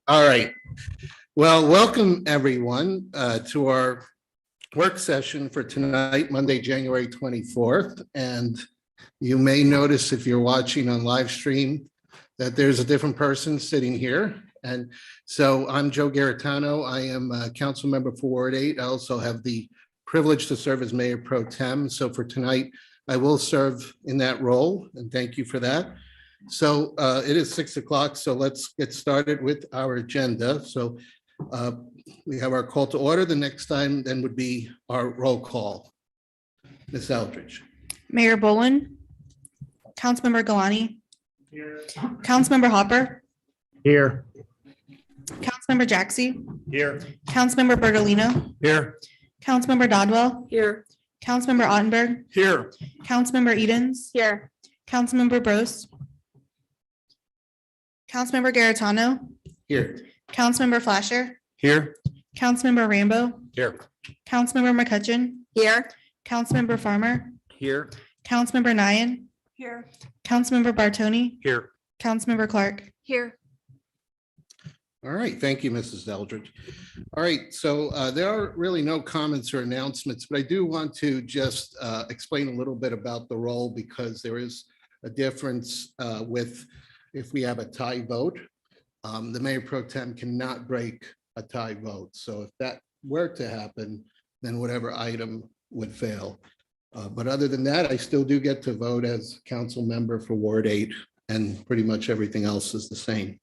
All right. Well, welcome everyone to our work session for tonight, Monday, January 24th. And you may notice if you're watching on live stream that there's a different person sitting here. And so I'm Joe Garitano. I am a council member for Ward 8. I also have the privilege to serve as Mayor Pro Tem. So for tonight, I will serve in that role, and thank you for that. So it is 6 o'clock, so let's get started with our agenda. So we have our call to order. The next time then would be our roll call. Ms. Eldridge. Mayor Boland, Councilmember Galani. Here. Councilmember Hopper. Here. Councilmember Jaxie. Here. Councilmember Bertolino. Here. Councilmember Dodwell. Here. Councilmember Ottenberg. Here. Councilmember Edens. Here. Councilmember Bros. Councilmember Garitano. Here. Councilmember Flasher. Here. Councilmember Rambo. Here. Councilmember McCutcheon. Here. Councilmember Farmer. Here. Councilmember Nyan. Here. Councilmember Bartoni. Here. Councilmember Clark. Here. All right, thank you, Mrs. Eldridge. All right, so there are really no comments or announcements, but I do want to just explain a little bit about the role because there is a difference with if we have a tie vote. The Mayor Pro Tem cannot break a tie vote. So if that were to happen, then whatever item would fail. But other than that, I still do get to vote as council member for Ward 8, and pretty much everything else is the same.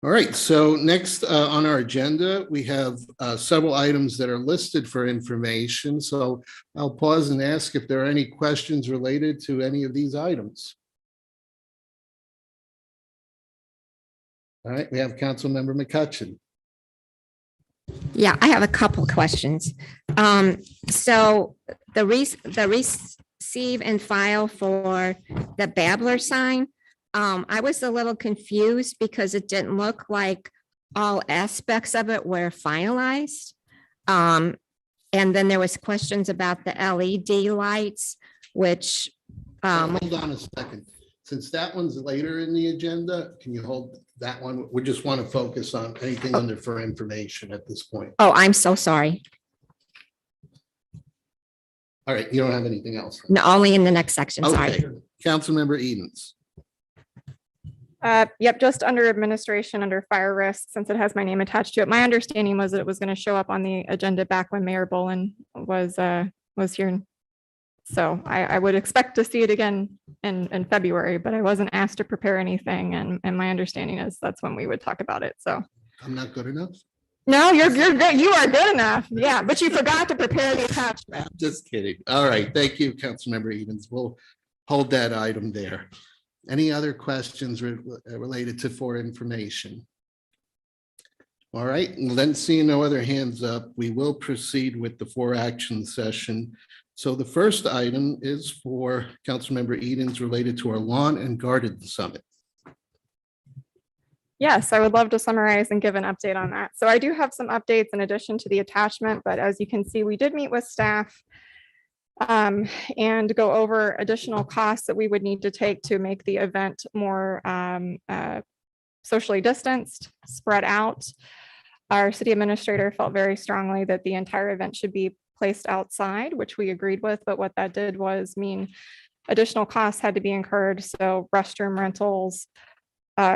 All right, so next on our agenda, we have several items that are listed for information. So I'll pause and ask if there are any questions related to any of these items. All right, we have Councilmember McCutcheon. Yeah, I have a couple questions. So the receive and file for the Babbler sign, I was a little confused because it didn't look like all aspects of it were finalized. And then there was questions about the LED lights, which Hold on a second. Since that one's later in the agenda, can you hold that one? We just want to focus on anything under for information at this point. oh, I'm so sorry. All right, you don't have anything else? No, only in the next section, sorry. Okay, Councilmember Edens. Yep, just under administration, under fire risk, since it has my name attached to it. My understanding was that it was going to show up on the agenda back when Mayor Boland was here. So I would expect to see it again in February, but I wasn't asked to prepare anything. And my understanding is that's when we would talk about it. So I'm not good enough? no, you're good. You are good enough. Yeah, but you forgot to prepare the attachment. Just kidding. All right, thank you, Councilmember Edens. We'll hold that item there. Any other questions related to for information? All right, and then seeing no other hands up, we will proceed with the for action session. So the first item is for Councilmember Edens related to our lawn and garden summit. Yes, I would love to summarize and give an update on that. So I do have some updates in addition to the attachment, but as you can see, we did meet with staff and go over additional costs that we would need to take to make the event more socially distanced, spread out. Our city administrator felt very strongly that the entire event should be placed outside, which we agreed with, but what that did was mean additional costs had to be incurred. So restroom rentals,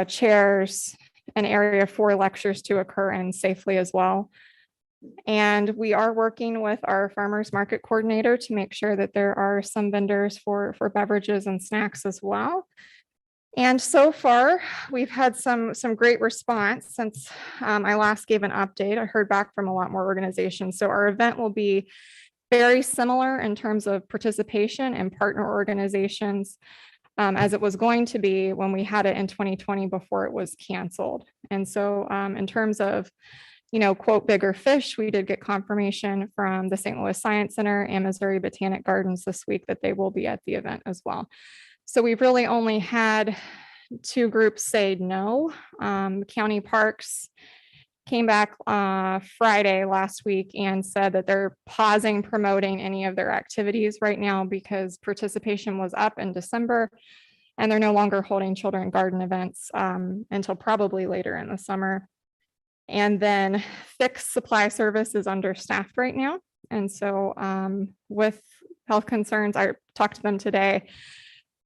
chairs, an area for lectures to occur in safely as well. And we are working with our farmers market coordinator to make sure that there are some vendors for beverages and snacks as well. And so far, we've had some great response since I last gave an update. I heard back from a lot more organizations. So our event will be very similar in terms of participation and partner organizations as it was going to be when we had it in 2020 before it was canceled. And so in terms of, quote, bigger fish, we did get confirmation from the St. Louis Science Center and Missouri Botanic Gardens this week that they will be at the event as well. So we've really only had two groups say no. County Parks came back Friday last week and said that they're pausing promoting any of their activities right now because participation was up in December and they're no longer holding children garden events until probably later in the summer. And then fixed supply service is understaffed right now. And so with health concerns, I talked to them today.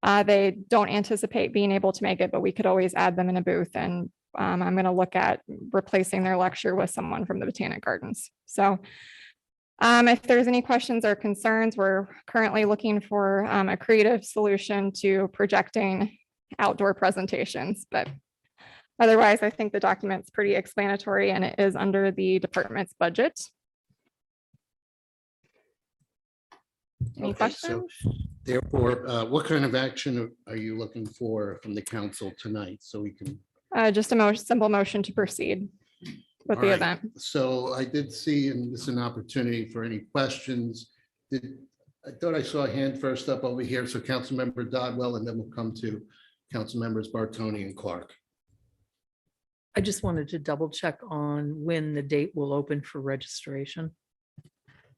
They don't anticipate being able to make it, but we could always add them in a booth. And I'm going to look at replacing their lecture with someone from the Botanic Gardens. So if there's any questions or concerns, we're currently looking for a creative solution to projecting outdoor presentations. But otherwise, I think the document's pretty explanatory and it is under the department's budget. Any Okay, questions? so therefore, what kind of action are you looking for from the council tonight? So we can. Just a simple motion to proceed with All the right. event. So I did see, and this is an opportunity for any questions. I thought I saw a hand first up over here. So Councilmember Dodwell, and then we'll come to Council Members Bartoni and Clark. I just wanted to double check on when the date will open for registration.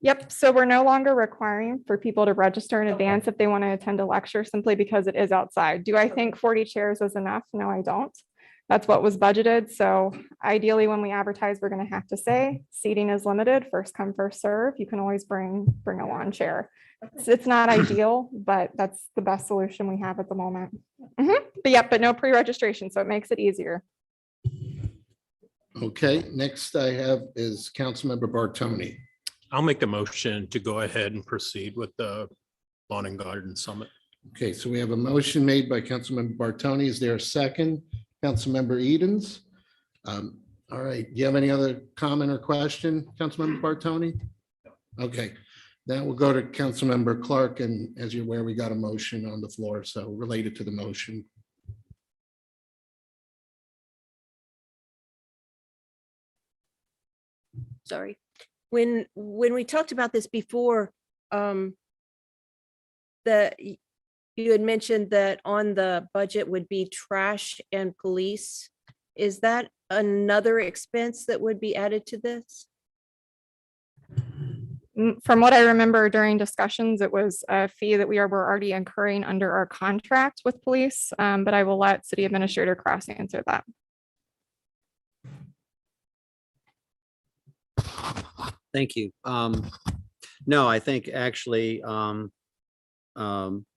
Yep, so we're no longer requiring for people to register in advance if they want to attend a lecture simply because it is outside. Do I think 40 chairs is enough? No, I don't. That's what was budgeted. So ideally, when we advertise, we're going to have to say seating is limited, first come, first serve. You can always bring a lawn chair. It's not ideal, but that's the best solution we have at the moment. But yep, but no pre-registration, so it makes it easier. Okay, next I have is Councilmember Bartoni. I'll make the motion to go ahead and proceed with the Lawn and Garden Summit. Okay, so we have a motion made by Councilmember Bartoni. Is there a second? Councilmember Edens. All right, do you have any other comment or question, Councilmember Bartoni? Okay, then we'll go to Councilmember Clark, and as you're aware, we got a motion on the floor, so related to the motion. Sorry. When we talked about this before, you had mentioned that on the budget would be trash and police. Is that another expense that would be added to this? From what I remember during discussions, it was a fee that were already incurring under our contract with police, but I will let City Administrator Cross answer that. Thank you. No, I think actually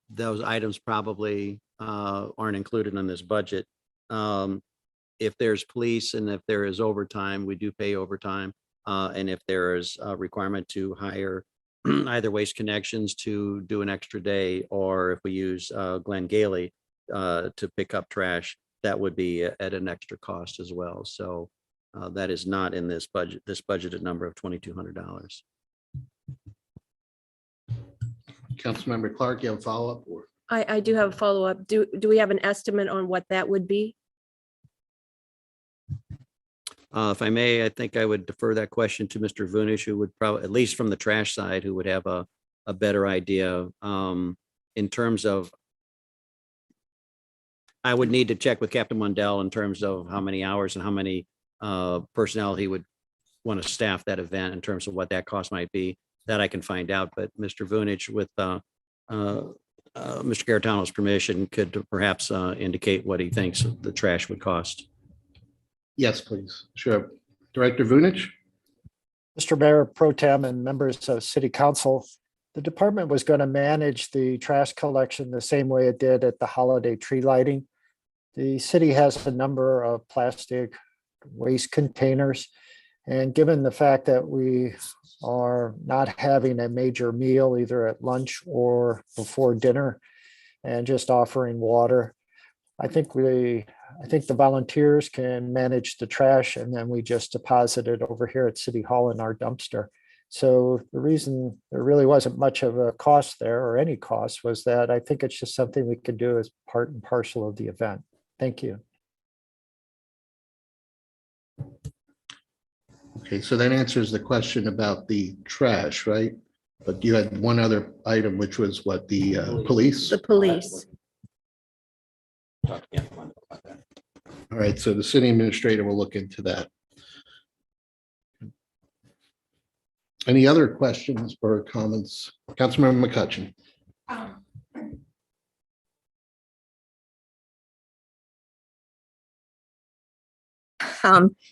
those items probably aren't included in this budget. If there's police and if there is overtime, we do pay overtime. And if there is a requirement to hire either Waste Connections to do an extra day, or if we use Glenn Gailey to pick up trash, that would be at an extra cost as well. So that is not in this budgeted number of $2,200. Councilmember Clark, you have a follow-up? I do have a follow-up. Do we have an estimate on what that would be? If I may, I think I would defer that question to Mr. Vunish, who would probably, at least from the trash side, who would have a better idea. In terms of, I would need to check with Captain Mundell in terms of how many hours and how many personnel he would want to staff that event in terms of what that cost might be. That I can find out, but Mr. Vunich, with Mr. Garitano's permission, could perhaps indicate what he thinks the trash would cost. Yes, please. Sure. Director Vunich? Mr. Mayor Pro Tem and members of City Council, the department was going to manage the trash collection the same way it did at the holiday tree lighting. The city has a number of plastic waste containers, and given the fact that we are not having a major meal either at lunch or before dinner and just offering water, I think the volunteers can manage the trash, and then we just deposit it over here at City Hall in our dumpster. So the reason there really wasn't much of a cost there, or any cost, was that I think it's just something we could do as part and parcel of the event. Thank you. Okay, so that answers the question about the trash, right? But you had one other item, which was what, the police? The police. All right, so the city administrator will look into that. Any other questions or comments? Councilmember McCutcheon.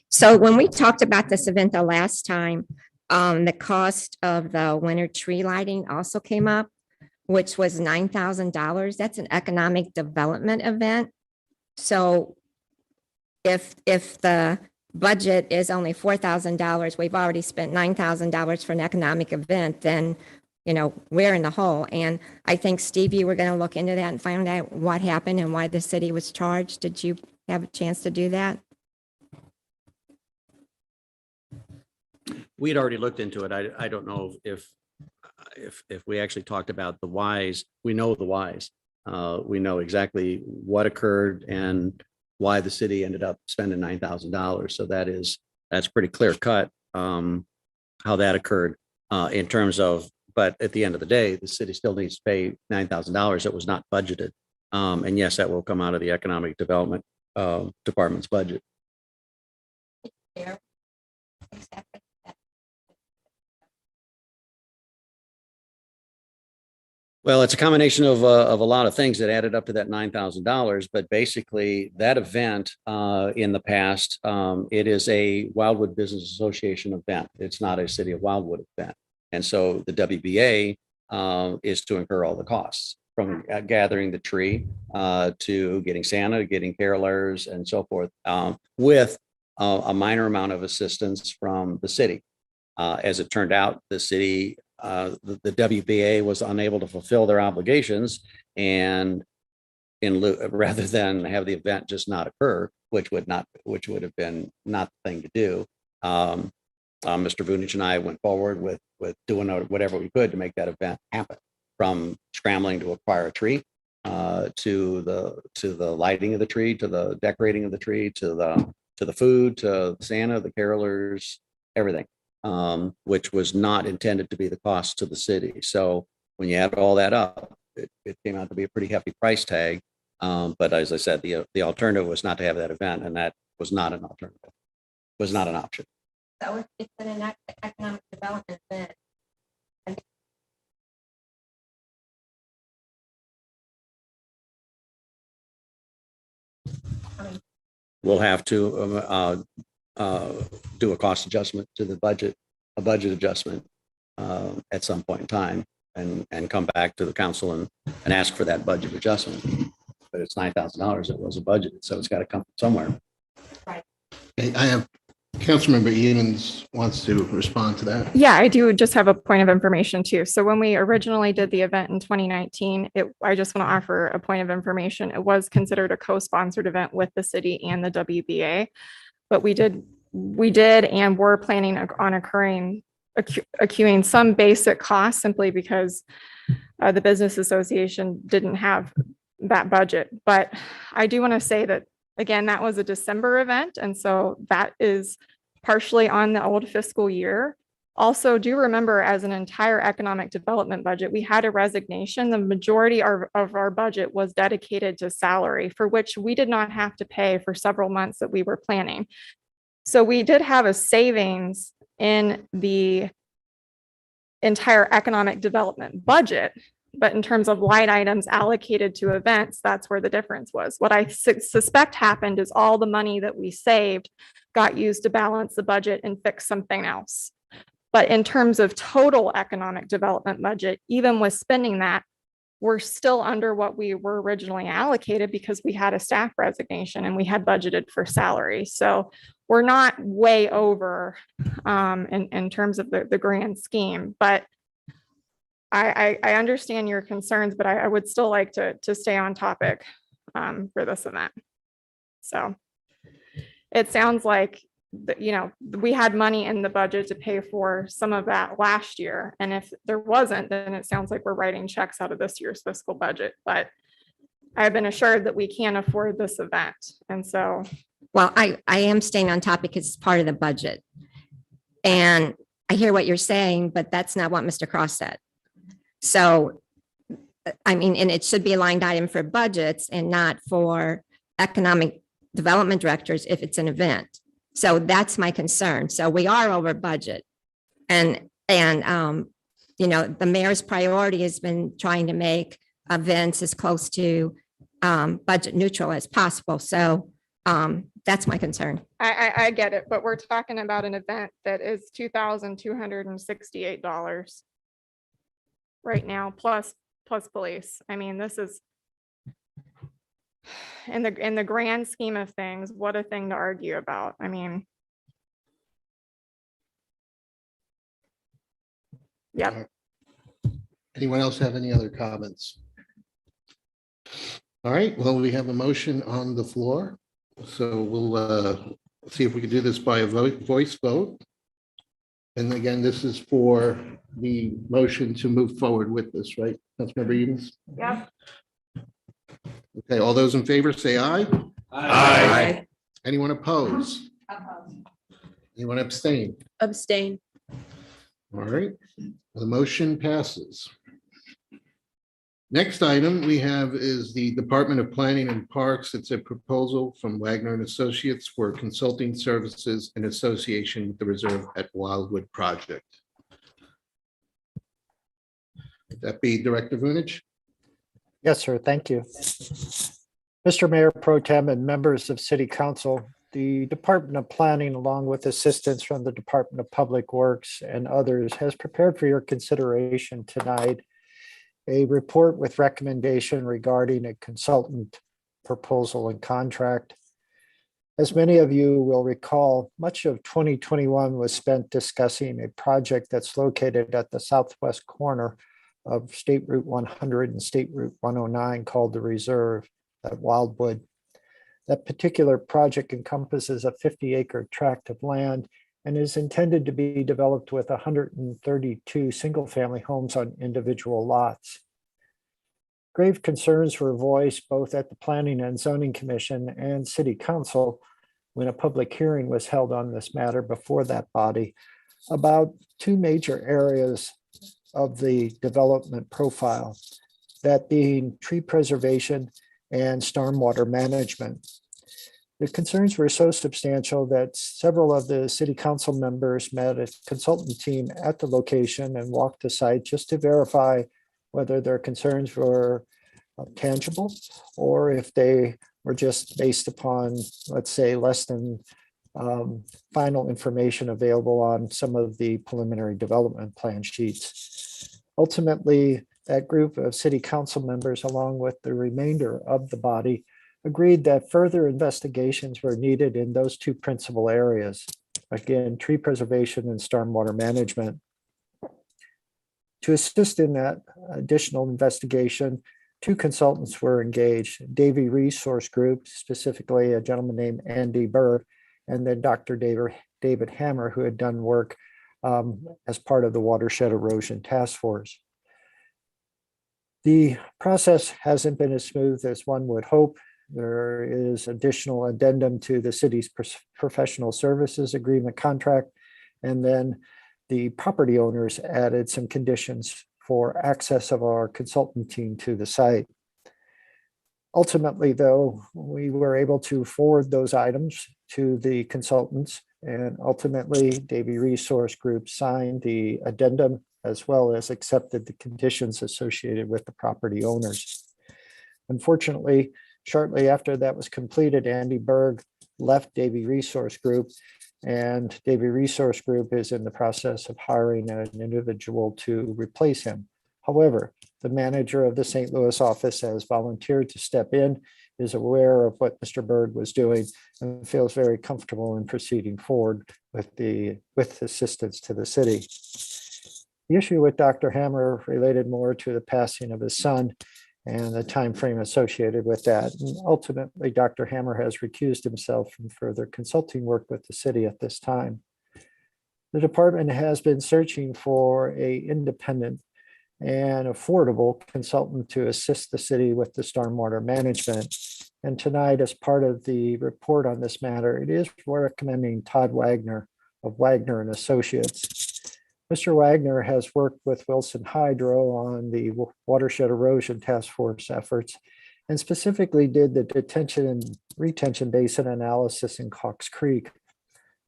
So when we talked about this event the last time, the cost of the winter tree lighting also came up, which was $9,000. That's an economic development event. So if the budget is only $4,000, we've already spent $9,000 for an economic event, then, we're in the hole. And I think, Steve, you were going to look into that and find out what happened and why the city was charged. Did you have a chance to do that? We'd already looked into it. I don't know if we actually talked about the whys. We know the whys. We know exactly what occurred and why the city ended up spending $9,000. So that's pretty clear cut, how that occurred in terms of, but at the end of the day, the city still needs to pay $9,000 that was not budgeted. And yes, that will come out of the economic development department's budget. Well, it's a combination of a lot of things that added up to that $9,000, but basically that event in the past, it is a Wildwood Business Association event. It's not a City of Wildwood event. And so the WBA is to incur all the costs from gathering the tree to getting Santa, getting carolers and so forth, with a minor amount of assistance from the city. As it turned out, the city, the WBA was unable to fulfill their obligations, and rather than have the event just not occur, which would have been not the thing to do, Mr. Vunich and I went forward with doing whatever we could to make that event happen, from scrambling to acquire a tree, to the lighting of the tree, to the decorating of the tree, to the food, to Santa, the carolers, everything. Which was not intended to be the cost to the city. So when you add all that up, it came out to be a pretty hefty price tag. But as I said, the alternative was not to have that event, and that was not an alternative. Was not an option. So it's an economic development event. We'll have to do a cost adjustment to the budget, a budget adjustment at some point in time, and come back to the council and ask for that budget adjustment. But it's $9,000 that was budgeted, so it's got to come from somewhere. I have Councilmember Edens wants to respond to that. Yeah, I do just have a point of information too. So when we originally did the event in 2019, I just want to offer a point of information. It was considered a co-sponsored event with the city and the WBA, but we did and were planning on accruing some basic costs simply because the business association didn't have that budget. But I do want to say that, again, that was a December event. And so that is partially on the old fiscal year. Also, do remember, as an entire economic development budget, we had a resignation. The majority of our budget was dedicated to salary, for which we did not have to pay for several months that we were planning. So we did have a savings in the entire economic development budget, but in terms of line items allocated to events, that's where the difference was. What I suspect happened is all the money that we saved got used to balance the budget and fix something else. But in terms of total economic development budget, even with spending that, we're still under what we were originally allocated because we had a staff resignation and we had budgeted for salary. So we're not way over in terms of the grand scheme, but I understand your concerns, but I would still like to stay on topic for this event. So it sounds like, we had money in the budget to pay for some of that last year. And if there wasn't, then it sounds like we're writing checks out of this year's fiscal budget. But I've been assured that we can afford this event. And so. Well, I am staying on topic because it's part of the budget. And I hear what you're saying, but that's not what Mr. Cross said. So, I mean, and it should be a line item for budgets and not for economic development directors if it's an event. So that's my concern. So we are over budget. And the mayor's priority has been trying to make events as close to budget neutral as possible. So That's my concern. I get it, but we're talking about an event that is $2,268 right now, plus police. I mean, this is in the grand scheme of things, what a thing to argue about. I mean, yep. Anyone else have any other comments? All right, well, we have a motion on the floor. So we'll see if we can do this by a voice vote. And again, this is for the motion to move forward with this, right? Councilmember Edens? Yep. Okay, all those in favor say aye. Aye. Anyone oppose? Anyone abstain? Abstain. All right, the motion passes. Next item we have is the Department of Planning and Parks. It's a proposal from Wagner and Associates for consulting services in association with the Reserve at Wildwood project. Would that be Director Vunich? Yes, sir. Thank you. Mr. Mayor Pro Tem and members of City Council, the Department of Planning, along with assistance from the Department of Public Works and others, has prepared for your consideration tonight a report with recommendation regarding a consultant proposal and contract. As many of you will recall, much of 2021 was spent discussing a project that's located at the southwest corner of State Route 100 and State Route 109 called the Reserve at Wildwood. That particular project encompasses a 50-acre tract of land and is intended to be developed with 132 single-family homes on individual lots. Grave concerns were voiced both at the Planning and Zoning Commission and City Council when a public hearing was held on this matter before that body about two major areas of the development profile, that being tree preservation and stormwater management. The concerns were so substantial that several of the city council members met a consultant team at the location and walked the site just to verify whether their concerns were tangible or if they were just based upon, let's say, less than final information available on some of the preliminary development plan sheets. Ultimately, that group of city council members, along with the remainder of the body, agreed that further investigations were needed in those two principal areas. Again, tree preservation and stormwater management. To assist in that additional investigation, two consultants were engaged, Davy Resource Group, specifically a gentleman named Andy Berg, and then Dr. David Hammer, who had done work as part of the Watershed Erosion Task Force. The process hasn't been as smooth as one would hope. There is additional addendum to the city's professional services agreement contract, and then the property owners added some conditions for access of our consultant team to the site. Ultimately, though, we were able to forward those items to the consultants, and ultimately Davy Resource Group signed the addendum as well as accepted the conditions associated with the property owners. Unfortunately, shortly after that was completed, Andy Berg left Davy Resource Group, and Davy Resource Group is in the process of hiring an individual to replace him. However, the manager of the St. Louis office has volunteered to step in, is aware of what Mr. Berg was doing, and feels very comfortable in proceeding forward with assistance to the city. The issue with Dr. Hammer related more to the passing of his son and the time frame associated with that. And ultimately, Dr. Hammer has recused himself from further consulting work with the city at this time. The department has been searching for an independent and affordable consultant to assist the city with the stormwater management. And tonight, as part of the report on this matter, it is recommending Todd Wagner of Wagner and Associates. Mr. Wagner has worked with Wilson Hydro on the Watershed Erosion Task Force efforts, and specifically did the detention and retention basin analysis in Cox Creek.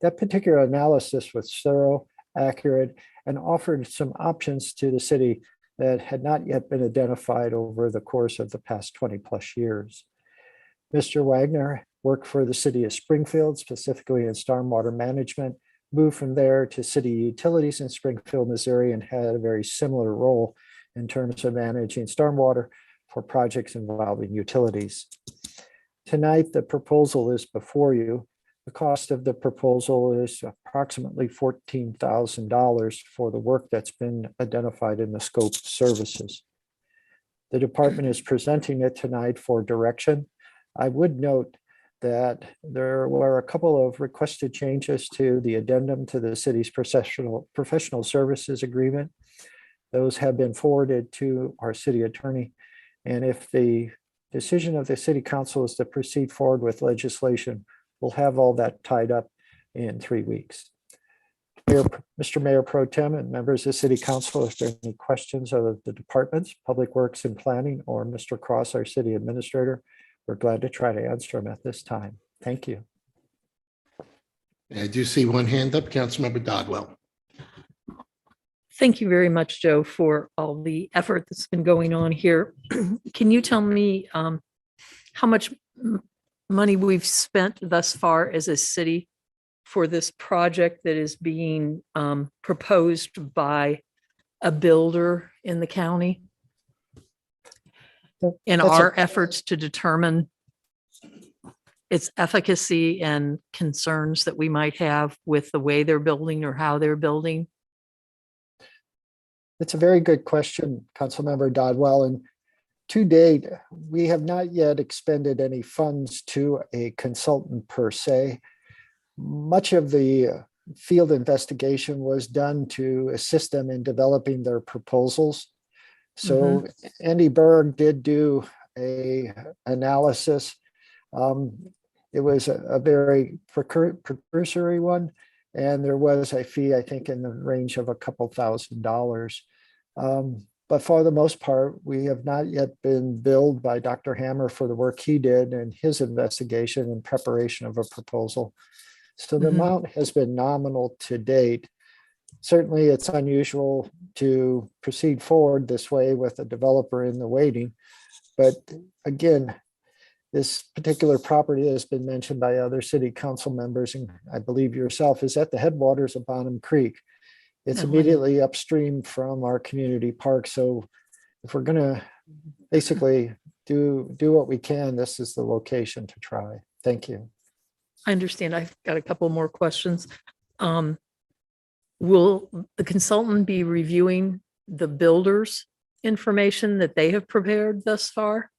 That particular analysis was thorough, accurate, and offered some options to the city that had not yet been identified over the course of the past 20 plus years. Mr. Wagner worked for the city of Springfield, specifically in stormwater management, moved from there to city utilities in Springfield, Missouri, and had a very similar role in terms of managing stormwater for projects involving utilities. Tonight, the proposal is before you. The cost of the proposal is approximately $14,000 for the work that's been identified in the scope of services. The department is presenting it tonight for direction. I would note that there were a couple of requested changes to the addendum to the city's professional services agreement. Those have been forwarded to our city attorney. And if the decision of the city council is to proceed forward with legislation, we'll have all that tied up in 3 weeks. Mr. Mayor Pro Tem and members of City Council, if there are any questions of the departments, Public Works and Planning, or Mr. Cross, our city administrator, we're glad to try to answer them at this time. Thank you. I do see one hand up, Councilmember Dodwell. Thank you very much, Joe, for all the effort that's been going on here. Can you tell me how much money we've spent thus far as a city for this project that is being proposed by a builder in the county? In That's our efforts to determine its efficacy and concerns that we might have with the way they're building or how they're building? It's a very good question, Councilmember Dodwell. And to date, we have not yet expended any funds to a consultant per se. Much of the field investigation was done to assist them in developing their proposals. So Andy Berg did do a analysis. It was a very precursory one, and there was a fee, I think, in the range of a couple $1,000s. But for the most part, we have not yet been billed by Dr. Hammer for the work he did in his investigation and preparation of a proposal. So the amount has been nominal to date. Certainly, it's unusual to proceed forward this way with a developer in the waiting. But again, this particular property has been mentioned by other city council members, and I believe yourself, is at the headwaters of Bonham Creek. It's immediately upstream from our community park. So if we're going to basically do what we can, this is the location to try. Thank you. I understand. I've got a couple more questions. Will the consultant be reviewing the builder's information that they have prepared thus far?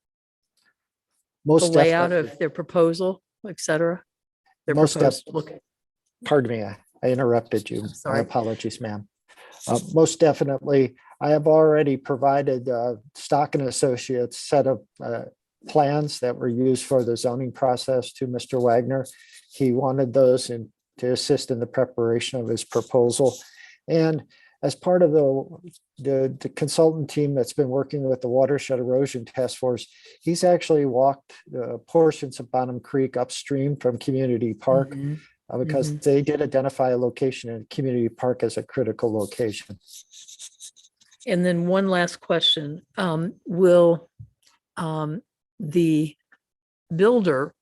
The Most layout definitely. of their proposal, et cetera? Their Most proposed definitely. look. Pardon me, I interrupted you. I'm My sorry. apologies, ma'am. Most definitely, I have already provided Stock and Associates set of plans that were used for the zoning process to Mr. Wagner. He wanted those to assist in the preparation of his proposal. And as part of the consultant team that's been working with the Watershed Erosion Task Force, he's actually walked portions of Bonham Creek upstream from Community Park because they did identify a location in Community Park as a critical location. And then one last question. Will the builder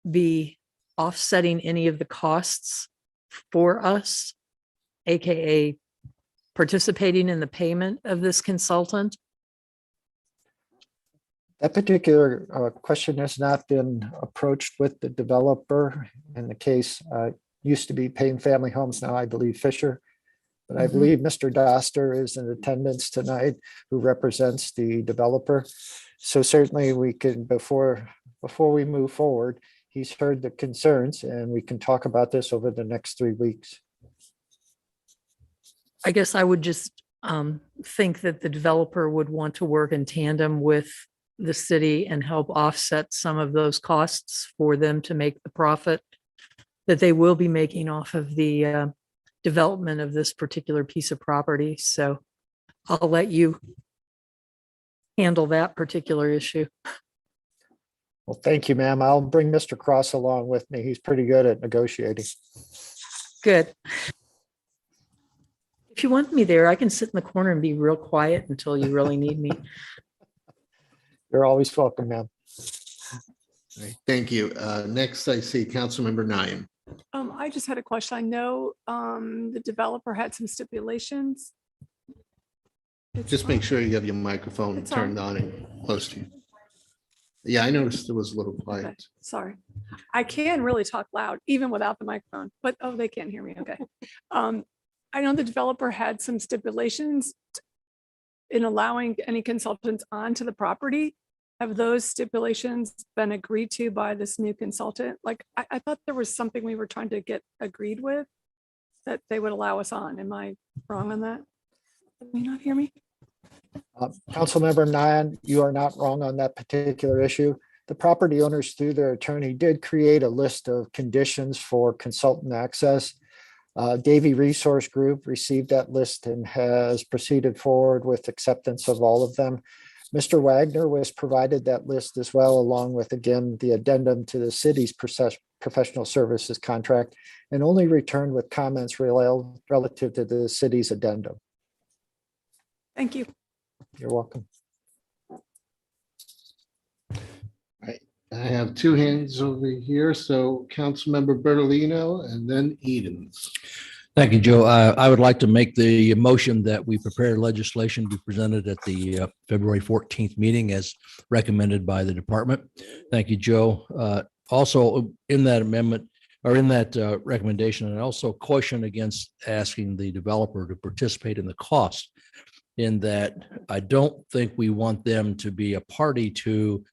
be offsetting any of the costs for us, AKA participating in the payment of this consultant? That particular question has not been approached with the developer. In the case, used to be Payne Family Homes, now I believe Fisher. But I believe Mr. Doster is in attendance tonight, who represents the developer. So certainly we can, before we move forward, he's heard the concerns and we can talk about this over the next 3 weeks. I guess I would just think that the developer would want to work in tandem with the city and help offset some of those costs for them to make the profit that they will be making off of the development of this particular piece of property. So I'll let you handle that particular issue. Well, thank you, ma'am. I'll bring Mr. Cross along with me. He's pretty good at negotiating. Good. If you want me there, I can sit in the corner and be real quiet until you really need me. You're always welcome, ma'am. All right, thank you. Next, I see Councilmember Ryan. I just had a question. I know, the developer had some stipulations. Just make sure you have your microphone It's on. turned on and close to you. Yeah, I noticed it was a little Okay, quiet. sorry. I can really talk loud even without the microphone, but, oh, they can't hear me. Okay. I know the developer had some stipulations in allowing any consultants onto the property. Have those stipulations been agreed to by this new consultant? Like, I thought there was something we were trying to get agreed with that they would allow us on. Am I wrong on that? Can you not hear me? Councilmember Nyan, you are not wrong on that particular issue. The property owners, through their attorney, did create a list of conditions for consultant access. Davy Resource Group received that list and has proceeded forward with acceptance of all of them. Mr. Wagner was provided that list as well, along with, again, the addendum to the city's professional services contract, and only returned with comments relative to the city's addendum. Thank you. You're welcome. I have two hands over here. So Councilmember Bertolino and then Edens. Thank you, Joe. I would like to make the motion that we prepare legislation to be presented at the February 14th meeting as recommended by the department. Thank you, Joe. Also, in that amendment or in that recommendation, and also caution against asking the developer to participate in the cost, in that I don't think we want them to be a party to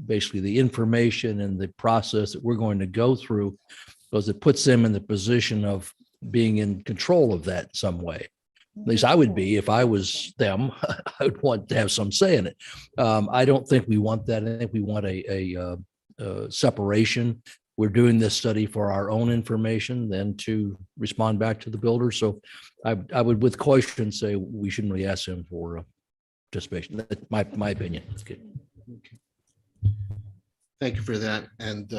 basically the information and the process that we're going to go through, because it puts them in the position of being in control of that in some way. At least I would be if I was them. I would want to have some say in it. I don't think we want that. I think we want a separation. We're doing this study for our own information, then to respond back to the builder. So I would, with caution, say we shouldn't really ask them for participation. That's my opinion. Okay. Thank you for that. And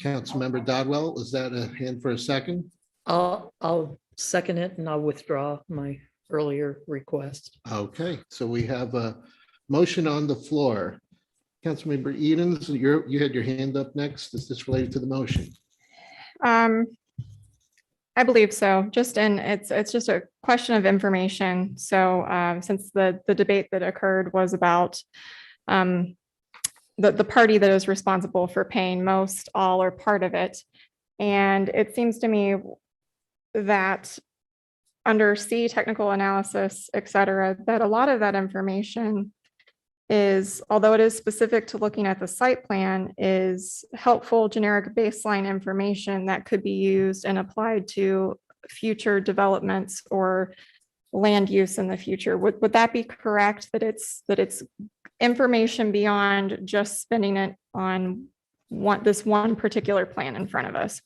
Councilmember Dodwell, is that a hand for a second? I'll second it and I'll withdraw my earlier request. Okay, so we have a motion on the floor. Councilmember Edens, you had your hand up next. Is this related to the motion? I believe so. It's just a question of information. So since the debate that occurred was about the party that is responsible for paying most, all, or part of it. And it seems to me that under C, technical analysis, et cetera, that a lot of that information is, although it is specific to looking at the site plan, is helpful generic baseline information that could be used and applied to future developments or land use in the future. Would that be correct? That it's information beyond just spending it on this one particular plan in front of us?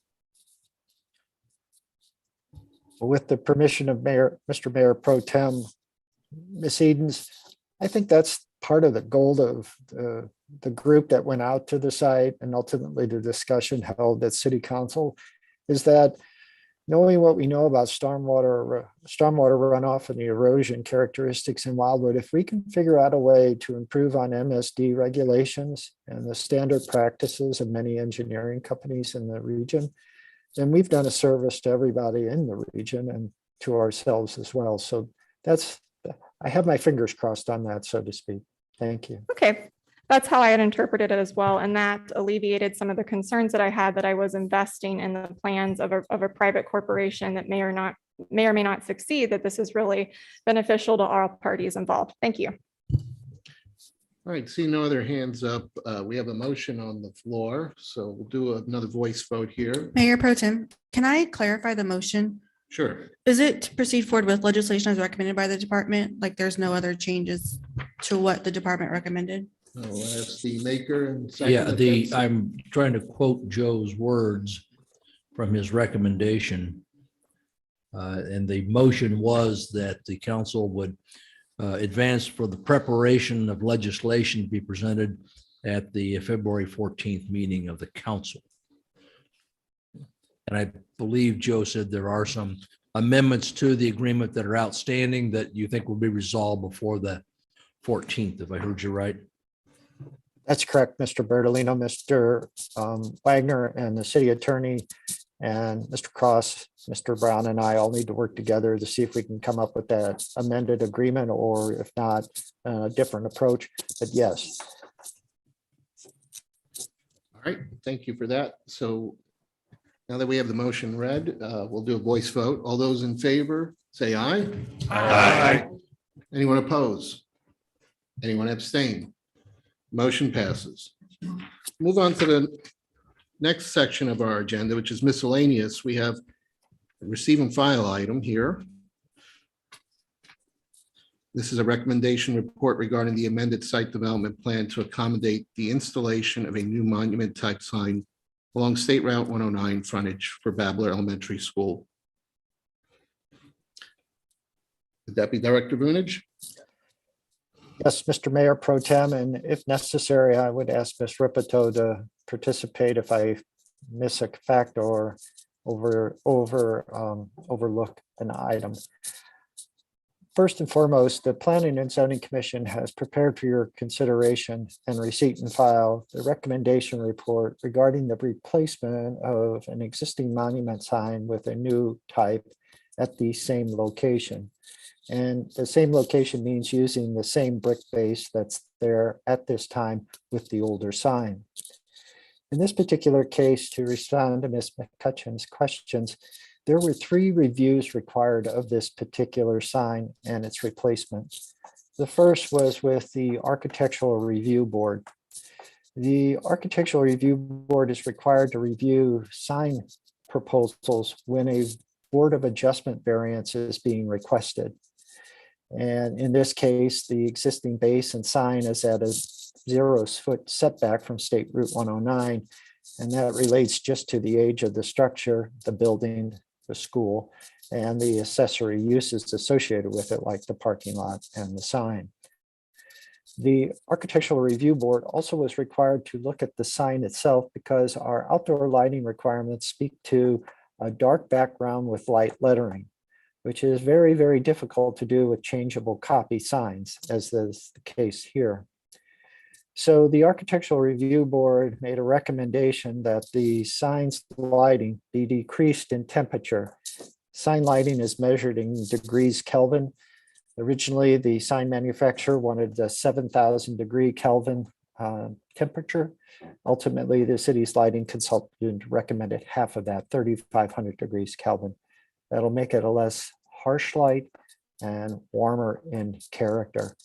With the permission of Mr. Mayor Pro Tem, Ms. Edens, I think that's part of the goal of the group that went out to the site and ultimately the discussion held at City Council, is that knowing what we know about stormwater runoff and the erosion characteristics in Wildwood, if we can figure out a way to improve on MSD regulations and the standard practices of many engineering companies in the region, then we've done a service to everybody in the region and to ourselves as well. So I have my fingers crossed on that, so to speak. Thank you. Okay, that's how I had interpreted it as well. And that alleviated some of the concerns that I had, that I was investing in the plans of a private corporation that may or may not succeed, that this is really beneficial to all parties involved. Thank you. All right, see no other hands up. We have a motion on the floor, so we'll do another voice vote here. Mayor Pro Tem, can I clarify the motion? Sure. Is it to proceed forward with legislation as recommended by the department? Like there's no other changes to what the department recommended? I'll ask the maker and second. Yeah, I'm trying to quote Joe's words from his recommendation. And the motion was that the council would advance for the preparation of legislation to be presented at the February 14th meeting of the council. And I believe Joe said there are some amendments to the agreement that are outstanding that you think will be resolved before the 14th, if I heard you right. That's correct, Mr. Bertolino, Mr. Wagner, and the city attorney, and Mr. Cross, Mr. Brown, and I all need to work together to see if we can come up with that amended agreement, or if not, a different approach. But yes, All right, thank you for that. So now that we have the motion read, we'll do a voice vote. All those in favor, say aye. Aye. Anyone oppose? Anyone abstain? Motion passes. Move on to the next section of our agenda, which is miscellaneous. We have a receive and file item here. This is a recommendation report regarding the amended site development plan to accommodate the installation of a new monument type sign along State Route 109 frontage for Babbler Elementary School. Would that be Director Vunich? yes, Mr. Mayor Pro Tem, and if necessary, I would ask Ms. Ripito to participate if I miss a fact or overlook an item. First and foremost, the Planning and Zoning Commission has prepared for your consideration and receipt and file the recommendation report regarding the replacement of an existing monument sign with a new type at the same location. And the same location means using the same brick base that's there at this time with the older sign. In this particular case, to respond to Ms. McCutcheon's questions, there were 3 reviews required of this particular sign and its replacement. The first was with the Architectural Review Board. The Architectural Review Board is required to review sign proposals when a Board of Adjustment variance is being requested. And in this case, the existing base and sign is at a 0-foot setback from State Route 109. And that relates just to the age of the structure, the building, the school, and the accessory uses associated with it, like the parking lot and the sign. The Architectural Review Board also was required to look at the sign itself because our outdoor lighting requirements speak to a dark background with light lettering, which is very, very difficult to do with changeable copy signs, as is the case here. So the Architectural Review Board made a recommendation that the sign's lighting be decreased in temperature. Sign lighting is measured in degrees Kelvin. Originally, the sign manufacturer wanted a 7,000 degree Kelvin temperature. Ultimately, the city's lighting consultant recommended half of that, 3,500 degrees Kelvin. That'll make it a less harsh light and warmer in character.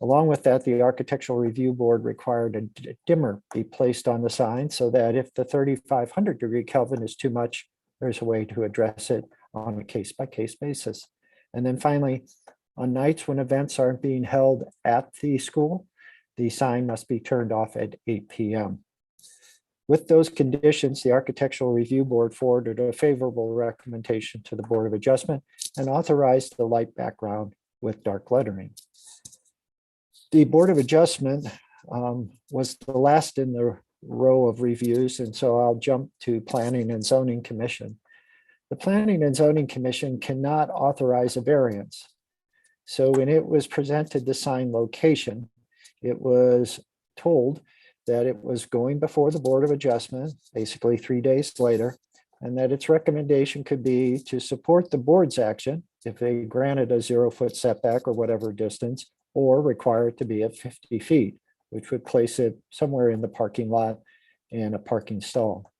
Along with that, the Architectural Review Board required a dimmer be placed on the sign so that if the 3,500 degree Kelvin is too much, there's a way to address it on a case-by-case basis. And then finally, on nights when events aren't being held at the school, the sign must be turned off at 8 p.m. With those conditions, the Architectural Review Board forwarded a favorable recommendation to the Board of Adjustment and authorized the light background with dark lettering. The Board of Adjustment was the last in the row of reviews, and so I'll jump to Planning and Zoning Commission. The Planning and Zoning Commission cannot authorize a variance. So when it was presented the sign location, it was told that it was going before the Board of Adjustment, basically 3 days later, and that its recommendation could be to support the board's action if they granted a 0-foot setback or whatever distance, or require it to be at 50 feet, which would place it somewhere in the parking lot and a parking stall.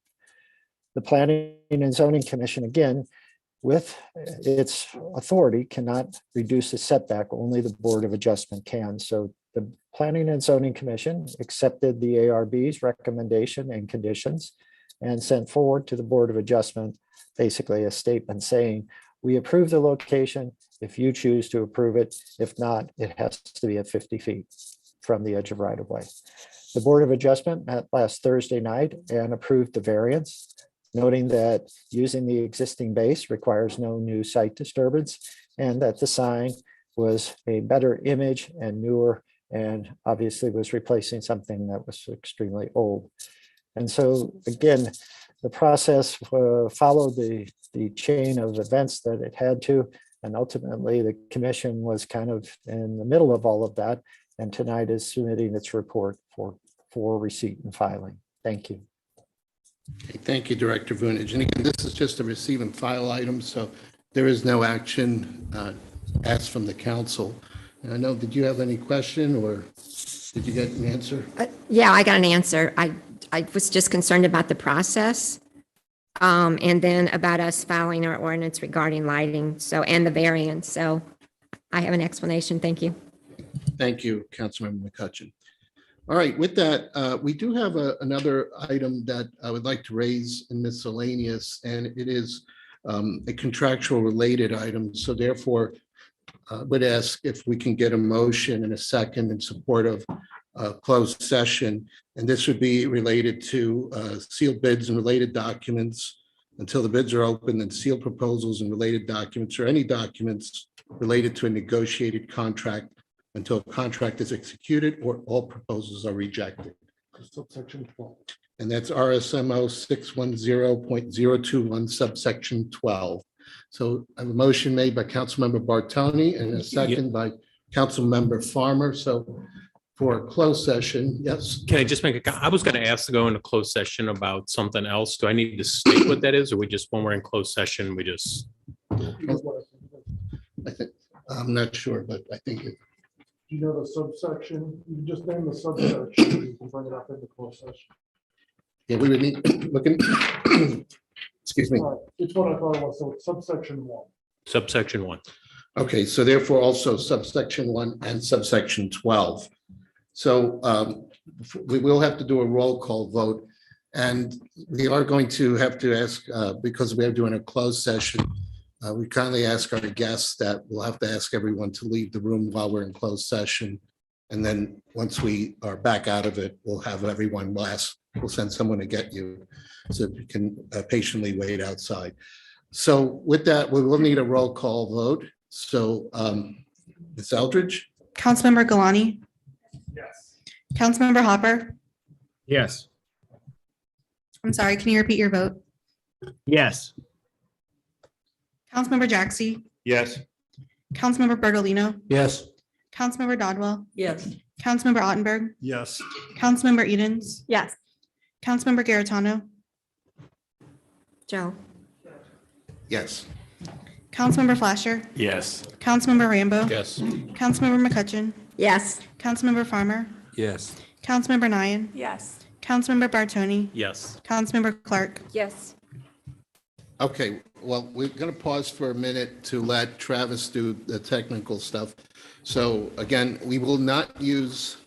The Planning and Zoning Commission, again, with its authority, cannot reduce the setback, only the Board of Adjustment can. So the Planning and Zoning Commission accepted the ARB's recommendation and conditions and sent forward to the Board of Adjustment basically a statement saying, we approve the location if you choose to approve it. If not, it has to be at 50 feet from the edge of right of way. The Board of Adjustment met last Thursday night and approved the variance, noting that using the existing base requires no new site disturbance and that the sign was a better image and newer, and obviously was replacing something that was extremely old. And so again, the process followed the chain of events that it had to, and ultimately the commission was kind of in the middle of all of that, and tonight is submitting its report for for receipt and filing. Thank you. Okay, thank you, Director Vunich. And again, this is just a receive and file item, so there is no action asked from the council. And I know, did you have any question or did you get an answer? Yeah, I got an answer. I was just concerned about the process. And then about us filing our ordinance regarding lighting, so, and the variance. So I have an explanation. Thank you. Thank you, Councilmember McCutcheon. All right, with that, we do have another item that I would like to raise in miscellaneous, and it is a contractual related item. So therefore, would ask if we can get a motion and a second in support of closed session. And this would be related to sealed bids and related documents until the bids are open, and sealed proposals and related documents or any documents related to a negotiated contract until a contract is executed or all proposals are rejected. Subsection 12. And that's RSMO 610.021 subsection 12. So I have a motion made by Councilmember Bartoni and a second by Councilmember Farmer. So for a closed session, yes. Can I just make a, I was going to ask to go into closed session about something else. Do I need to state what that is, or we just, when we're in closed session, we just? I think, I'm not sure, but I think it. You know the subsection, you just name the subsection, you can bring it up into closed session. Yeah, we would need, looking, excuse me. It's what I thought it was, so it's subsection 1. Subsection 1. Okay, so therefore also subsection 1 and subsection 12. So we will have to do a roll call vote. And we are going to have to ask, because we are doing a closed session, we kindly ask our guests that we'll have to ask everyone to leave the room while we're in closed session. And then once we are back out of it, we'll have everyone last. We'll send someone to get you so you can patiently wait outside. So with that, we will need a roll call vote. So Ms. Eldridge? Councilmember Galani, Yes. Councilmember Hopper. Yes. I'm sorry, can you repeat your vote? Yes. Councilmember Jaxi, Yes. Councilmember Bertolino, Yes. Councilmember Dodwell, Yes. Councilmember Ottenberg, Yes. Councilmember Edens, Yes. Councilmember Garitano, Joe? Yes. Councilmember Flasher, Yes. Councilmember Rambo, Yes. Councilmember McCutcheon, Yes. Councilmember Farmer, Yes. Councilmember Nyan, Yes. Councilmember Bartoni, Yes. Councilmember Clark. Yes. Okay, well, we're going to pause for a minute to let Travis do the technical stuff. So again, we will not use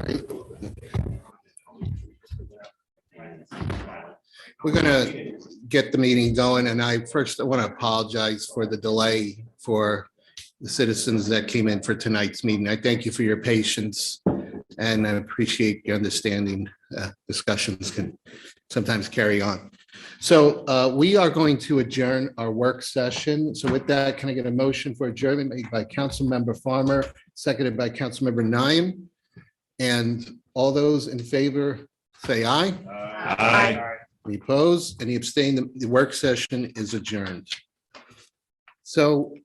right. We're gonna get the meeting going, and I want to apologize for the delay for the citizens that came in for tonight's meeting. I thank you for your patience, and I appreciate your understanding. Discussions can sometimes carry on. So we are going to adjourn our work session. So with that, can I get a motion for adjournment made by Councilmember Farmer, seconded by Councilmember Nyan? And all those in favor, say aye. Aye. Any opposed? Any abstain? The work session is adjourned. So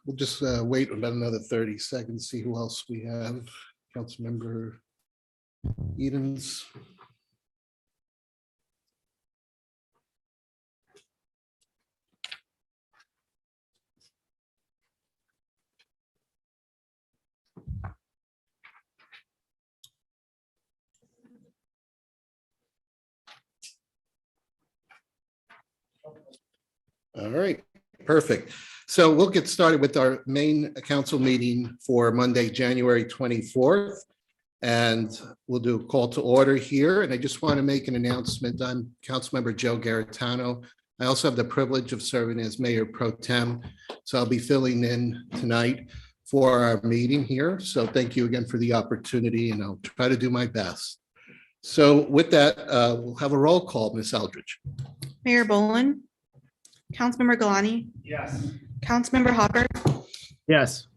we'll just wait about another 30 seconds, see who else we have. Councilmember Edens. All right, perfect. So we'll get started with our main council meeting for Monday, January 24th. And we'll do a call to order here. And I just want to make an announcement. I'm Councilmember Joe Garitano. I also have the privilege of serving as Mayor Pro Tem. So I'll be filling in tonight for our meeting here. So thank you again for the opportunity, and I'll try to do my best. So with that, we'll have a roll call, Ms. Eldridge. Mayor Boland, Councilmember Galani, Yes. Councilmember Hopper, Yes.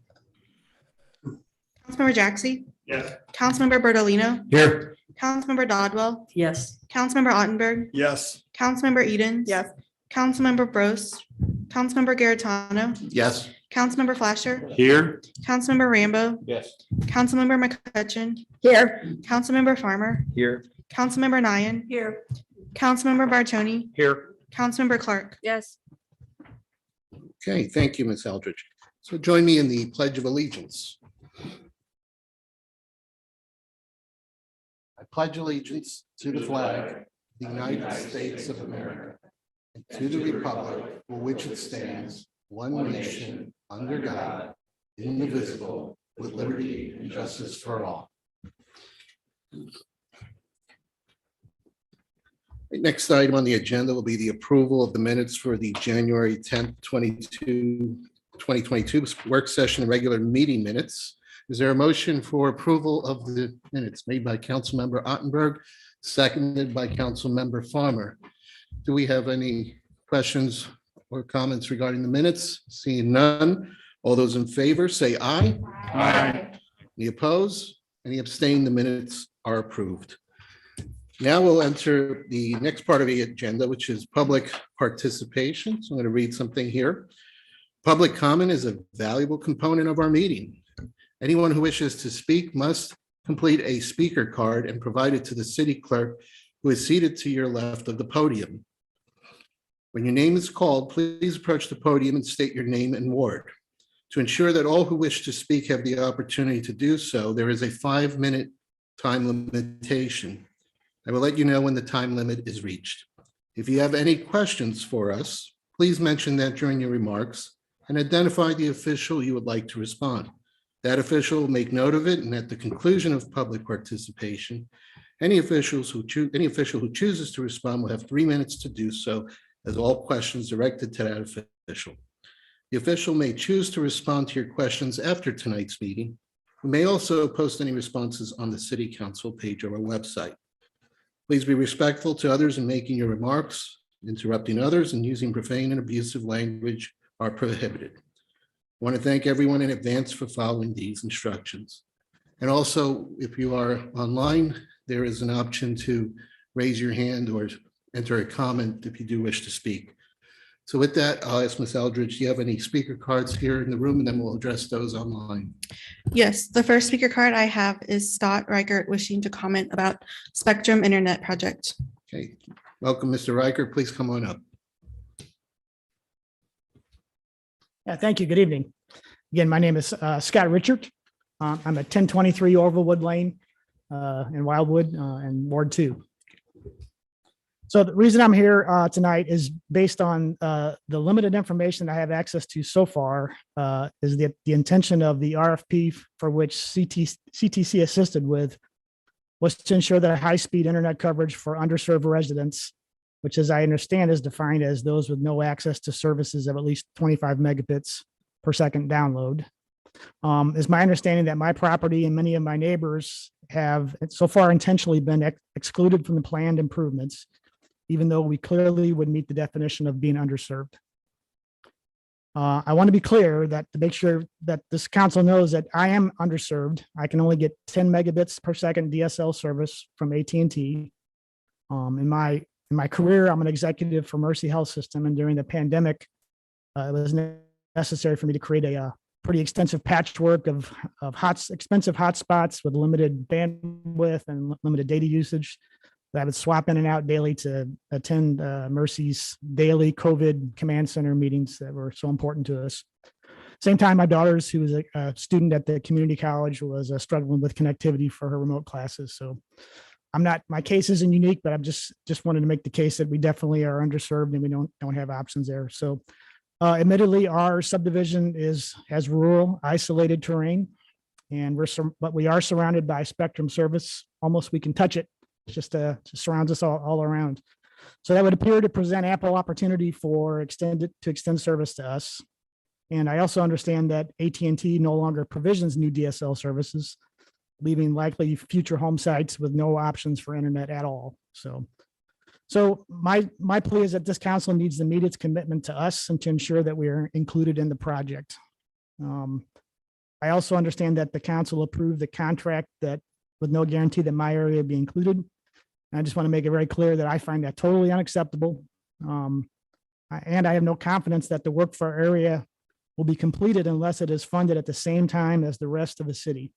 Councilmember Jaxi, Yes. Councilmember Bertolino, Here. Councilmember Dodwell, Yes. Councilmember Ottenberg, Yes. Councilmember Edens. Yes. Councilmember Bros, Councilmember Garitano, Yes. Councilmember Flasher, Here. Councilmember Rambo, Yes. Councilmember McCutcheon, Here. Councilmember Farmer, Here. Councilmember Nyan, Here. Councilmember Bartoni, Here. Councilmember Clark. Yes. Okay, thank you, Ms. Eldridge. So join me in the Pledge of Allegiance. I pledge allegiance to the flag of the United States of America, and to the republic for which it stands, one nation, under God, indivisible, with liberty and justice for all. The next item on the agenda will be the approval of the minutes for the January 10th, 2022 work session and regular meeting minutes. Is there a motion for approval of the minutes made by Councilmember Ottenberg, seconded by Councilmember Farmer? Do we have any questions or comments regarding the minutes? Seeing none, all those in favor say aye. Aye. Any opposed? Any abstain? The minutes are approved. Now we'll enter the next part of the agenda, which is public participation. So I'm going to read something here. Public comment is a valuable component of our meeting. Anyone who wishes to speak must complete a speaker card and provide it to the city clerk, who is seated to your left of the podium. When your name is called, please approach the podium and state your name and ward. To ensure that all who wish to speak have the opportunity to do so, there is a 5-minute time limitation. I will let you know when the time limit is reached. If you have any questions for us, please mention that during your remarks and identify the official you would like to respond. That official will make note of it, and at the conclusion of public participation, any official who chooses to respond will have 3 minutes to do so, as all questions directed to that official. The official may choose to respond to your questions after tonight's meeting. We may also post any responses on the City Council page of our website. Please be respectful to others in making your remarks. Interrupting others and using profane and abusive language are prohibited. I want to thank everyone in advance for following these instructions. And also, if you are online, there is an option to raise your hand or enter a comment if you do wish to speak. So with that, I'll ask Ms. Eldridge, do you have any speaker cards here in the room? And then we'll address those online. Yes, the first speaker card I have is Scott Reichert wishing to comment about Spectrum Internet Project. Okay, welcome, Mr. Riker. Please come on up. Yeah, thank you. Good evening. Again, my name is Scott Richard. I'm at 1023 Orville Wood Lane in Wildwood in Ward 2. So the reason I'm here tonight is based on the limited information I have access to so far is the intention of the RFP for which CTC assisted with was to ensure that high-speed internet coverage for underserved residents, which as I understand is defined as those with no access to services of at least 25 megabits per second download. Is my understanding that my property and many of my neighbors have so far intentionally been excluded from the planned improvements, even though we clearly would meet the definition of being underserved. I want to be clear that to make sure that this council knows that I am underserved. I can only get 10 megabits per second DSL service from AT&T. In my career, I'm an executive for Mercy Health System, and during the pandemic, it was necessary for me to create a pretty extensive patchwork of expensive hotspots with limited bandwidth and limited data usage. I would swap in and out daily to attend Mercy's daily COVID command center meetings that were so important to us. Same time, my daughter's, who was a student at the community college, was struggling with connectivity for her remote classes. So my case isn't unique, but I'm just wanted to make the case that we definitely are underserved and we don't have options there. So admittedly, our subdivision has rural, isolated terrain, and but we are surrounded by spectrum service. Almost we can touch it. It just surrounds us all around. So that would appear to present ample opportunity for extend service to us. And I also understand that AT&T no longer provisions new DSL services, leaving likely future home sites with no options for internet at all. So my plea is that this council needs to meet its commitment to us and to ensure that we are included in the project. I also understand that the council approved the contract that with no guarantee that my area be included. And I just want to make it very clear that I find that totally unacceptable. And I have no confidence that the work for our area will be completed unless it is funded at the same time as the rest of the city.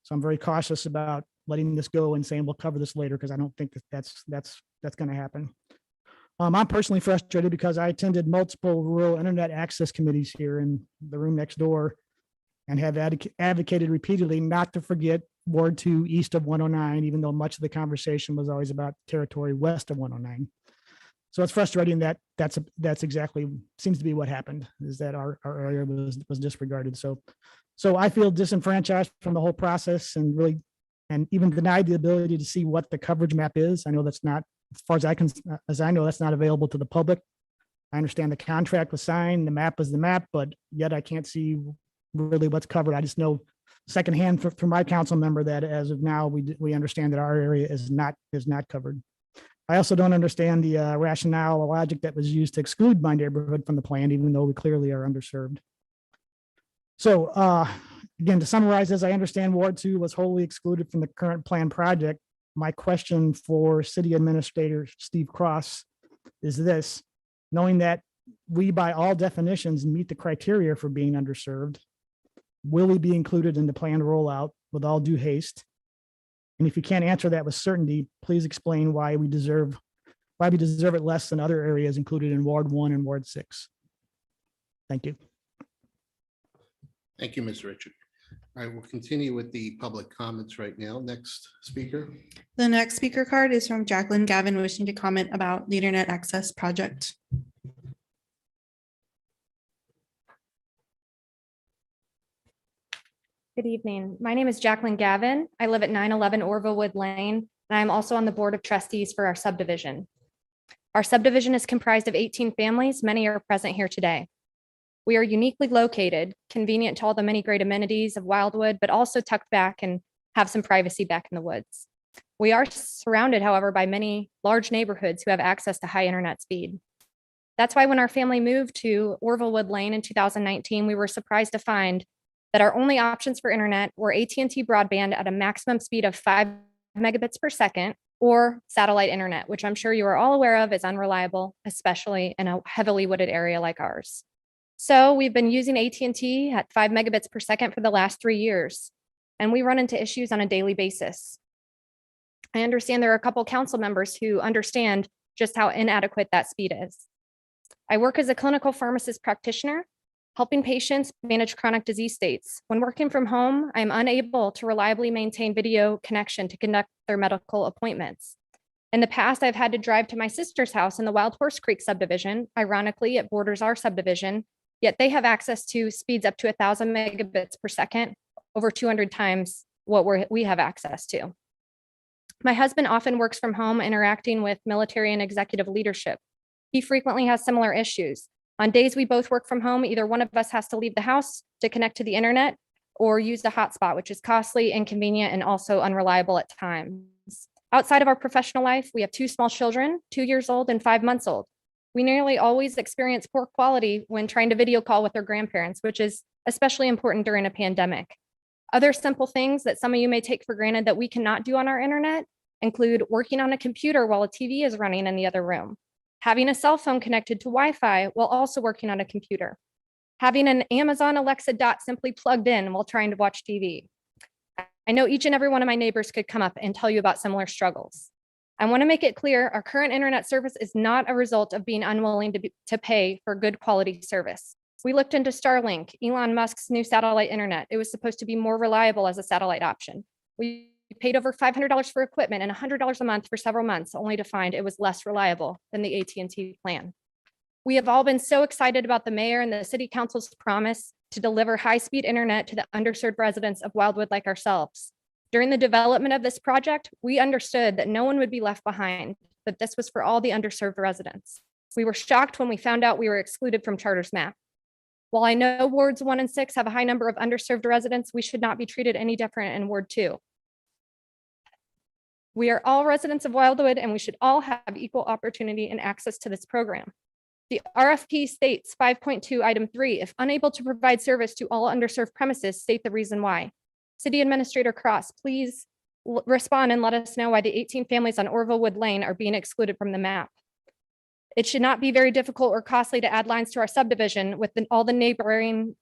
So I'm very cautious about letting this go and saying we'll cover this later, because I don't think that's going to happen. I'm personally frustrated because I attended multiple rural internet access committees here in the room next door and have advocated repeatedly not to forget Ward 2 east of 109, even though much of the conversation was always about territory west of 109. So it's frustrating that that's exactly seems to be what happened, is that our area was disregarded. So I feel disenfranchised from the whole process and even denied the ability to see what the coverage map is. I know that's not, as far as I know, that's not available to the public. I understand the contract was signed, the map is the map, but yet I can't see really what's covered. I just know secondhand from my council member that as of now, we understand that our area is not covered. I also don't understand the rationale or logic that was used to exclude my neighborhood from the plan, even though we clearly are underserved. So again, to summarize, as I understand, Ward 2 was wholly excluded from the current plan project. My question for City Administrator Steve Cross is this: knowing that we by all definitions meet the criteria for being underserved, will we be included in the planned rollout with all due haste? And if you can't answer that with certainty, please explain why we deserve it less than other areas included in Ward 1 and Ward 6. Thank you. Thank you, Ms. Richard. All right, we'll continue with the public comments right now. Next speaker. The next speaker card is from Jacqueline Gavin, wishing to comment about the internet access project. Good evening. My name is Jacqueline Gavin. I live at 911 Orvillewood Lane, and I'm also on the Board of Trustees for our subdivision. Our subdivision is comprised of 18 families. Many are present here today. We are uniquely located, convenient to all the many great amenities of Wildwood, but also tucked back and have some privacy back in the woods. We are surrounded, however, by many large neighborhoods who have access to high internet speed. That's why when our family moved to Orvillewood Lane in 2019, we were surprised to find that our only options for internet were AT&T broadband at a maximum speed of 5 megabits per second, or satellite internet, which I'm sure you are all aware of is unreliable, especially in a heavily wooded area like ours. So we've been using AT&T at 5 megabits per second for the last 3 years, and we run into issues on a daily basis. I understand there are a couple council members who understand just how inadequate that speed is. I work as a clinical pharmacist practitioner, helping patients manage chronic disease states. When working from home, I'm unable to reliably maintain video connection to conduct their medical appointments. In the past, I've had to drive to my sister's house in the Wild Horse Creek subdivision. Ironically, it borders our subdivision, yet they have access to speeds up to 1,000 megabits per second, over 200 times what we have access to. My husband often works from home, interacting with military and executive leadership. He frequently has similar issues. On days we both work from home, either one of us has to leave the house to connect to the internet or use the hotspot, which is costly, inconvenient, and also unreliable at times. Outside of our professional life, we have 2 small children, 2 years old and 5 months old. We nearly always experience poor quality when trying to video call with their grandparents, which is especially important during a pandemic. Other simple things that some of you may take for granted that we cannot do on our internet include working on a computer while a TV is running in the other room, having a cell phone connected to Wi-Fi while also working on a computer, having an Amazon Alexa dot simply plugged in while trying to watch TV. I know each and every one of my neighbors could come up and tell you about similar struggles. I want to make it clear our current internet service is not a result of being unwilling to pay for good quality service. We looked into Starlink, Elon Musk's new satellite internet. It was supposed to be more reliable as a satellite option. We paid over $500 for equipment and $100 a month for several months, only to find it was less reliable than the AT&T plan. We have all been so excited about the mayor and the city council's promise to deliver high-speed internet to the underserved residents of Wildwood like ourselves. During the development of this project, we understood that no one would be left behind, that this was for all the underserved residents. We were shocked when we found out we were excluded from Charter's map. While I know wards 1 and 6 have a high number of underserved residents, we should not be treated any different in Ward 2. We are all residents of Wildwood, and we should all have equal opportunity and access to this program. The RFP states 5.2 item 3, if unable to provide service to all underserved premises, state the reason why. City Administrator Cross, please respond and let us know why the 18 families on Orvillewood Lane are being excluded from the map. It should not be very difficult or costly to add lines to our subdivision with all the neighboring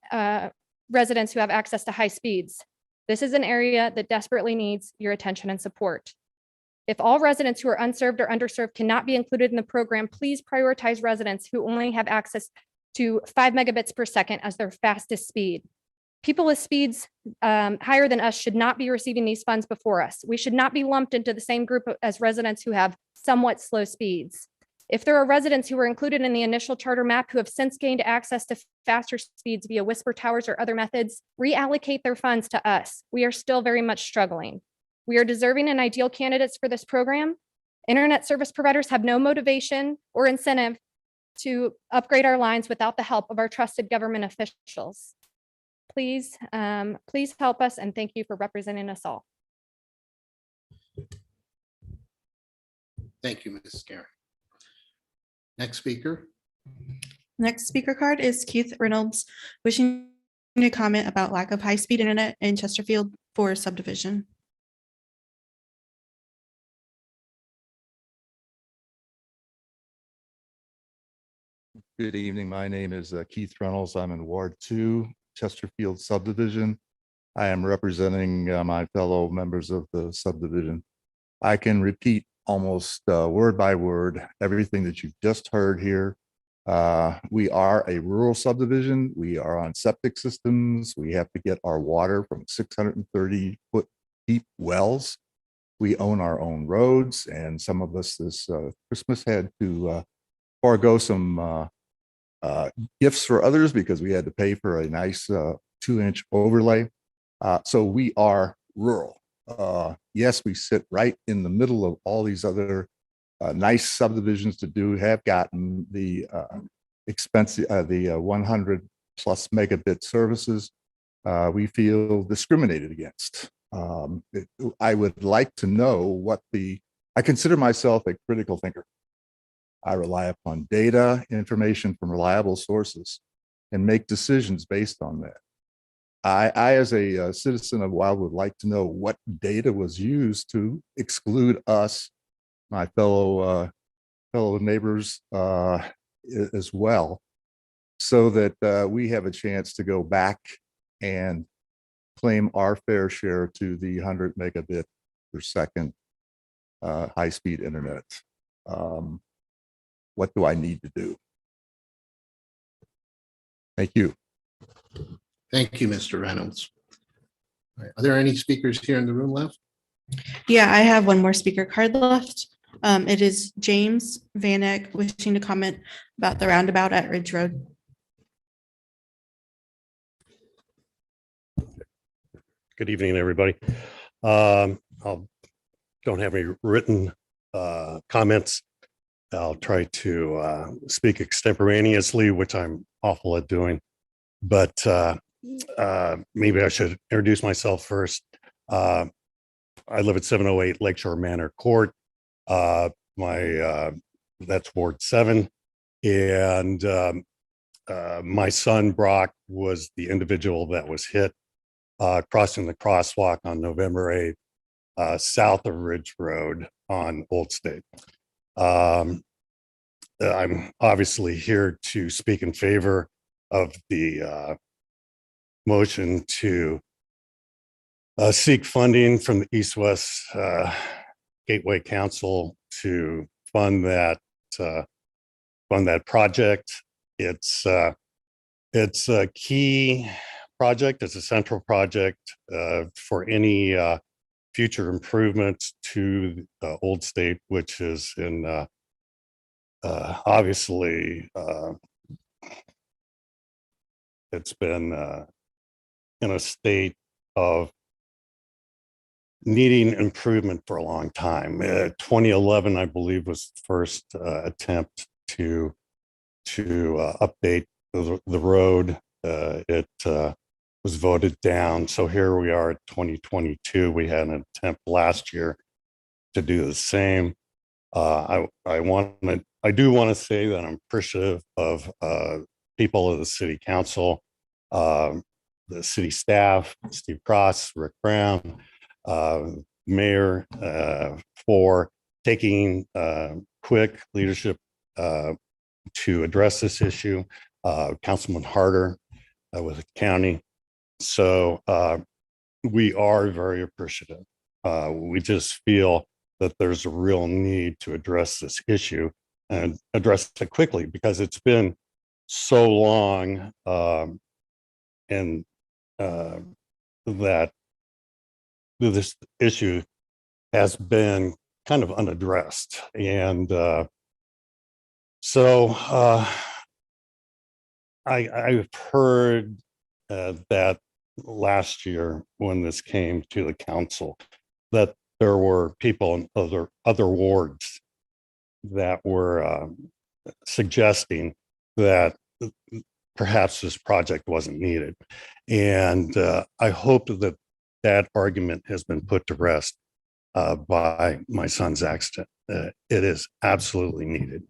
residents who have access to high speeds. This is an area that desperately needs your attention and support. If all residents who are unserved or underserved cannot be included in the program, please prioritize residents who only have access to 5 megabits per second as their fastest speed. People with speeds higher than us should not be receiving these funds before us. We should not be lumped into the same group as residents who have somewhat slow speeds. If there are residents who were included in the initial charter map who have since gained access to faster speeds via whisper towers or other methods, reallocate their funds to us. We are still very much struggling. We are deserving and ideal candidates for this program. Internet service providers have no motivation or incentive to upgrade our lines without the help of our trusted government officials. Please help us, and thank you for representing us all. Thank you, Mrs. Gary. Next speaker. Next speaker card is Keith Reynolds, wishing to comment about lack of high-speed internet in Chesterfield for subdivision. Good evening. My name is Keith Reynolds. I'm in Ward 2, Chesterfield Subdivision. I am representing my fellow members of the subdivision. I can repeat almost word by word everything that you've just heard here. We are a rural subdivision. We are on septic systems. We have to get our water from 630-foot deep wells. We own our own roads, and some of us this Christmas had to forego some gifts for others because we had to pay for a nice 2-inch overlay. So we are rural. Yes, we sit right in the middle of all these other nice subdivisions to have gotten the expensive, the 100 plus megabit services. We feel discriminated against. I would like to know I consider myself a critical thinker. I rely upon data, information from reliable sources, and make decisions based on that. I as a citizen of Wildwood, would like to know what data was used to exclude us, my fellow neighbors as well, so that we have a chance to go back and claim our fair share to the 100 megabit per second high-speed internet. What do I need to do? Thank you. Thank you, Mr. Reynolds. All right, are there any speakers here in the room left? Yeah, I have one more speaker card left. It is James Vanek wishing to comment about the roundabout at Ridge Road. Good evening, everybody. I'll don't have any written comments. I'll try to speak extemporaneously, which I'm awful at doing. But maybe I should introduce myself first. I live at 708 Lakeshore Manor Court. That's Ward 7. And my son Brock was the individual that was hit crossing the crosswalk on November 8th, south of Ridge Road on Old State. I'm obviously here to speak in favor of the motion to seek funding from the East-West Gateway Council to fund that project. It's a key project. It's a central project for any future improvements to Old State, which is in obviously it's been in a state of needing improvement for a long time. 2011, I believe, was the first attempt to update the road. It was voted down. So here we are at 2022. We had an attempt last year to do the same. I do want to say that I'm appreciative of people of the city council, the city staff, Steve Cross, Rick Brown, mayor, for taking quick leadership to address this issue. Councilman Harder with the county. So we are very appreciative. We just feel that there's a real need to address this issue and address it quickly because it's been so long and that this issue has been kind of unaddressed. And so I've heard that last year when this came to the council, that there were people in other wards that were suggesting that perhaps this project wasn't needed. And I hope that that argument has been put to rest by my son's accident. It is absolutely needed.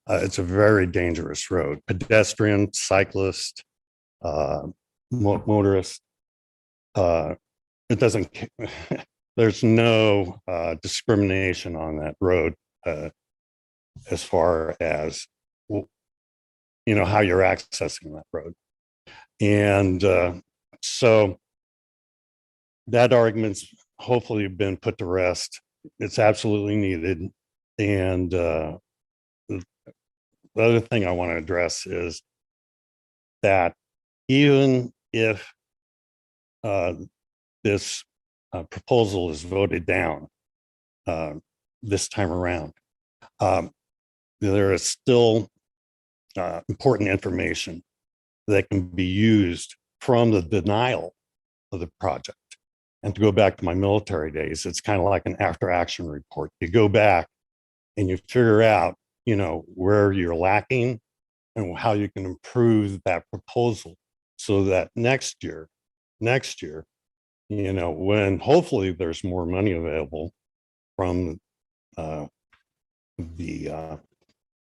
It's a very dangerous road. Pedestrian, cyclist, motorist. It doesn't, there's no discrimination on that road as far as, how you're accessing that road. And so that argument's hopefully been put to rest. It's absolutely needed. And the other thing I want to address is that even if this proposal is voted down this time around, there is still important information that can be used from the denial of the project. And to go back to my military days, it's kind of like an after action report. You go back and you figure out, where you're lacking and how you can improve that proposal so that next year, when hopefully there's more money available from the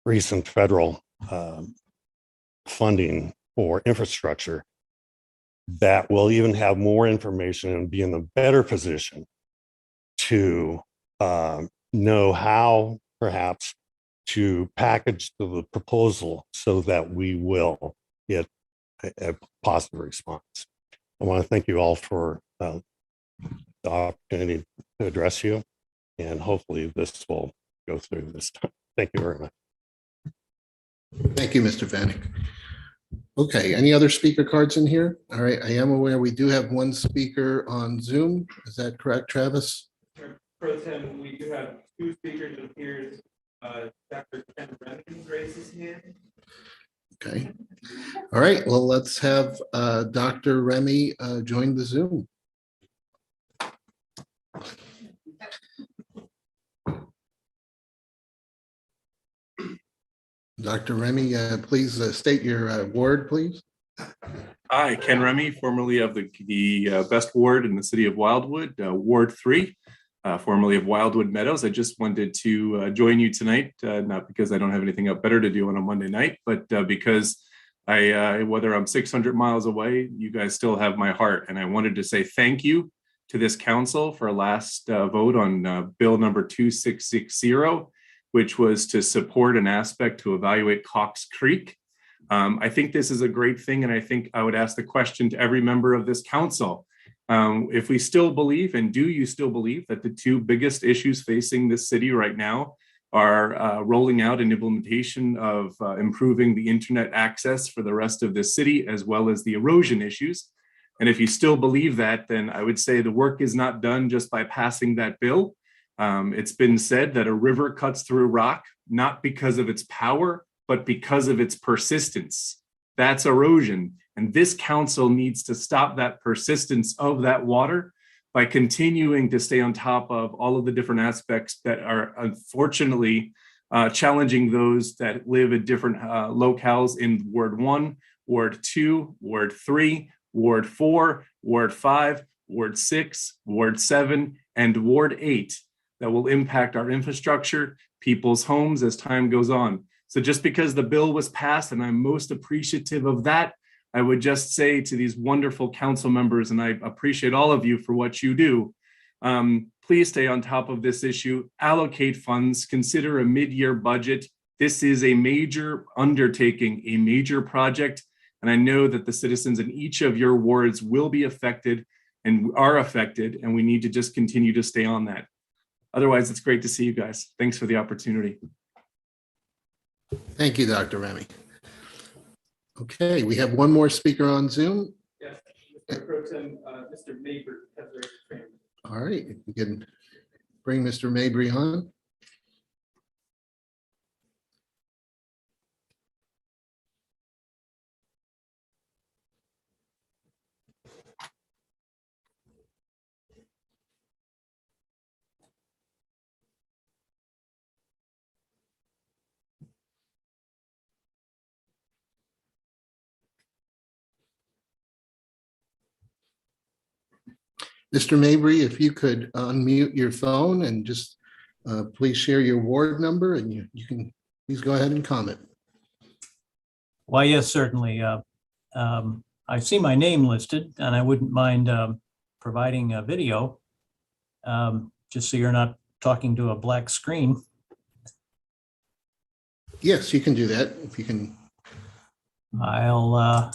recent federal funding for infrastructure, that will even have more information and be in a better position to know how perhaps to package the proposal so that we will get a positive response. I want to thank you all for the opportunity to address you, and hopefully this will go through this time. Thank you very much. Thank you, Mr. Vanek. Okay, any other speaker cards in here? All right, I am aware we do have one speaker on Zoom. Is that correct, Travis? Pro Tem, we do have two speakers. It appears Dr. Ken Remington raised his hand. Okay. All right, well, let's have Dr. Remy join the Zoom. Dr. Remy, please state your ward, please. Hi, Ken Remy, formerly of the best ward in the city of Wildwood, Ward 3, formerly of Wildwood Meadows. I just wanted to join you tonight, not because I don't have anything up better to do on a Monday night, but because whether I'm 600 miles away, you guys still have my heart. And I wanted to say thank you to this council for last vote on bill number 2660, which was to support an aspect to evaluate Cox Creek. I think this is a great thing, and I think I would ask the question to every member of this council. If we still believe, and do you still believe, that the two biggest issues facing this city right now are rolling out an implementation of improving the internet access for the rest of the city, as well as the erosion issues? And if you still believe that, then I would say the work is not done just by passing that bill. It's been said that a river cuts through rock, not because of its power, but because of its persistence. That's erosion. And this council needs to stop that persistence of that water by continuing to stay on top of all of the different aspects that are unfortunately challenging those that live at different locales in Ward 1, Ward 2, Ward 3, Ward 4, Ward 5, Ward 6, Ward 7, and Ward 8 that will impact our infrastructure, people's homes as time goes on. So just because the bill was passed, and I'm most appreciative of that, I would just say to these wonderful council members, and I appreciate all of you for what you do, please stay on top of this issue, allocate funds, consider a mid-year budget. This is a major undertaking, a major project, and I know that the citizens in each of your wards will be affected and are affected, and we need to just continue to stay on that. Otherwise, it's great to see you guys. Thanks for the opportunity. Thank you, Dr. Remy. Okay, we have one more speaker on Zoom. Yes, Mr. Pro Tem, Mr. Mabry has raised his hand. All right, we can bring Mr. Mabry on. Mr. Mabry, if you could unmute your phone and just please share your ward number, and you can please go ahead and comment. Why, yes, certainly. I see my name listed, and I wouldn't mind providing a video, just so you're not talking to a black screen. Yes, you can do that if you can. I'll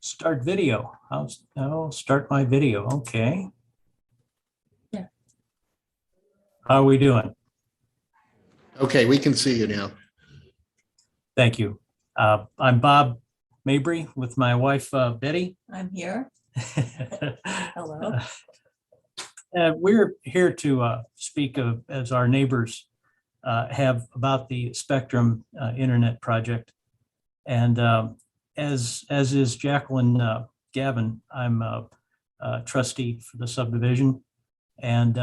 start video. I'll start my video. Okay. Yeah. How are we doing? Okay, we can see you now. Thank you. I'm Bob Mabry with my wife, Betty. I'm here. Hello. We're here to speak of, as our neighbors have, about the Spectrum Internet project. And as is Jacqueline Gavin, I'm a trustee for the subdivision. And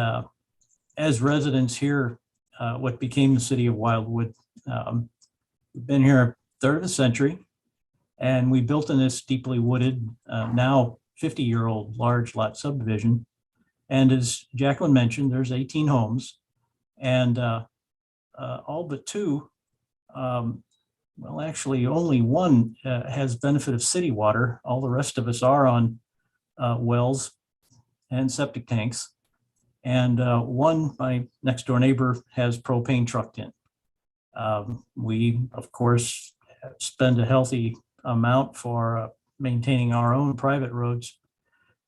as residents here, what became the city of Wildwood, we've been here a third of a century, and we built in this deeply wooded, now 50-year-old large lot subdivision. And as Jacqueline mentioned, there's 18 homes, and all but two, well, actually only one has benefit of city water. All the rest of us are on wells and septic tanks. And one, my next door neighbor, has propane trucked in. We, of course, spend a healthy amount for maintaining our own private roads.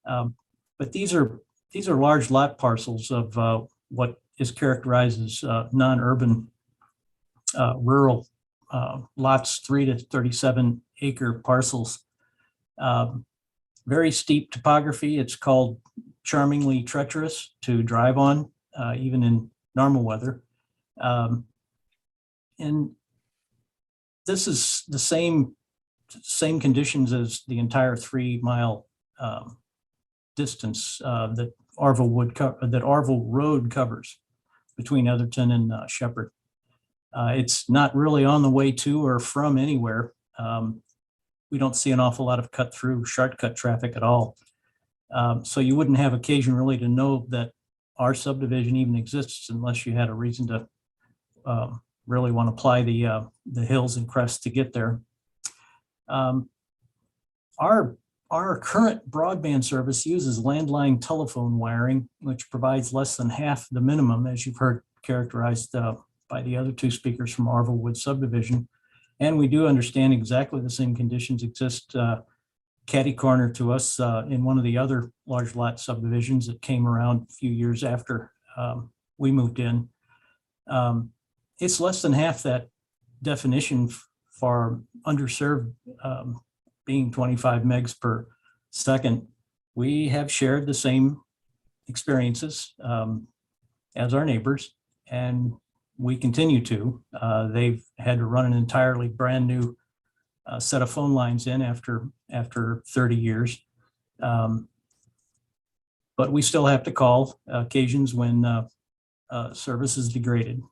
But these are large lot parcels of what is characterized as non-urban rural lots, 3 to 37 acre parcels. Very steep topography. It's called charmingly treacherous to drive on, even in normal weather. And this is the same conditions as the entire 3 mile distance that Orville Road covers between Etherton and Shepherd. It's not really on the way to or from anywhere. We don't see an awful lot of cut through shortcut traffic at all. So you wouldn't have occasion really to know that our subdivision even exists unless you had a reason to really want to apply the hills and crests to get there. Our current broadband service uses landline telephone wiring, which provides less than half the minimum, as you've heard characterized by the other two speakers from Wildwood Subdivision. And we do understand exactly the same conditions exist catty corner to us in one of the other large lot subdivisions that came around a few years after we moved in. It's less than half that definition for underserved being 25 megs per second. We have shared the same experiences as our neighbors, and we continue to. They've had to run an entirely brand new set of phone lines in after 30 years. But we still have to call occasions when service is degraded.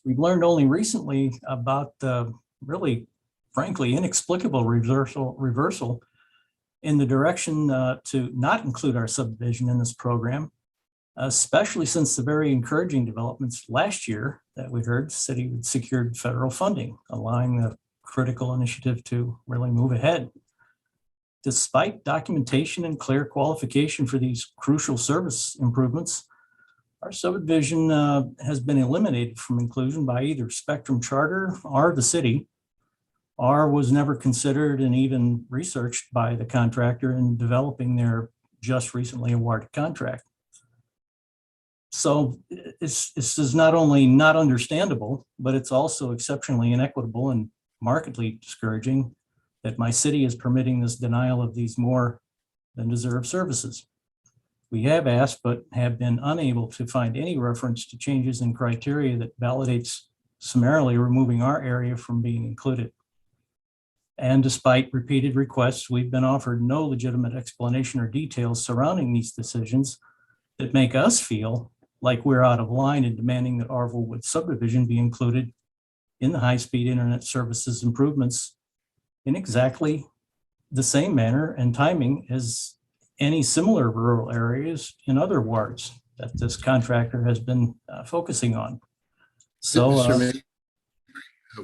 We've learned only recently about the really, frankly, inexplicable reversal in the direction to not include our subdivision in this program, especially since the very encouraging developments last year that we heard the city had secured federal funding, allowing the critical initiative to really move ahead. Despite documentation and clear qualification for these crucial service improvements, our subdivision has been eliminated from inclusion by either Spectrum Charter or the city, or was never considered and even researched by the contractor in developing their just recently awarded contract. So this is not only not understandable, but it's also exceptionally inequitable and markedly discouraging that my city is permitting this denial of these more than deserved services. We have asked, but have been unable to find any reference to changes in criteria that validates summarily removing our area from being included. And despite repeated requests, we've been offered no legitimate explanation or details surrounding these decisions that make us feel like we're out of line in demanding that Wildwood Subdivision be included in the high-speed internet services improvements in exactly the same manner and timing as any similar rural areas in other wards that this contractor has been focusing on. So Mr. Mayor,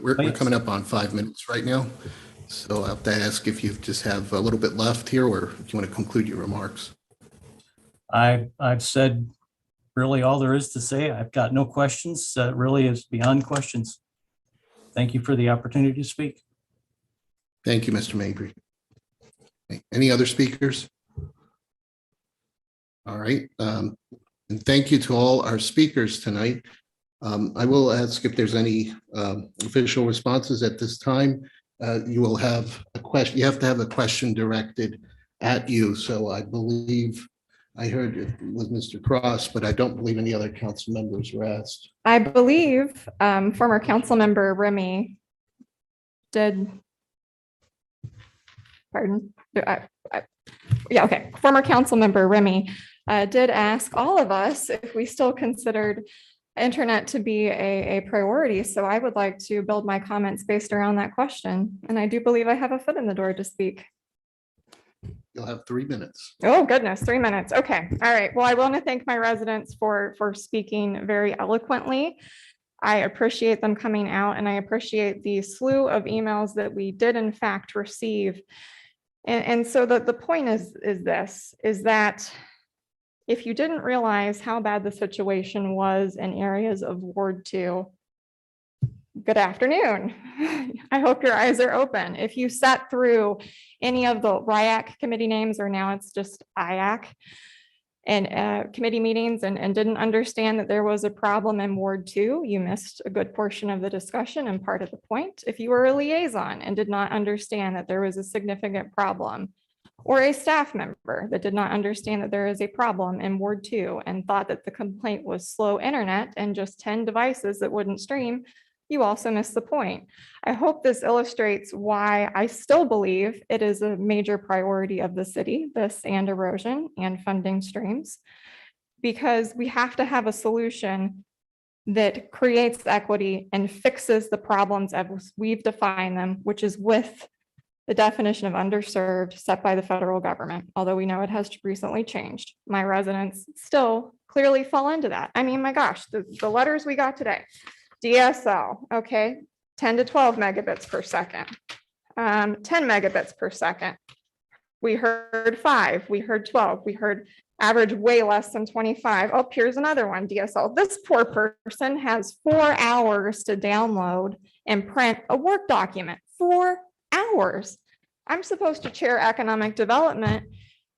we're coming up on 5 minutes right now. So I'll have to ask if you just have a little bit left here or if you want to conclude your remarks. I've said really all there is to say. I've got no questions. Really is beyond questions. Thank you for the opportunity to speak. Thank you, Mr. Mabry. Any other speakers? All right. And thank you to all our speakers tonight. I will ask if there's any official responses at this time. You will have a question. You have to have a question directed at you. So I believe I heard it was Mr. Cross, but I don't believe any other council members were asked. I believe former council member Remy did. Pardon. Yeah, okay. Former council member Remy did ask all of us if we still considered internet to be a priority. So I would like to build my comments based around that question. And I do believe I have a foot in the door to speak. You'll have 3 minutes. Oh, goodness, 3 minutes. Okay. All right. Well, I want to thank my residents for speaking very eloquently. I appreciate them coming out, and I appreciate the slew of emails that we did in fact receive. And so the point is that if you didn't realize how bad the situation was in areas of Ward 2, good afternoon. I hope your eyes are open. If you sat through any of the RIAC committee names, or now it's just IAC, and committee meetings and didn't understand that there was a problem in Ward 2, you missed a good portion of the discussion and part of the point. If you were a liaison and did not understand that there was a significant problem, or a staff member that did not understand that there is a problem in Ward 2 and thought that the complaint was slow internet and just 10 devices that wouldn't stream, you also missed the point. I hope this illustrates why I still believe it is a major priority of the city, this and erosion and funding streams, because we have to have a solution that creates equity and fixes the problems as we've defined them, which is with the definition of underserved set by the federal government, although we know it has recently changed. My residents still clearly fall into that. I mean, my gosh, the letters we got today, DSL, okay, 10 to 12 megabits per second, 10 megabits per second. We heard 5, we heard 12, we heard average way less than 25. Oh, here's another one, DSL. This poor person has 4 hours to download and print a work document. 4 hours. I'm supposed to chair economic development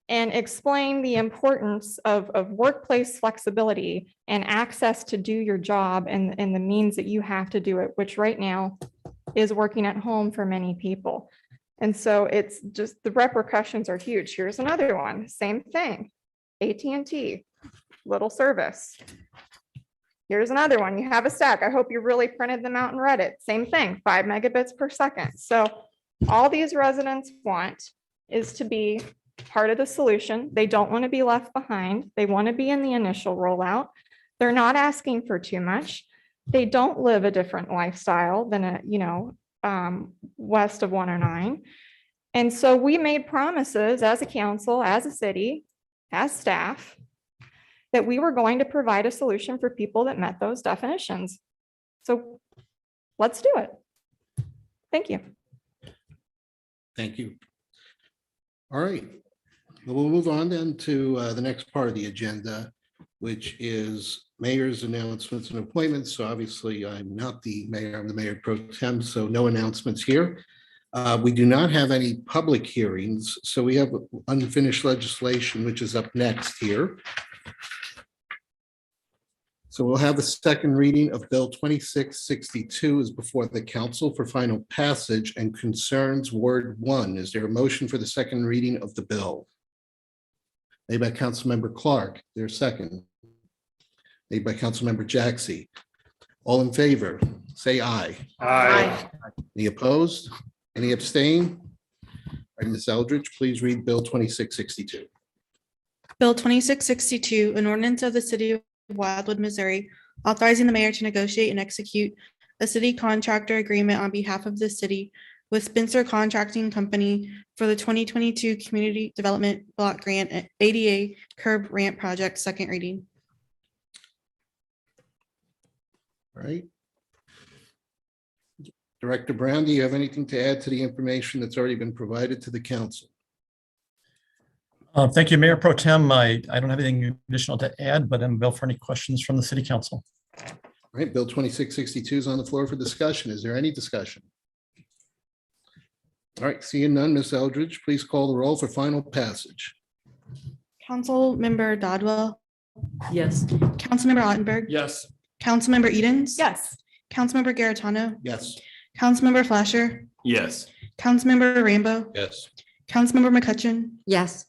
and explain the importance of workplace flexibility and access to do your job and the means that you have to do it, which right now is working at home for many people. And so it's just the repercussions are huge. Here's another one, same thing. AT&T, little service. Here's another one. You have a stack. I hope you really printed them out and read it. Same thing, 5 megabits per second. So all these residents want is to be part of the solution. They don't want to be left behind. They want to be in the initial rollout. They're not asking for too much. They don't live a different lifestyle than west of 109. And so we made promises as a council, as a city, as staff, that we were going to provide a solution for people that met those definitions. So let's do it. Thank you. Thank you. All right. Well, we'll move on then to the next part of the agenda, which is mayor's announcements and appointments. So obviously I'm not the mayor, I'm the mayor pro tem, so no announcements here. We do not have any public hearings, so we have unfinished legislation, which is up next here. So we'll have the second reading of Bill 2662 is before the council for final passage and concerns Ward 1. Is there a motion for the second reading of the bill? Made by Councilmember Clark. There's second. Made by Councilmember Jaxi. All in favor, say aye. Aye. Any opposed? Any abstain? All right, Ms. Eldridge, please read Bill 2662. Bill 2662, an ordinance of the city of Wildwood, Missouri, authorizing the mayor to negotiate and execute a city contractor agreement on behalf of the city with Spencer Contracting Company for the 2022 Community Development Block Grant at ADA Curb Ramp Project, second reading. All right. Director Brown, do you have anything to add to the information that's already been provided to the council? Thank you, Mayor Pro Tem. I don't have anything additional to add, but I'm available for any questions from the city council. All right, Bill 2662 is on the floor for discussion. Is there any discussion? All right, seeing none, Ms. Eldridge, please call the roll for final passage. Councilmember Dodwell, Yes. Councilmember Ottenberg, Yes. Councilmember Edens. Yes. Councilmember Garitano, Yes. Councilmember Flasher, Yes. Councilmember Rambo, Yes. Councilmember McCutcheon, Yes.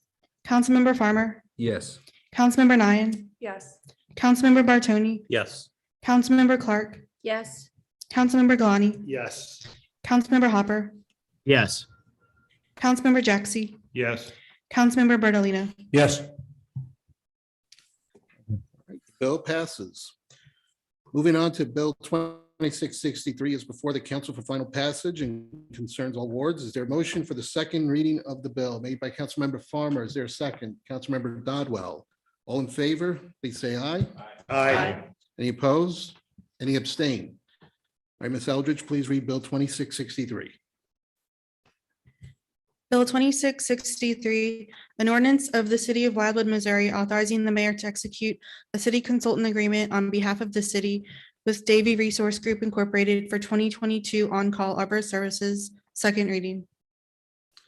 Councilmember Farmer, Yes. Councilmember Nyan, Yes. Councilmember Bartoni, Yes. Councilmember Clark, Yes. Councilmember Galani, Yes. Councilmember Hopper, Yes. Councilmember Jaxi, Yes. Councilmember Bertolino. Yes. Bill passes. Moving on to Bill 2663 is before the council for final passage and concerns all wards. Is there a motion for the second reading of the bill made by Councilmember Farmer? Is there a second? Councilmember Dodwell. All in favor, please say aye. Aye. Any opposed? Any abstain? All right, Ms. Eldridge, please read Bill 2663. Bill 2663, an ordinance of the city of Wildwood, Missouri, authorizing the mayor to execute a city consultant agreement on behalf of the city with Davy Resource Group Incorporated for 2022 on-call arbor services, second reading.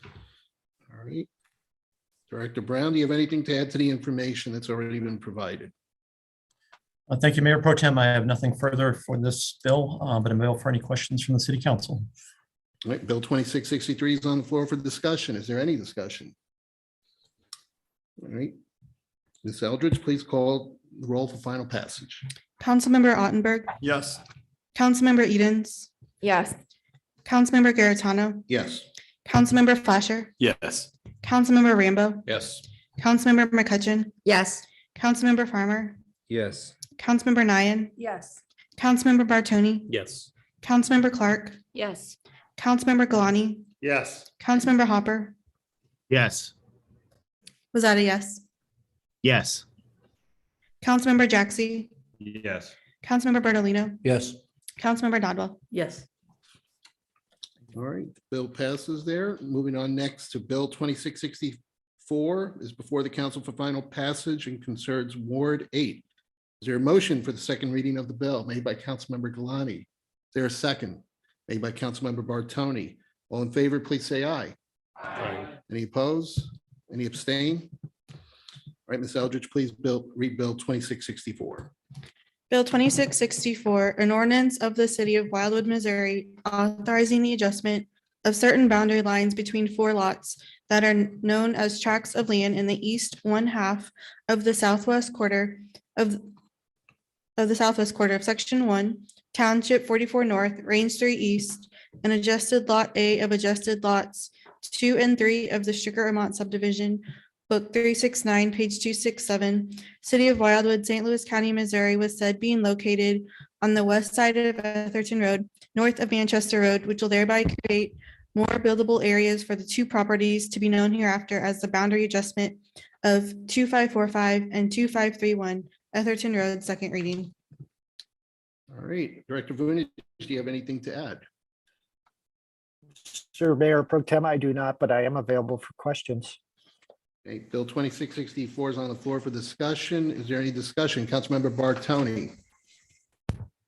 All right. Director Brown, do you have anything to add to the information that's already been provided? Thank you, Mayor Pro Tem. I have nothing further for this bill, but I'm available for any questions from the city council. All right, Bill 2663 is on the floor for discussion. Is there any discussion? All right. Ms. Eldridge, please call the roll for final passage. Councilmember Ottenberg, Yes. Councilmember Edens, Yes. Councilmember Garitano, Yes. Councilmember Flasher, Yes. Councilmember Rambo, Yes. Councilmember McCutcheon, Yes. Councilmember Farmer, Yes. Councilmember Nyan, Yes. Councilmember Bartoni, Yes. Councilmember Clark, Yes. Councilmember Galani, Yes. Councilmember Hopper. Yes. Was that a yes? Yes. Councilmember Jaxi, Yes. Councilmember Bertolino, Yes. Councilmember Dodwell. Yes. All right, the bill passes there. Moving on next to Bill 2664 is before the council for final passage and concerns Ward 8. Is there a motion for the second reading of the bill made by Councilmember Galani? Is there a second? Made by Councilmember Bartoni. All in favor, please say aye. Aye. Any opposed? Any abstain? All right, Ms. Eldridge, please read Bill 2664. Bill 2664, an ordinance of the city of Wildwood, Missouri, authorizing the adjustment of certain boundary lines between four lots that are known as tracts of land in the east one half of the southwest quarter of Section 1, Township 44 North, Range 3 East, and adjusted Lot A of adjusted lots 2 and 3 of the Sugar Subdivision, Book 369, page 267, City of Wildwood, St. Louis County, Missouri, was said being located on the west side of Atherton Road, north of Manchester Road, which will thereby create more buildable areas for the two properties to be known hereafter as the boundary adjustment of 2545 and 2531 Atherton Road, second reading. All right, Director Vunich, do you have anything to add? Sir Mayor Pro Tem, I do not, but I am available for questions. Okay, Bill 2664 is on the floor for discussion. Is there any discussion? Councilmember Bartoni.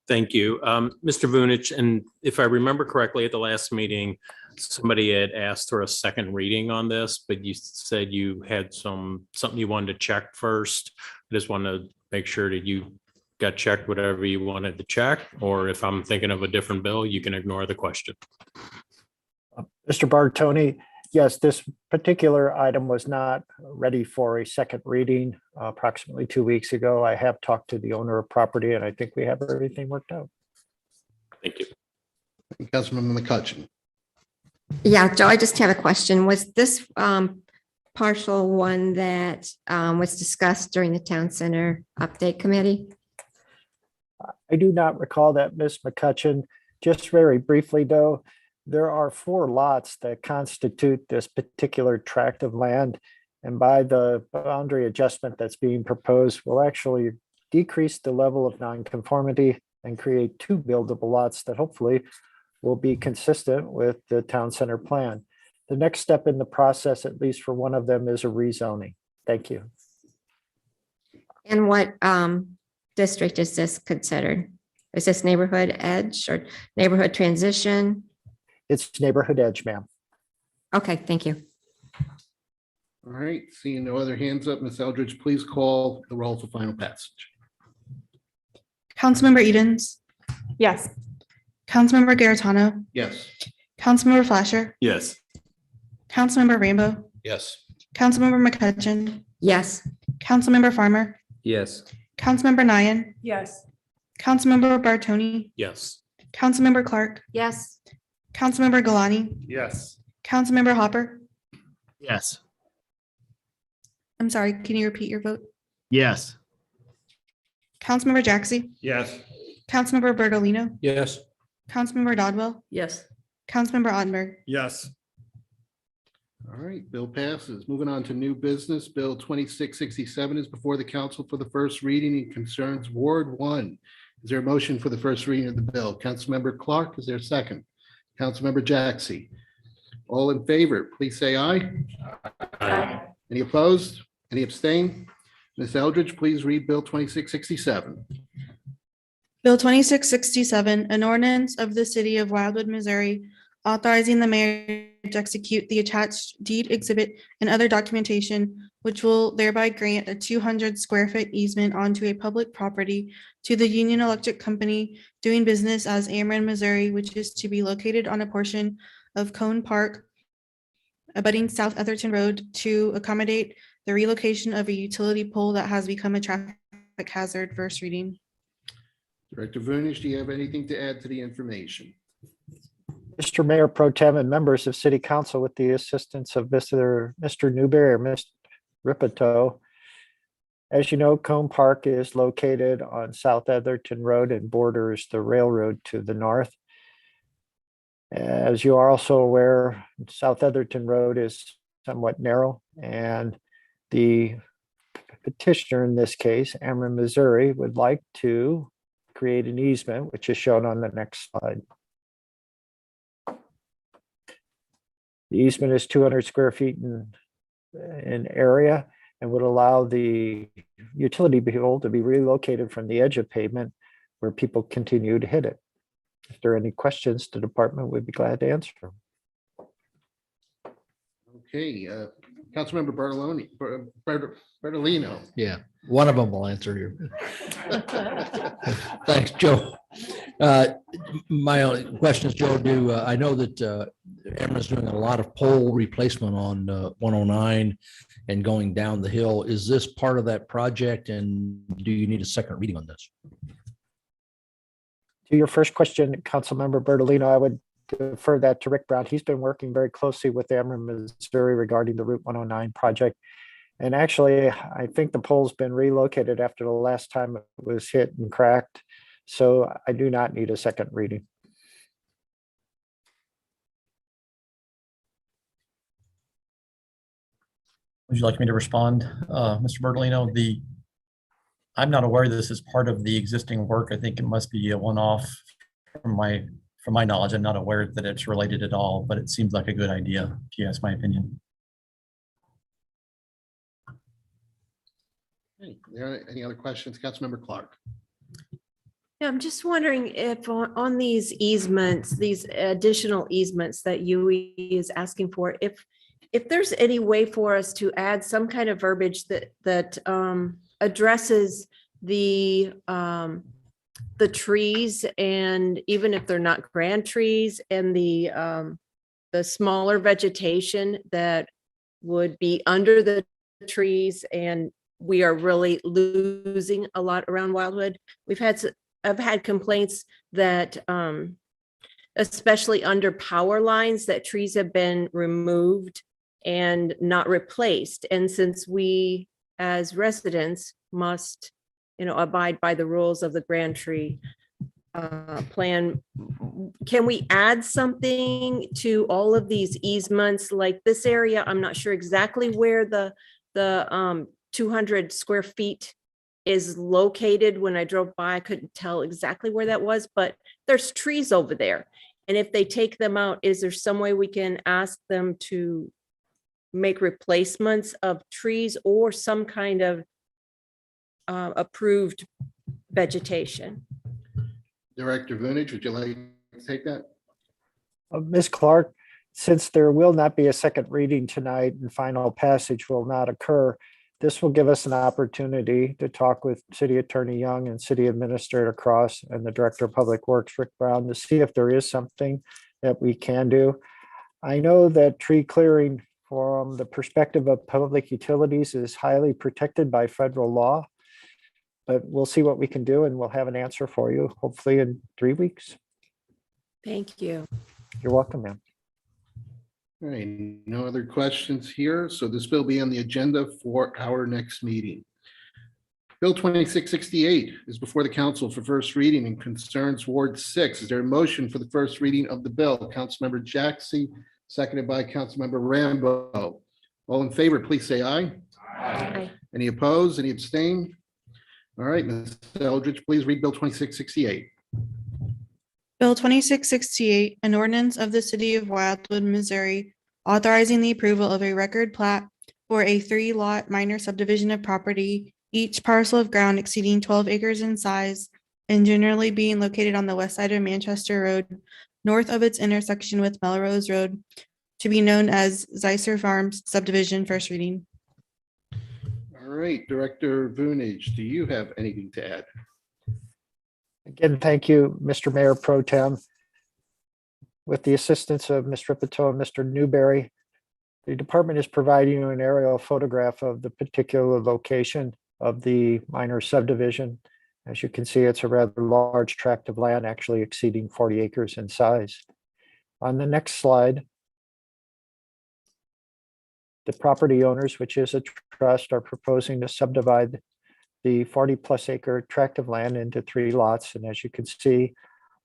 Thank you. Mr. Vunich, and if I remember correctly, at the last meeting, somebody had asked for a second reading on this, but you said you had something you wanted to check first. I just want to make sure that you got checked whatever you wanted to check, or if I'm thinking of a different bill, you can ignore the question. Mr. Bartoni, yes, this particular item was not ready for a second reading approximately 2 weeks ago. I have talked to the owner of property and I think we have everything worked out. Thank you. Councilmember McCutcheon. Yeah, Joe, I just have a question. Was this partial one that was discussed during the town center update committee? I do not recall that, Ms. McCutcheon. Just very briefly, though, there are four lots that constitute this particular tract of land. And by the boundary adjustment that's being proposed will actually decrease the level of nonconformity and create two buildable lots that hopefully will be consistent with the town center plan. The next step in the process, at least for one of them, is a rezoning. Thank you. And what district is this considered? Is this neighborhood edge or neighborhood transition? It's neighborhood edge, ma'am. Okay, thank you. All right, seeing no other hands up, Ms. Eldridge, please call the roll for final passage. Councilmember Edens, Yes. Councilmember Garitano, Yes. Councilmember Flasher, Yes. Councilmember Rainbow, Yes. Councilmember McCutcheon, Yes. Councilmember Farmer, Yes. Councilmember Nian, Yes. Councilmember Bartoni, Yes. Councilmember Clark, Yes. Councilmember Galani, Yes. Councilmember Hopper. Yes. I'm sorry, can you repeat your vote? Yes. Councilmember Jaxi, Yes. Councilmember Bertolino, Yes. Councilmember Dodwell, Yes. Councilmember Ottenberg. Yes. All right, bill passes. Moving on to new business, Bill 2667 is before the council for the first reading and concerns Ward 1. Is there a motion for the first reading of the bill? Councilmember Clark, is there a second? Councilmember Jaxi. All in favor, please say aye. Aye. Any opposed? Any abstain? Ms. Eldridge, please read Bill 2667. Bill 2667, an ordinance of the city of Wildwood, Missouri, authorizing the mayor to execute the attached deed exhibit and other documentation, which will thereby grant a 200 square foot easement onto a public property to the Union Electric Company doing business as Ameren, Missouri, which is to be located on a portion of Cone Park, abutting South Atherton Road, to accommodate the relocation of a utility pole that has become a traffic hazard. First reading. Director Vunish, do you have anything to add to the information? Mr. Mayor Pro Tem and members of City Council, with the assistance of Mr. Newberry or Mr. Ripito, As you know, Cone Park is located on South Etherton Road and borders the railroad to the north. As you are also aware, South Etherton Road is somewhat narrow, and the petitioner in this case, Ameren, Missouri, would like to create an easement, which is shown on the next slide. The easement is 200 square feet in area and would allow the utility pole to be relocated from the edge of pavement where people continue to hit it. If there are any questions, the department would be glad to answer them. Okay, Councilmember Bertolino. Yeah, one of them will answer you. Thanks, Joe. My only question is, Joe, I know that Ameren's doing a lot of pole replacement on 109 and going down the hill. Is this part of that project, and do you need a second reading on this? To your first question, Councilmember Bertolino, I would defer that to Rick Brown. He's been working very closely with Ameren, Missouri regarding the Route 109 project. And actually, I think the pole's been relocated after the last time it was hit and cracked. So I do not need a second reading. Would you like me to respond, Mr. Bertolino? I'm not aware this is part of the existing work. I think it must be a one-off from my knowledge. I'm not aware that it's related at all, but it seems like a good idea, if you ask my opinion. Hey, any other questions? Councilmember Clark. Yeah, I'm just wondering if on these easements, these additional easements that UE is asking for, if there's any way for us to add some kind of verbiage that addresses the trees, and even if they're not grand trees, and the smaller vegetation that would be under the trees, and we are really losing a lot around Wildwood. I've had complaints that especially under power lines, that trees have been removed and not replaced. And since we as residents must, abide by the rules of the grand tree plan, can we add something to all of these easements? Like this area, I'm not sure exactly where the 200 square feet is located. When I drove by, I couldn't tell exactly where that was, but there's trees over there. And if they take them out, is there some way we can ask them to make replacements of trees or some kind of approved vegetation? Director Vunich, would you like to take that? Ms. Clark, since there will not be a second reading tonight and final passage will not occur, this will give us an opportunity to talk with City Attorney Young and City Administrator Cross and the Director of Public Works, Rick Brown, to see if there is something that we can do. I know that tree clearing from the perspective of public utilities is highly protected by federal law, but we'll see what we can do and we'll have an answer for you, hopefully in 3 weeks. Thank you. You're welcome, ma'am. All right, no other questions here. So this bill will be on the agenda for our next meeting. Bill 2668 is before the council for first reading and concerns Ward 6. Is there a motion for the first reading of the bill? Councilmember Jaxie, seconded by Councilmember Rambo. All in favor, please say aye. Aye. Any opposed? Any abstain? All right, Ms. Eldridge, please read Bill 2668. Bill 2668, an ordinance of the City of Wildwood, Missouri, authorizing the approval of a record plat for a 3-lot minor subdivision of property, each parcel of ground exceeding 12 acres in size and generally being located on the west side of Manchester Road, north of its intersection with Melrose Road, to be known as Zeisser Farms subdivision, first reading. All right, Director Vunich, do you have anything to add? Again, thank you, Mr. Mayor Pro Tem. With the assistance of Ms. Ripito and Mr. Newberry, the department is providing you an aerial photograph of the particular location of the minor subdivision. As you can see, it's a rather large tract of land, actually exceeding 40 acres in size. On the next slide, the property owners, which is a trust, are proposing to subdivide the 40+ acre tract of land into 3 lots. And as you can see,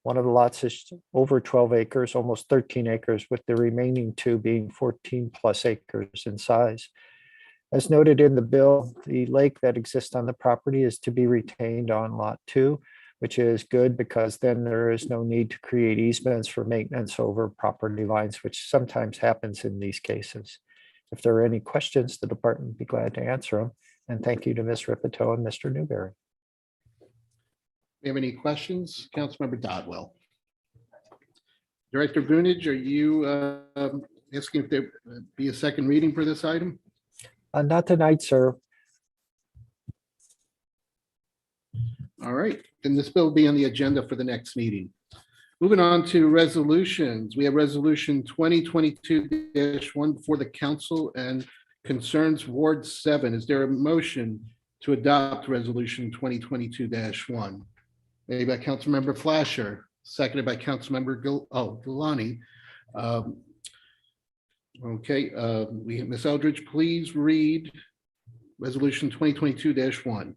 one of the lots is over 12 acres, almost 13 acres, with the remaining 2 being 14+ acres in size. As noted in the bill, the lake that exists on the property is to be retained on Lot 2, which is good because then there is no need to create easements for maintenance over property lines, which sometimes happens in these cases. If there are any questions, the department would be glad to answer them. And thank you to Ms. Ripito and Mr. Newberry. We have any questions? Councilmember Dodwell. Director Vunich, are you asking if there be a second reading for this item? Not tonight, sir. All right, then this bill will be on the agenda for the next meeting. Moving on to resolutions. We have resolution 2022-1 before the council and concerns Ward 7. Is there a motion to adopt resolution 2022-1? Made by Councilmember Flasher, seconded by Councilmember Galani. Ms. Eldridge, please read resolution 2022-1.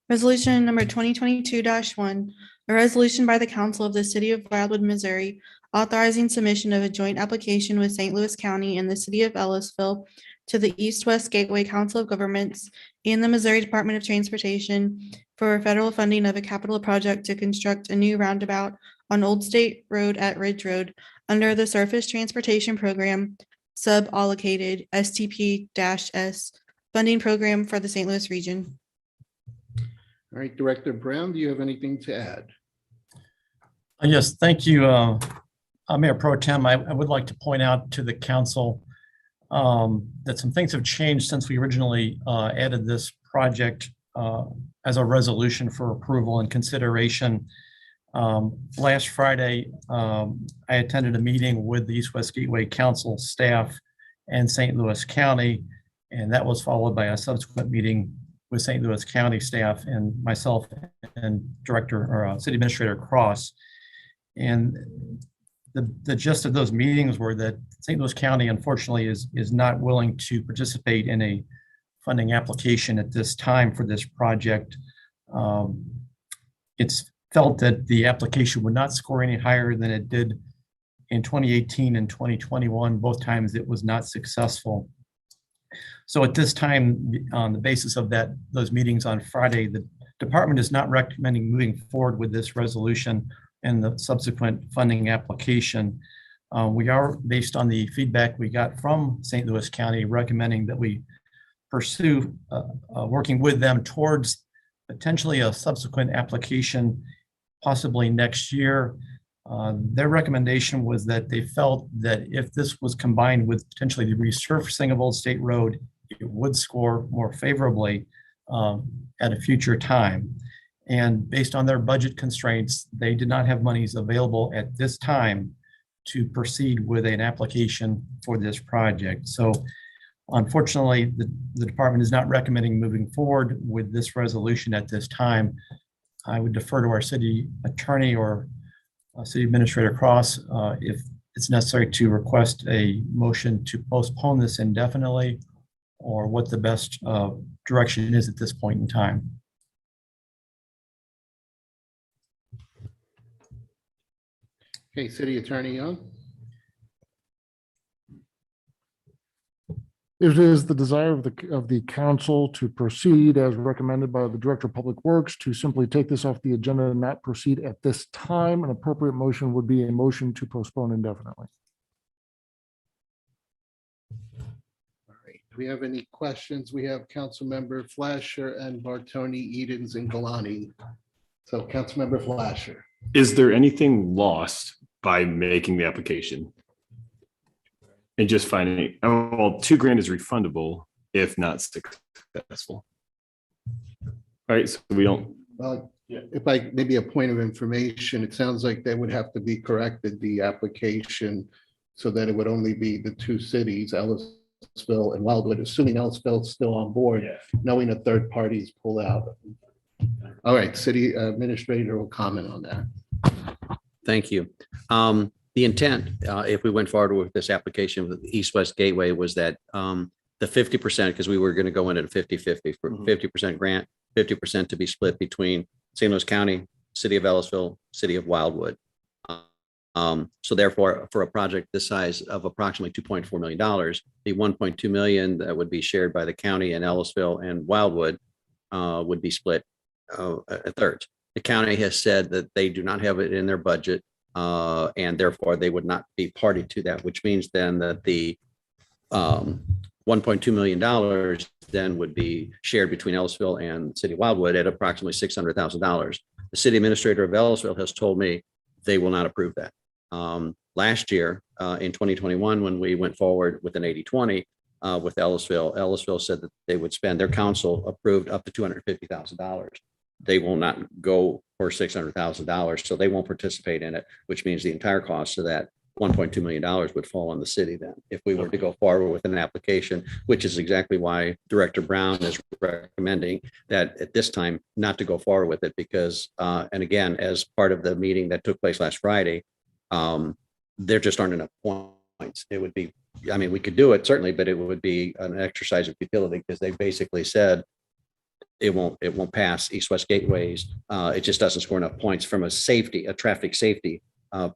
Resolution number 2022-1, a resolution by the council of the city of Wildwood, Missouri, authorizing submission of a joint application with St. Louis County and the city of Ellisville to the East-West Gateway Council of Governments and the Missouri Department of Transportation for federal funding of a capital project to construct a new roundabout on Old State Road at Ridge Road under the Surface Transportation Program sub-allocated STP-S funding program for the St. Louis region. All right, Director Brown, do you have anything to add? Yes, thank you, Mayor Pro Tem. I would like to point out to the council that some things have changed since we originally added this project as a resolution for approval and consideration. Last Friday, I attended a meeting with the East-West Gateway Council staff and St. Louis County, and that was followed by a subsequent meeting with St. Louis County staff and myself and Director or City Administrator Cross. And the gist of those meetings were that St. Louis County, unfortunately, is not willing to participate in a funding application at this time for this project. It's felt that the application would not score any higher than it did in 2018 and 2021. Both times it was not successful. So at this time, on the basis of those meetings on Friday, the department is not recommending moving forward with this resolution and the subsequent funding application. We are, based on the feedback we got from St. Louis County, recommending that we pursue working with them towards potentially a subsequent application, possibly next year. Their recommendation was that they felt that if this was combined with potentially the resurfacing of Old State Road, it would score more favorably at a future time. And based on their budget constraints, they did not have monies available at this time to proceed with an application for this project. So unfortunately, the department is not recommending moving forward with this resolution at this time. I would defer to our city attorney or City Administrator Cross if it's necessary to request a motion to postpone this indefinitely, or what the best direction is at this point in time. Okay, City Attorney Young. It is the desire of the council to proceed as recommended by the Director of Public Works to simply take this off the agenda and not proceed at this time. An appropriate motion would be a motion to postpone indefinitely. All right, do we have any questions? We have Councilmember Flasher and Bartoni, Edens, and Galani. So Councilmember Flasher. Is there anything lost by making the application? And just finding, well, $2,000 is refundable if not successful. All right, so we don't. Well, if I, maybe a point of information, it sounds like they would have to be corrected, the application, so that it would only be the 2 cities, Ellisville and Wildwood, assuming Ellisville is still on board, knowing a third parties pull out. All right, City Administrator will comment on that. Thank you. The intent, if we went forward with this application with the East-West Gateway, was that the 50%, because we were going to go in at a 50-50 for 50% grant, 50% to be split between St. Louis County, City of Ellisville, City of Wildwood. So therefore, for a project this size of approximately $2.4 million, the 1.2 million that would be shared by the county and Ellisville and Wildwood would be split a third. The county has said that they do not have it in their budget, and therefore they would not be party to that, which means then that the $1.2 million then would be shared between Ellisville and City of Wildwood at approximately $600,000. The city administrator of Ellisville has told me they will not approve that. Last year, in 2021, when we went forward with an 80-20 with Ellisville said that they would spend, their council approved up to $250,000. They will not go for $600,000, so they won't participate in it, which means the entire cost of that $1.2 million would fall on the city then, if we were to go forward with an application, which is exactly why Director Brown is recommending that at this time not to go forward with it, because, and again, as part of the meeting that took place last Friday, there just aren't enough points. It would be, I mean, we could do it certainly, but it would be an exercise of futility, because they basically said it won't pass East-West gateways. It just doesn't score enough points from a traffic safety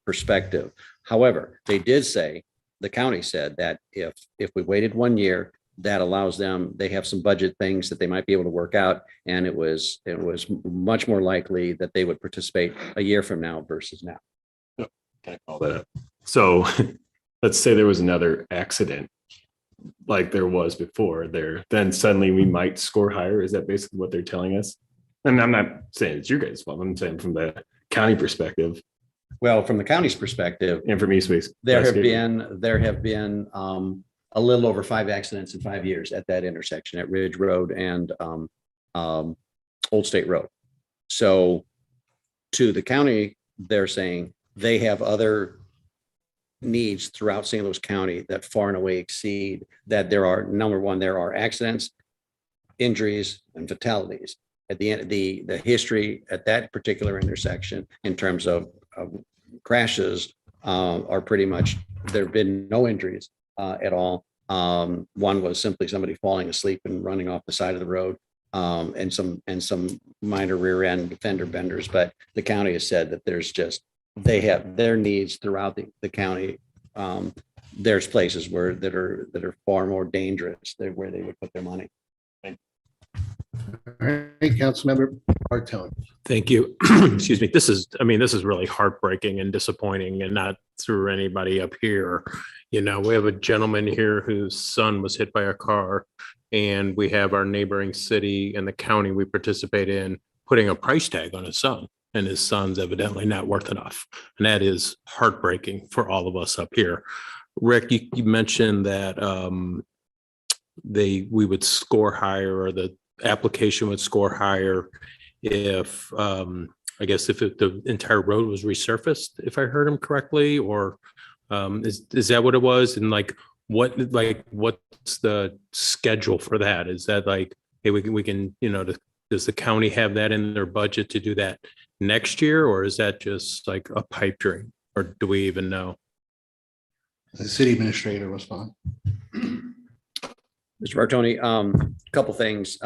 perspective. However, they did say, the county said that if we waited 1 year, that allows them, they have some budget things that they might be able to work out. And it was much more likely that they would participate a year from now versus now. Can I call that up? So let's say there was another accident like there was before there, then suddenly we might score higher. Is that basically what they're telling us? And I'm not saying it's your guys' fault. I'm saying from the county perspective. Well, from the county's perspective, and from East-West, there have been a little over 5 accidents in 5 years at that intersection at Ridge Road and Old State Road. So to the county, they're saying they have other needs throughout St. Louis County that far and away exceed that. There are, number one, there are accidents, injuries, and fatalities. At the end, the history at that particular intersection in terms of crashes are pretty much, there have been no injuries at all. One was simply somebody falling asleep and running off the side of the road, and some minor rear end fender benders. But the county has said that there's just, they have their needs throughout the county. There's places that are far more dangerous where they would put their money. All right, Councilmember Bartone. Thank you. Excuse me. This is really heartbreaking and disappointing, and not through anybody up here. You know, we have a gentleman here whose son was hit by a car, and we have our neighboring city and the county we participate in putting a price tag on his son, and his son's evidently not worth enough. And that is heartbreaking for all of us up here. Rick, you mentioned that we would score higher, or the application would score higher if I guess if the entire road was resurfaced, if I heard him correctly, or is that what it was? And what's the schedule for that? Is that like, hey, we can, you know, does the county have that in their budget to do that next year, or is that just like a pipe dream, or do we even know? The city administrator respond. Mr. Bartoni, a couple things.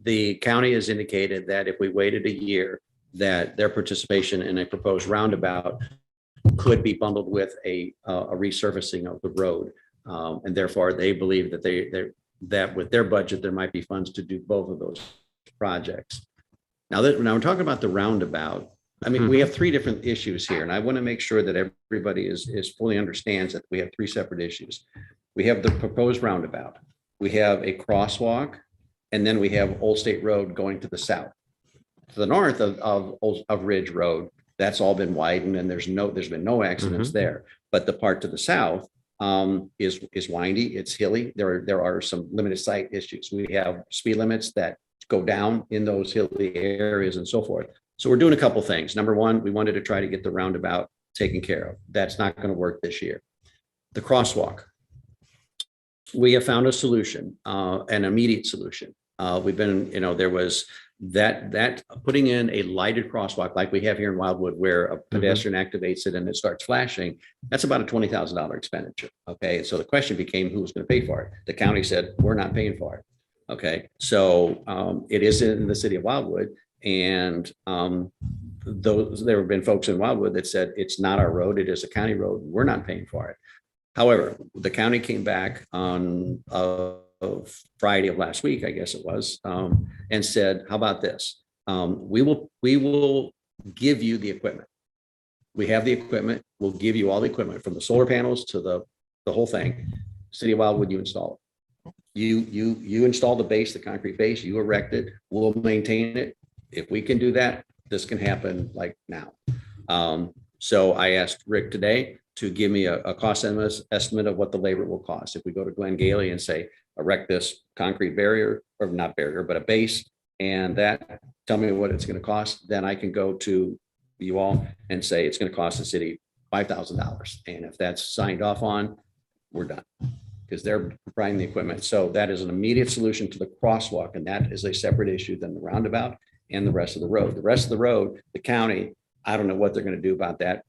The county has indicated that if we waited a year, that their participation in a proposed roundabout could be bundled with a resurfacing of the road. And therefore, they believe that that with their budget, there might be funds to do both of those projects. Now we're talking about the roundabout. I mean, we have 3 different issues here, and I want to make sure that everybody is fully understands that we have 3 separate issues. We have the proposed roundabout. We have a crosswalk, and then we have Old State Road going to the south. To the north of Ridge Road, that's all been widened, and there's been no accidents there. But the part to the south is windy, it's hilly. There are some limited sight issues. We have speed limits that go down in those hilly areas and so forth. So we're doing a couple things. Number one, we wanted to try to get the roundabout taken care of. That's not going to work this year. The crosswalk. We have found a solution, an immediate solution. We've been, there was that putting in a lighted crosswalk like we have here in Wildwood where a pedestrian activates it and it starts flashing. That's about a $20,000 expenditure. Okay. So the question became who was going to pay for it? The county said, we're not paying for it. Okay. So it is in the city of Wildwood. And there have been folks in Wildwood that said it's not our road. It is a county road. We're not paying for it. However, the county came back on of Friday of last week, I guess it was, and said, how about this? We will give you the equipment. We have the equipment. We'll give you all the equipment from the solar panels to the whole thing. City of Wildwood, you install it. You install the base, the concrete base, you erect it, we'll maintain it. If we can do that, this can happen like now. So I asked Rick today to give me a cost estimate of what the labor will cost. If we go to Glenn Gailey and say, erect this concrete barrier, or not barrier, but a base, and that, tell me what it's going to cost, then I can go to you all and say it's going to cost the city $5,000. And if that's signed off on, we're done, because they're providing the equipment. So that is an immediate solution to the crosswalk, and that is a separate issue than the roundabout and the rest of the road. The rest of the road, the county, I don't know what they're going to do about that.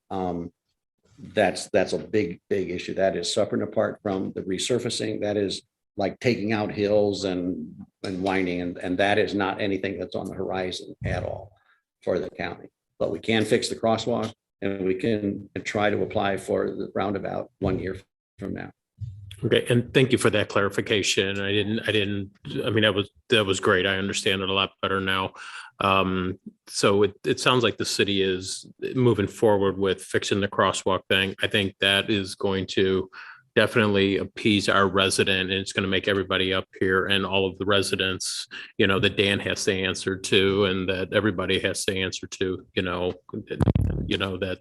That's a big issue. That is separate and apart from the resurfacing. That is like taking out hills and winding, and that is not anything that's on the horizon at all for the county. But we can fix the crosswalk, and we can try to apply for the roundabout 1 year from now. Okay, and thank you for that clarification. I mean, that was great. I understand it a lot better now. So it sounds like the city is moving forward with fixing the crosswalk thing. I think that is going to definitely appease our resident, and it's going to make everybody up here and all of the residents, that Dan has to answer to, and that everybody has to answer to, that,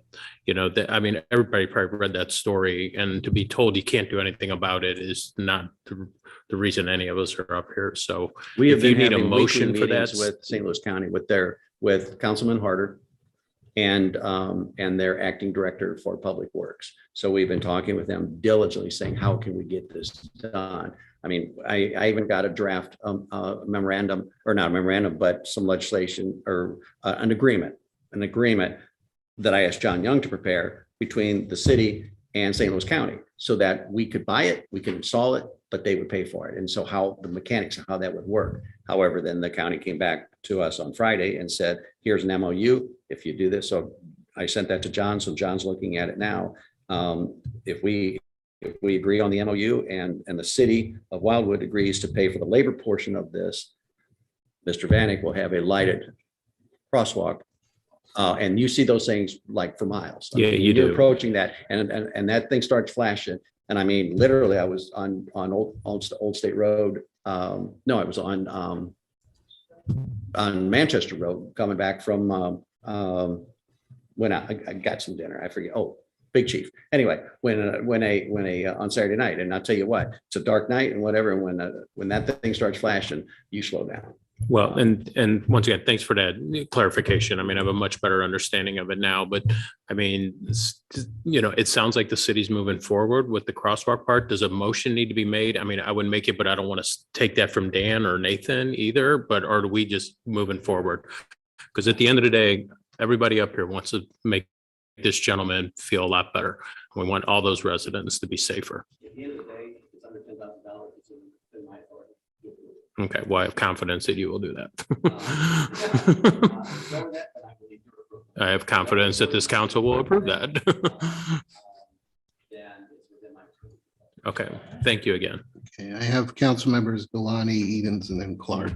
I mean, everybody probably read that story, and to be told you can't do anything about it is not the reason any of us are up here. So We have if you been need a having motion weekly for that, meetings with St. Louis County with Councilman Harder and their acting director for Public Works. So we've been talking with them diligently, saying, how can we get this done? I mean, I even got a draft memorandum, or not a memorandum, but some legislation or an agreement that I asked John Young to prepare between the city and St. Louis County, so that we could buy it, we could install it, but they would pay for it. And so how the mechanics of how that would work. However, then the county came back to us on Friday and said, here's an MOU if you do this. So I sent that to John. So John's looking at it now. If we agree on the MOU and the city of Wildwood agrees to pay for the labor portion of this, Mr. Vanek will have a lighted crosswalk. And you see those things like for miles. Yeah, you You're do. approaching that, and that thing starts flashing. And I mean, literally, I was on Old State Road. No, I was on Manchester Road coming back from when I got some dinner. I forget. Oh, Big Chief. Anyway, when on Saturday night, and I'll tell you what, it's a dark night and whatever. And when that thing starts flashing, you slow down. well, and once again, thanks for that clarification. I mean, I have a much better understanding of it now, but I mean, it sounds like the city's moving forward with the crosswalk part. Does a motion need to be made? I mean, I wouldn't make it, but I don't want to take that from Dan or Nathan either, or are we just moving forward? Because at the end of the day, everybody up here wants to make this gentleman feel a lot better. We want all those residents to be safer. At the end of the day, if it's under $10,000, it's in my authority. Okay, well, I have confidence that you will do that. I have confidence that this council will approve that. Okay, thank you again. Okay, I have council members Galani, Edens, and then Clark.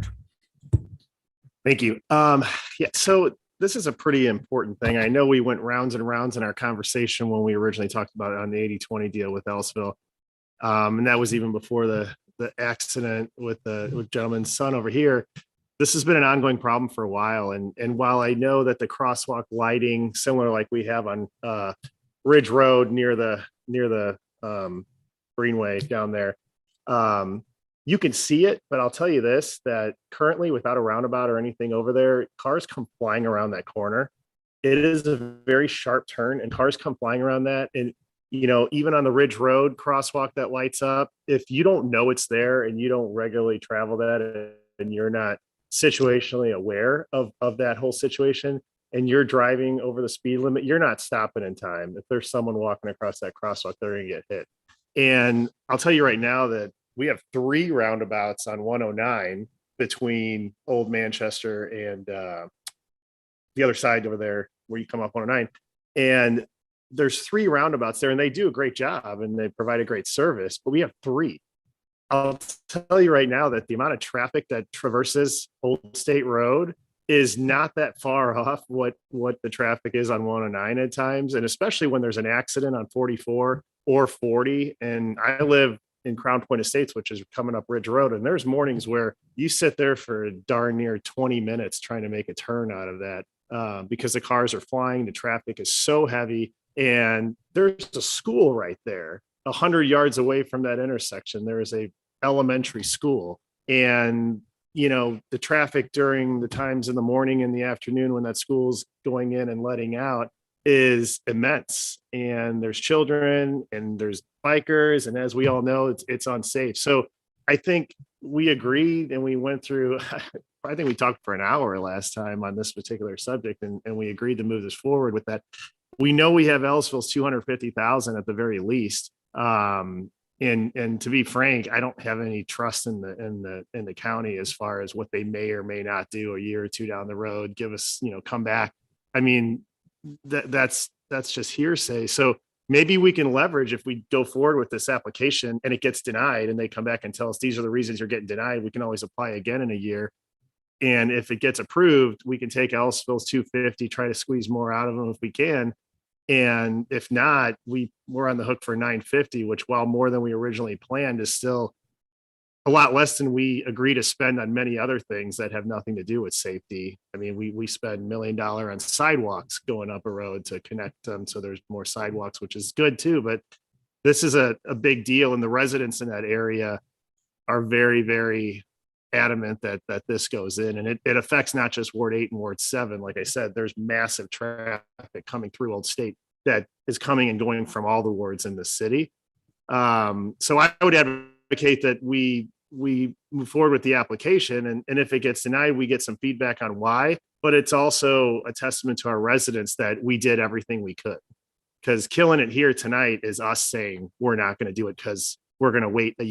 Thank you. Yeah, so this is a pretty important thing. I know we went rounds and rounds in our conversation when we originally talked about it on the 80-20 deal with Ellisville. And that was even before the accident with the gentleman's son over here. This has been an ongoing problem for a while. And while I know that the crosswalk lighting, similar like we have on Ridge Road near the Greenway down there, you can see it, but I'll tell you this, that currently without a roundabout or anything over there, cars come flying around that corner. It is a very sharp turn and cars come flying around that. And even on the Ridge Road crosswalk that lights up, if you don't know it's there and you don't regularly travel that and you're not situationally aware of that whole situation, and you're driving over the speed limit, you're not stopping in time. If there's someone walking across that crosswalk, they're gonna get hit. And I'll tell you right now that we have 3 roundabouts on 109 between Old Manchester and the other side over there where you come up 109. And there's 3 roundabouts there, and they do a great job and they provide a great service, but we have 3. I'll tell you right now that the amount of traffic that traverses Old State Road is not that far off what the traffic is on 109 at times. And especially when there's an accident on 44 or 40. And I live in Crown Point Estates, which is coming up Ridge Road. And there's mornings where you sit there for darn near 20 minutes trying to make a turn out of that because the cars are flying. The traffic is so heavy. And there's a school right there, 100 yards away from that intersection. There is a elementary school. And you know, the traffic during the times in the morning and the afternoon when that school's going in and letting out is immense. And there's children and there's bikers. And as we all know, it's unsafe. So I think we agreed and we went through, I think we talked for an hour last time on this particular subject, and we agreed to move this forward with that. We know we have Ellisville's 250,000 at the very least. And to be frank, I don't have any trust in the county as far as what they may or may not do a year or 2 down the road, give us, you know, come back. I mean, that's just hearsay. So maybe we can leverage if we go forward with this application and it gets denied and they come back and tell us these are the reasons you're getting denied. We can always apply again in a year. And if it gets approved, we can take Ellisville's 250, try to squeeze more out of them if we can. And if not, we're on the hook for 950, which while more than we originally planned is still a lot less than we agree to spend on many other things that have nothing to do with safety. I mean, we spend $1 million on sidewalks going up a road to connect them. So there's more sidewalks, which is good too. But this is a big deal. And the residents in that area are very, very adamant that this goes in, and it affects not just Ward 8 and Ward 7. Like I said, there's massive traffic coming through Old State that is coming and going from all the wards in the city. So I would advocate that we move forward with the application, and if it gets denied, we get some feedback on why. But it's also a testament to our residents that we did everything we could, because killing it here tonight is us saying we're not going to do it because we're going to wait a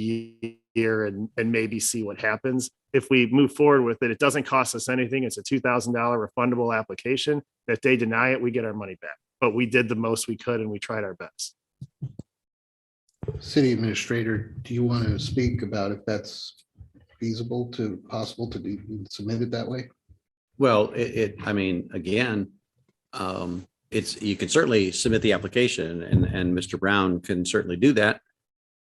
year and maybe see what happens. If we move forward with it, it doesn't cost us anything. It's a $2,000 refundable application. If they deny it, we get our money back. But we did the most we could and we tried our best. City Administrator, do you want to speak about if that's possible to be submitted that way? Well, I mean, again, you can certainly submit the application and Mr. Brown can certainly do that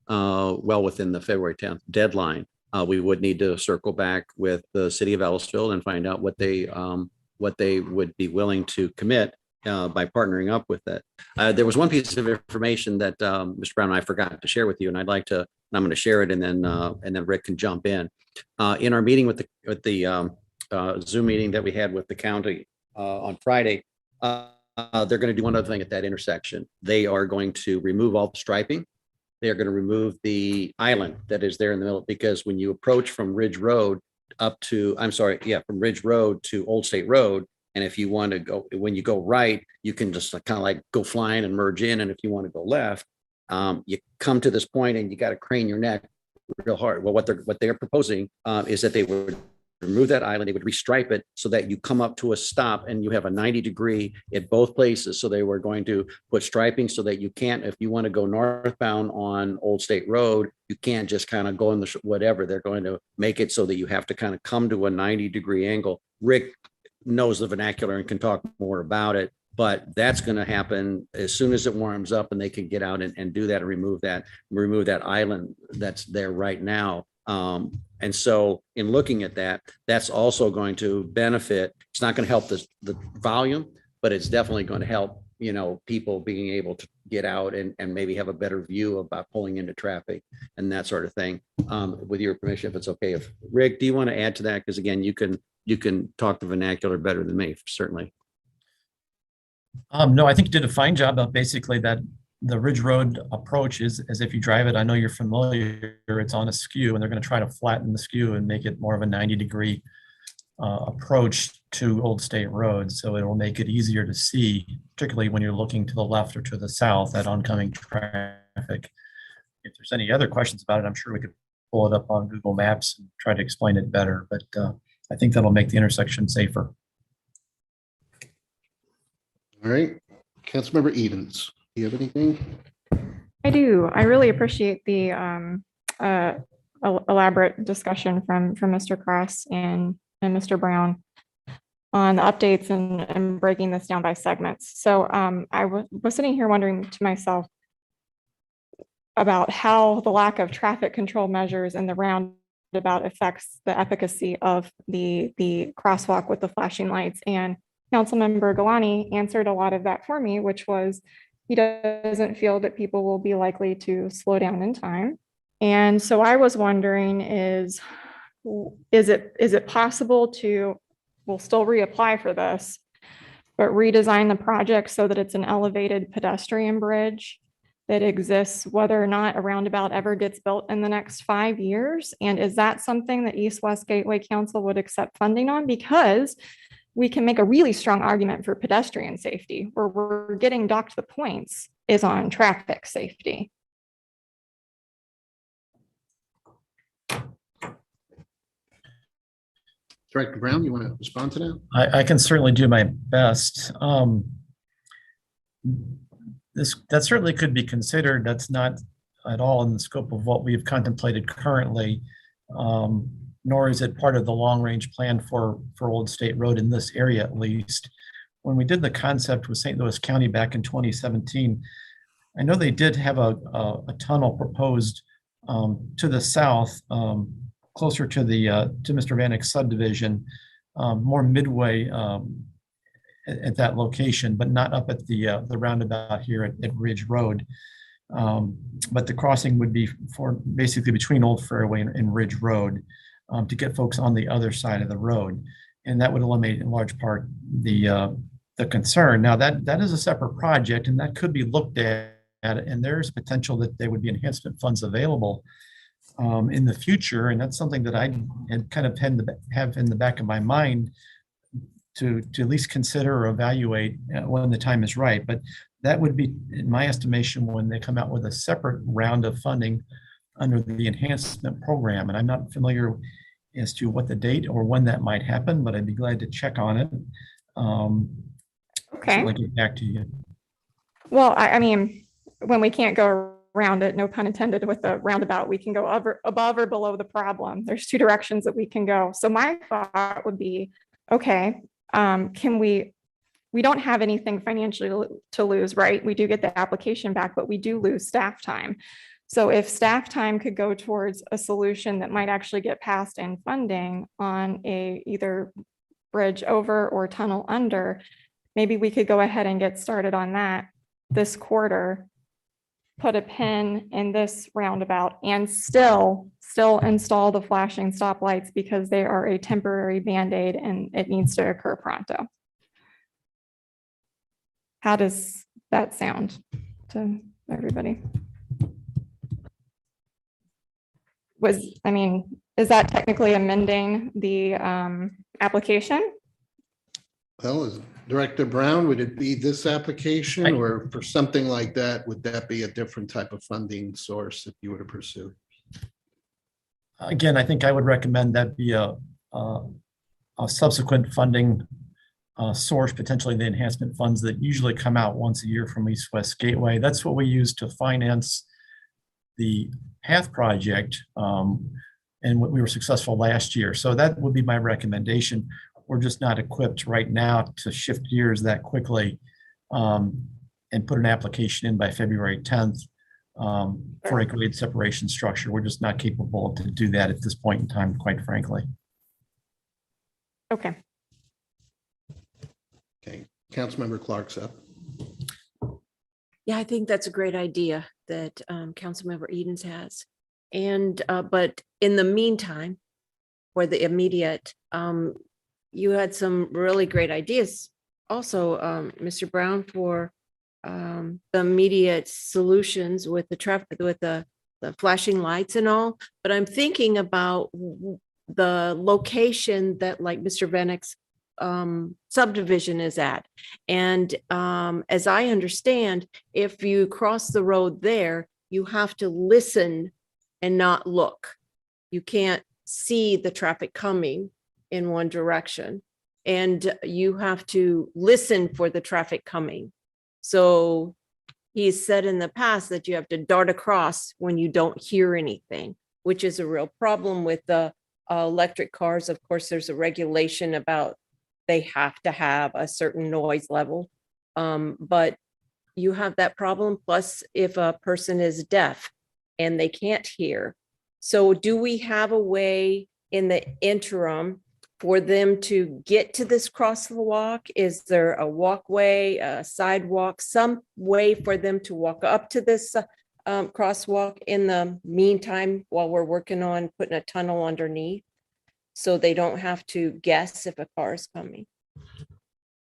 well within the February 10th deadline. We would need to circle back with the city of Ellisville and find out what they would be willing to commit by partnering up with it. There was one piece of information that Mr. Brown and I forgot to share with you, and I'm going to share it, and then Rick can jump in. In our meeting with the Zoom meeting that we had with the county on Friday, they're going to do one other thing at that intersection. They are going to remove all the striping. They are going to remove the island that is there in the middle, because when you approach from Ridge Road from Ridge Road to Old State Road, and if you want to go, when you go right, you can just kind of like go flying and merge in. And if you want to go left, you come to this point and you got to crane your neck real hard. Well, what they're proposing is that they would remove that island, they would restripe it so that you come up to a stop and you have a 90-degree at both places. So they were going to put striping so that you can't, if you want to go northbound on Old State Road, you can't just kind of go in the whatever. They're going to make it so that you have to kind of come to a 90-degree angle. Rick knows the vernacular and can talk more about it, but that's going to happen as soon as it warms up and they can get out and do that and remove that island that's there right now. And so in looking at that, that's also going to benefit. It's not going to help the volume, but it's definitely going to help, people being able to get out and maybe have a better view about pulling into traffic and that sort of thing. With your permission, if it's okay. If Rick, do you want to add to that? Because again, you can talk the vernacular better than me, certainly. No, I think you did a fine job of basically that the Ridge Road approach is, as if you drive it, I know you're familiar, it's on a skew, and they're going to try to flatten the skew and make it more of a 90-degree approach to Old State Road. So it will make it easier to see, particularly when you're looking to the left or to the south at oncoming traffic. If there's any other questions about it, I'm sure we could pull it up on Google Maps and try to explain it better, but I think that'll make the intersection safer. All right, Councilmember Edens, do you have anything? I do. I really appreciate the elaborate discussion from Mr. Cross and Mr. Brown on the updates and breaking this down by segments. So I was sitting here wondering to myself about how the lack of traffic control measures in the roundabout affects the efficacy of the crosswalk with the flashing lights. And Councilmember Galani answered a lot of that for me, which was he doesn't feel that people will be likely to slow down in time. And so I was wondering is it possible to, we'll still reapply for this, but redesign the project so that it's an elevated pedestrian bridge that exists whether or not a roundabout ever gets built in the next 5 years? And is that something that East West Gateway Council would accept funding on? Because we can make a really strong argument for pedestrian safety. Where we're getting docked the points is on traffic safety. Director Brown, you want to respond to that? I can certainly do my best. That certainly could be considered. That's not at all in the scope of what we've contemplated currently, nor is it part of the long-range plan for Old State Road in this area, at least. When we did the concept with St. Louis County back in 2017, I know they did have a tunnel proposed to the south, closer to to Mr. Vanek's subdivision, more midway at that location, but not up at the roundabout here at Ridge Road. But the crossing would be for basically between Old Fairway and Ridge Road to get folks on the other side of the road. And that would eliminate in large part the concern. Now that is a separate project and that could be looked at, and there's potential that there would be enhancement funds available in the future. And that's something that I had kind of have in the back of my mind to at least consider or evaluate when the time is right. But that would be, in my estimation, when they come out with a separate round of funding under the enhancement program. And I'm not familiar as to what the date or when that might happen, but I'd be glad to check on it. Okay. I'll get back to you. Well, I mean, when we can't go around it, no pun intended, with the roundabout, we can go above or below the problem. There's two directions that we can go. So my thought would be, okay, can we don't have anything financially to lose, right? We do get the application back, but we do lose staff time. So if staff time could go towards a solution that might actually get passed in funding on a either bridge over or tunnel under, maybe we could go ahead and get started on that this quarter, put a pin in this roundabout and still install the flashing stoplights because they are a temporary Band-Aid and it needs to occur pronto. How does that sound to everybody? Is that technically amending the application? Well, as Director Brown, would it be this application or for something like that, would that be a different type of funding source if you were to pursue? Again, I think I would recommend that be a subsequent funding source, potentially the enhancement funds that usually come out once a year from East West Gateway. That's what we use to finance the path project, and we were successful last year. So that would be my recommendation. We're just not equipped right now to shift gears that quickly and put an application in by February 10th for a grade separation structure. We're just not capable to do that at this point in time, quite frankly. Okay. Okay, Councilmember Clark's up. Yeah, I think that's a great idea that Councilmember Edens has. And but in the meantime, for the immediate, you had some really great ideas also, Mr. Brown, for the immediate solutions with the traffic, with the flashing lights and all, but I'm thinking about the location that like Mr. Vennick's subdivision is at. And as I understand, if you cross the road there, you have to listen and not look. You can't see the traffic coming in one direction, and you have to listen for the traffic coming. So he's said in the past that you have to dart across when you don't hear anything, which is a real problem with the electric cars. Of course, there's a regulation about they have to have a certain noise level, but you have that problem. Plus, if a person is deaf and they can't hear. So do we have a way in the interim for them to get to this crosswalk? Is there a walkway, a sidewalk, some way for them to walk up to this crosswalk in the meantime while we're working on putting a tunnel underneath, so they don't have to guess if a car is coming?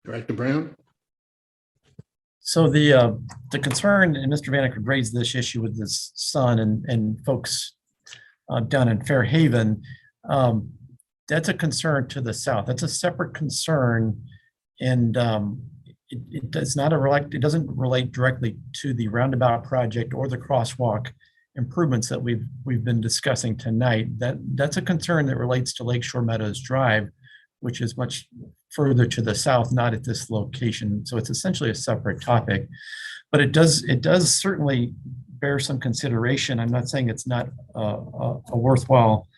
Director Brown? So the concern, and Mr. Vanek raised this issue with his son and folks down in Fairhaven, that's a concern to the south. That's a separate concern, and it doesn't relate directly to the roundabout project or the crosswalk improvements that we've been discussing tonight. That's a concern that relates to Lakeshore Meadows Drive, which is much further to the south, not at this location. So it's essentially a separate topic, but it does certainly bear some consideration. I'm not saying it's not a worthwhile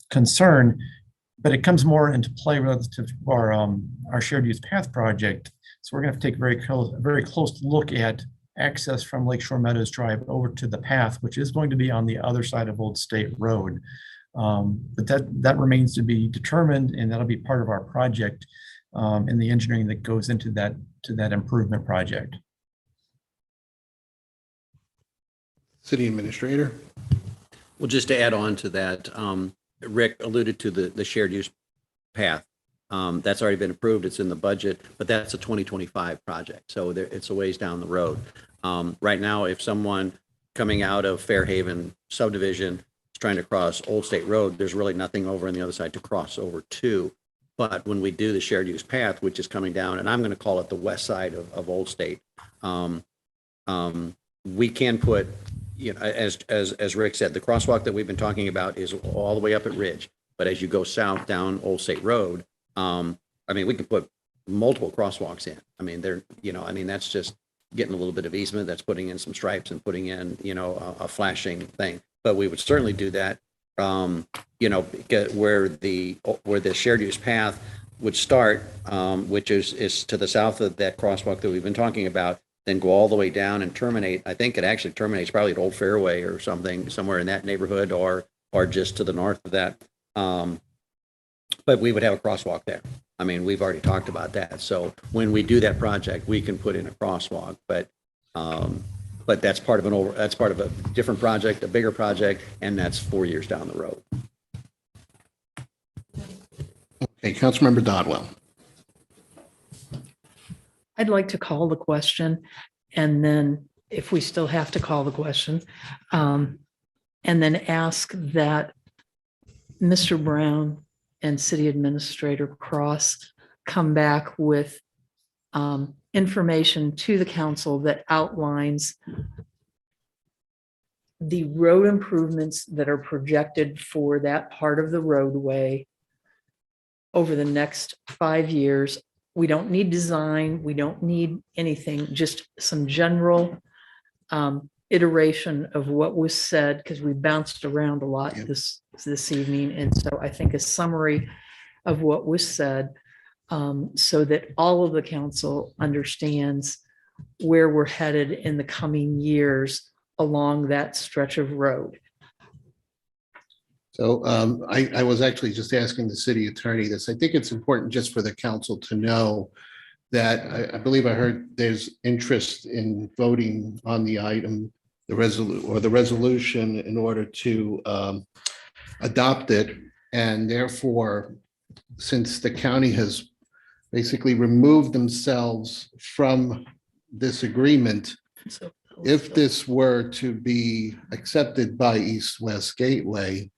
concern, but it comes more into play relative to our shared use path project. So we're going to have to take a very close look at access from Lakeshore Meadows Drive over to the path, which is going to be on the other side of Old State Road. But that remains to be determined, and that'll be part of our project in the engineering that goes into that improvement project. City Administrator? Well, just to add on to that, Rick alluded to the shared use path. That's already been approved. It's in the budget, but that's a 2025 project. So it's a ways down the road. Right now, if someone coming out of Fairhaven subdivision is trying to cross Old State Road, there's really nothing over on the other side to cross over to. But when we do the shared use path, which is coming down, and I'm going to call it the west side of Old State, we can put, as Rick said, the crosswalk that we've been talking about is all the way up at Ridge. But as you go south down Old State Road, we can put multiple crosswalks in. That's just getting a little bit of easement. That's putting in some stripes and putting in, a flashing thing. But we would certainly do that, where the shared use path would start, which is to the south of that crosswalk that we've been talking about, then go all the way down and terminate. I think it actually terminates probably at Old Fairway or something, somewhere in that neighborhood, or just to the north of that. But we would have a crosswalk there. We've already talked about that. So when we do that project, we can put in a crosswalk, but that's part of a different project, a bigger project, and that's 4 years down the road. Okay, Councilmember Dodwell. I'd like to call the question, and then if we still have to call the question, and then ask that Mr. Brown and City Administrator Cross come back with information to the council that outlines the road improvements that are projected for that part of the roadway over the next 5 years. We don't need design. We don't need anything, just some general iteration of what was said, because we bounced around a lot this evening. And so I think a summary of what was said, so that all of the council understands where we're headed in the coming years along that stretch of road. So I was actually just asking the city attorney this. I think it's important just for the council to know that I believe I heard there's interest in voting on the item, the resolution in order to adopt it. And therefore, since the county has basically removed themselves from this agreement, So- if this were to be accepted by East West Gateway,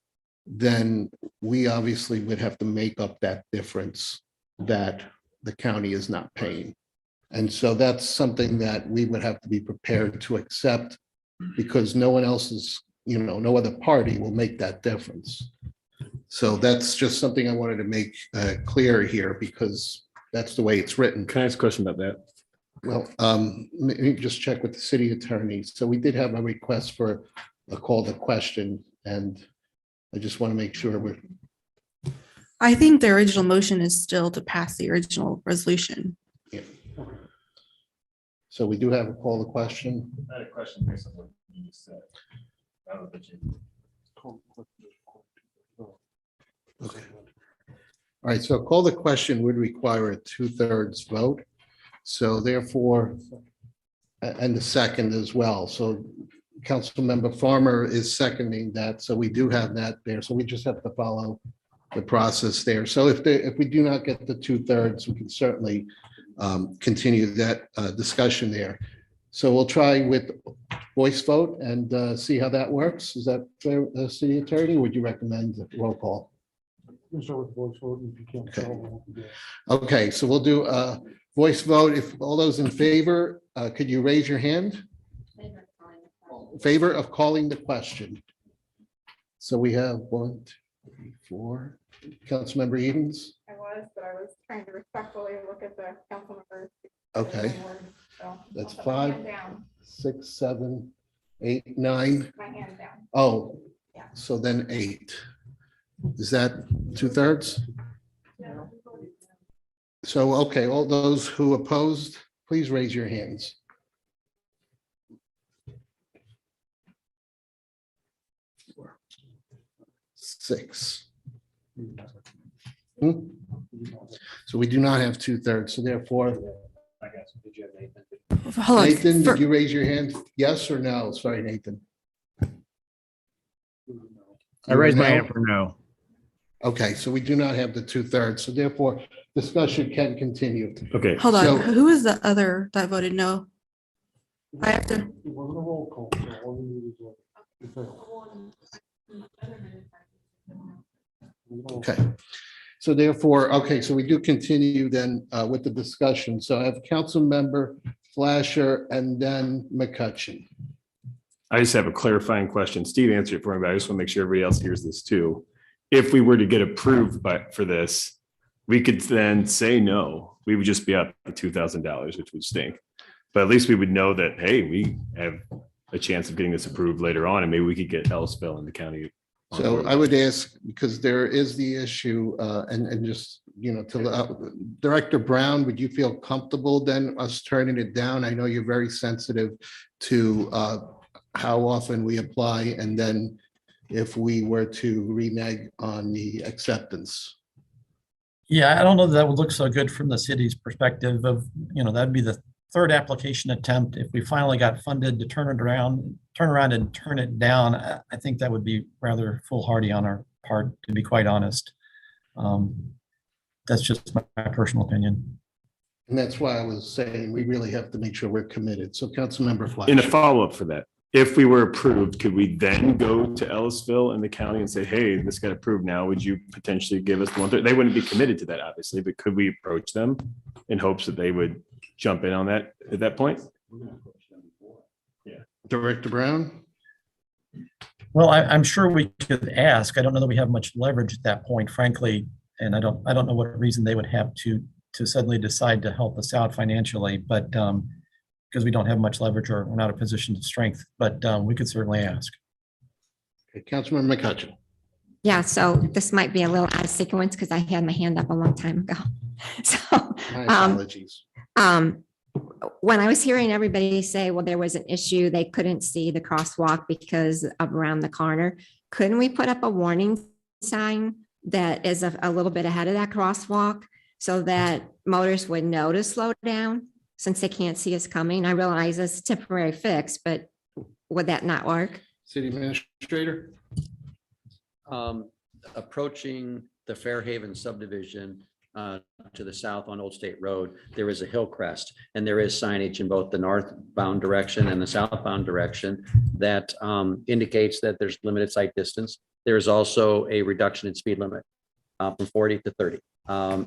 then we obviously would have to make up that difference that the county is not paying. And so that's something that we would have to be prepared to accept because no one else is, no other party will make that difference. So that's just something I wanted to make clear here because that's the way it's written. Can I ask a question about that? Well, let me just check with the city attorney. So we did have a request for a call to question, and I just want to make sure we're, I think the original motion is still to pass the original resolution. so we do have a call to question. I had a question based on what you just said. Okay. All right, so a call to question would require a 2/3 vote. So therefore, and the second as well. So Councilmember Farmer is seconding that. So we do have that there. So we just have to follow the process there. So if we do not get the 2/3, we can certainly continue that discussion there. So we'll try with voice vote and see how that works. Is that fair, city attorney? Would you recommend a roll call? You can start with voice vote, and if you can't Okay. tell, we'll have to do it. Okay, so we'll do a voice vote. If all those in favor, could you raise your hand? Favor of calling the question. So we have 1, 2, 3, 4. Councilmember Edens? I was, but I was trying to respectfully look at the council members. Okay, that's 5, 6, 7, 8, 9. My hand down. Oh, Yeah. so then 8. Is that 2/3? So, okay, all those who opposed, please raise your hands. 4, 6. So we do not have 2/3, so therefore, Hold on. Nathan, For- did you raise your hand? Yes or no? Sorry, Nathan. I raised my No? hand for no. Okay, so we do not have the 2/3, so therefore discussion can continue. Okay. Hold So- on. Who is the other that voted no? I have to, It wasn't a roll call. So all we need is Okay. So therefore, okay, so we do continue then with the discussion. So I have Councilmember Flasher and then McCutcheon. I just have a clarifying question. Steve answered it for me, but I just want to make sure everybody else hears this too. If we were to get approved for this, we could then say no. We would just be up to $2,000, which would stink. But at least we would know that, hey, we have a chance of getting this approved later on, and maybe we could get Ellisville in the county. on So board. I would ask, because there is the issue, and just, Director Brown, would you feel comfortable then us turning it down? I know you're very sensitive to how often we apply, and then if we were to renege on the acceptance. Yeah, I don't know that that would look so good from the city's perspective of, that'd be the third application attempt. If we finally got funded to turn around and turn it down, I think that would be rather foolhardy on our part, to be quite honest. That's just my personal opinion. And that's why I was saying we really have to make sure we're committed. So Councilmember In a Flash. follow-up for that, if we were approved, could we then go to Ellisville and the county and say, hey, this got approved now, would you potentially give us 1/3? They wouldn't be committed to that, obviously, but could we approach them in hopes that they would jump in on that at that point? Director Brown? Well, I'm sure we could ask. I don't know that we have much leverage at that point, frankly, and I don't know what reason they would have to suddenly decide to help us out financially, but because we don't have much leverage or we're not a position of strength, but we could certainly ask. Okay, Councilmember McCutcheon. Yeah, so this might be a little out of sequence because I had my hand up a long time ago. So, My apologies. when I was hearing everybody say, well, there was an issue, they couldn't see the crosswalk because of around the corner. Couldn't we put up a warning sign that is a little bit ahead of that crosswalk so that motorists would know to slow down since they can't see us coming? I realize it's a temporary fix, but would that not work? City Administrator? Approaching the Fairhaven subdivision, to the south on Old State Road, there is a hill crest, and there is signage in both the northbound direction and the southbound direction that indicates that there's limited sight distance. There is also a reduction in speed limit from 40 to 30.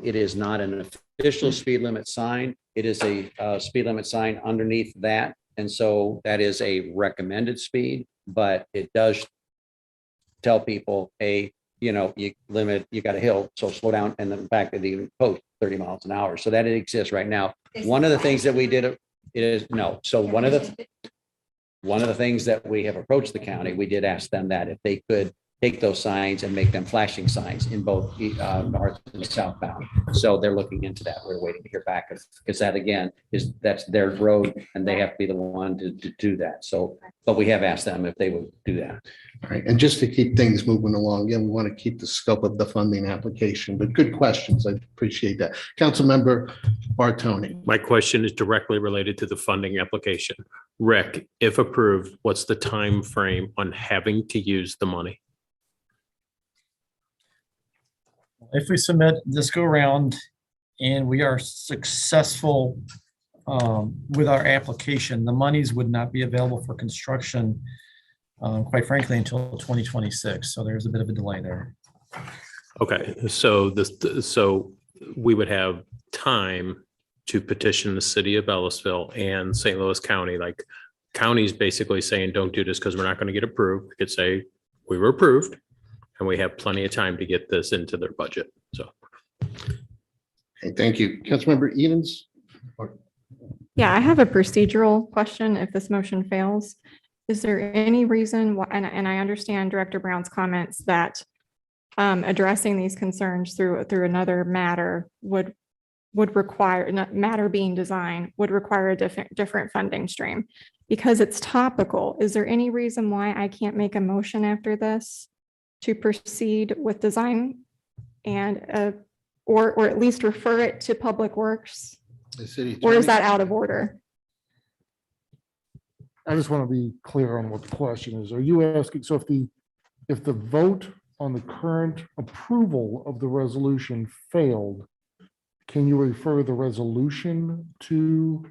It is not an official speed limit sign. It is a speed limit sign underneath that. And so that is a recommended speed, but it does tell people, hey, you know, you got a hill, so slow down. And then back to the post 30 miles an hour. So that it exists right now. One of the things that we did, it is no. So one of the things that we have approached the county, we did ask them that if they could take those signs and make them flashing signs in both north and southbound. So they're looking into that. We're waiting to hear back because that again that's their road and they have to be the one to do that. So, but we have asked them if they would do that. All right, and just to keep things moving along, again, we want to keep the scope of the funding application, but good questions. I appreciate that. Councilmember Bartoni. My question is directly related to the funding application. Rick, if approved, what's the time frame on having to use the money? If we submit this go around and we are successful with our application, the monies would not be available for construction, quite frankly, until 2026. So there's a bit of a delay there. Okay, so so we would have time to petition the city of Ellisville and St. Louis County, like county's basically saying, don't do this because we're not going to get approved. We could say we were approved and we have plenty of time to get this into their budget. So. Okay, thank you. Councilmember Edens. Yeah, I have a procedural question if this motion fails. Is there any reason why, and I understand Director Brown's comments that addressing these concerns through another matter would require, matter being designed, would require a different funding stream. Because it's topical, is there any reason why I can't make a motion after this to proceed with design and or at least refer it to Public Works? The city Or is attorney. that out of order? I just want to be clear on what the question is. Are you asking, so if the vote on the current approval of the resolution failed, can you refer the resolution to?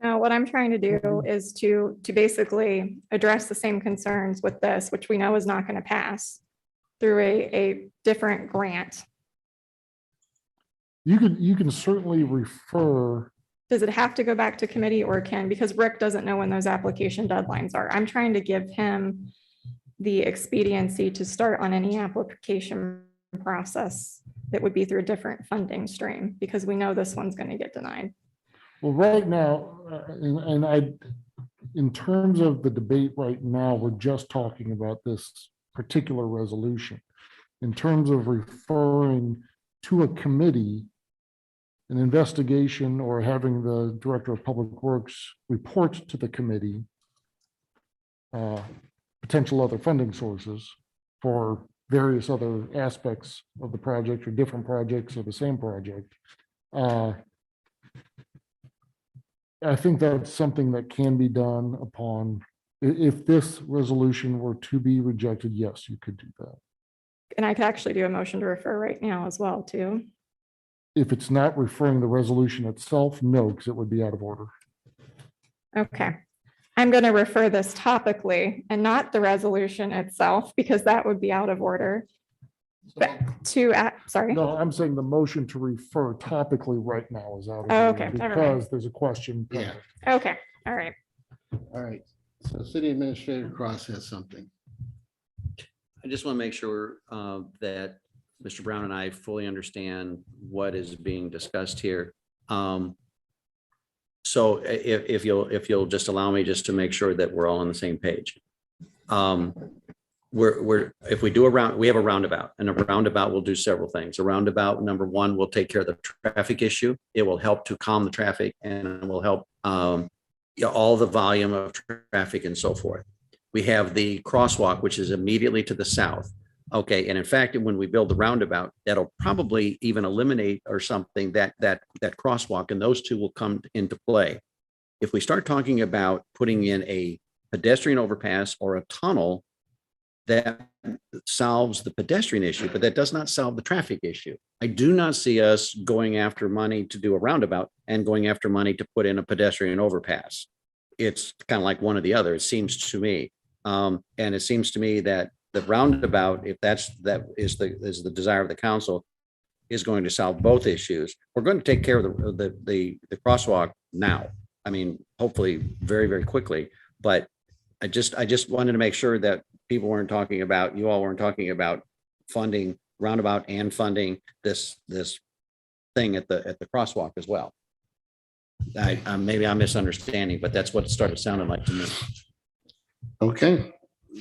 No, what I'm trying to do is to basically address the same concerns with this, which we know is not going to pass through a different grant. You can certainly refer. Does it have to go back to committee or because Rick doesn't know when those application deadlines are. I'm trying to give him the expediency to start on any application process that would be through a different funding stream, because we know this one's going to get denied. Well, right now, in terms of the debate right now, we're just talking about this particular resolution. In terms of referring to a committee, an investigation, or having the Director of Public Works report to the committee potential other funding sources for various other aspects of the project or different projects or the same project. I think that's something that can be done upon, if this resolution were to be rejected, yes, you could do that. And I could actually do a motion to refer right now as well, too. If it's not referring the resolution itself, no, because it would be out of order. Okay. I'm going to refer this topically and not the resolution itself, because that would be out of order. But sorry. No, I'm saying the motion to refer topically right now is out of Oh, order okay, never mind. because there's a question. Yeah. Okay, all right. All right. So City Administrator Cross has something. I just want to make sure that Mr. Brown and I fully understand what is being discussed here. So if you'll just allow me just to make sure that we're all on the same page. If we do we have a roundabout, and a roundabout will do several things. A roundabout, number one, will take care of the traffic issue. It will help to calm the traffic and it will help all the volume of traffic and so forth. We have the crosswalk, which is immediately to the south. Okay, and in fact, when we build the roundabout, that'll probably even eliminate or something that crosswalk, and those two will come into play. If we start talking about putting in a pedestrian overpass or a tunnel, that solves the pedestrian issue, but that does not solve the traffic issue. I do not see us going after money to do a roundabout and going after money to put in a pedestrian overpass. It's kind of like one or the other, it seems to me. And it seems to me that the roundabout, if that is the desire of the council, is going to solve both issues. We're going to take care of the crosswalk now. I mean, hopefully very, very quickly, but I just wanted to make sure that you all weren't talking about funding roundabout and funding this thing at the crosswalk as well. Maybe I'm misunderstanding, but that's what it started sounding like to me. Okay,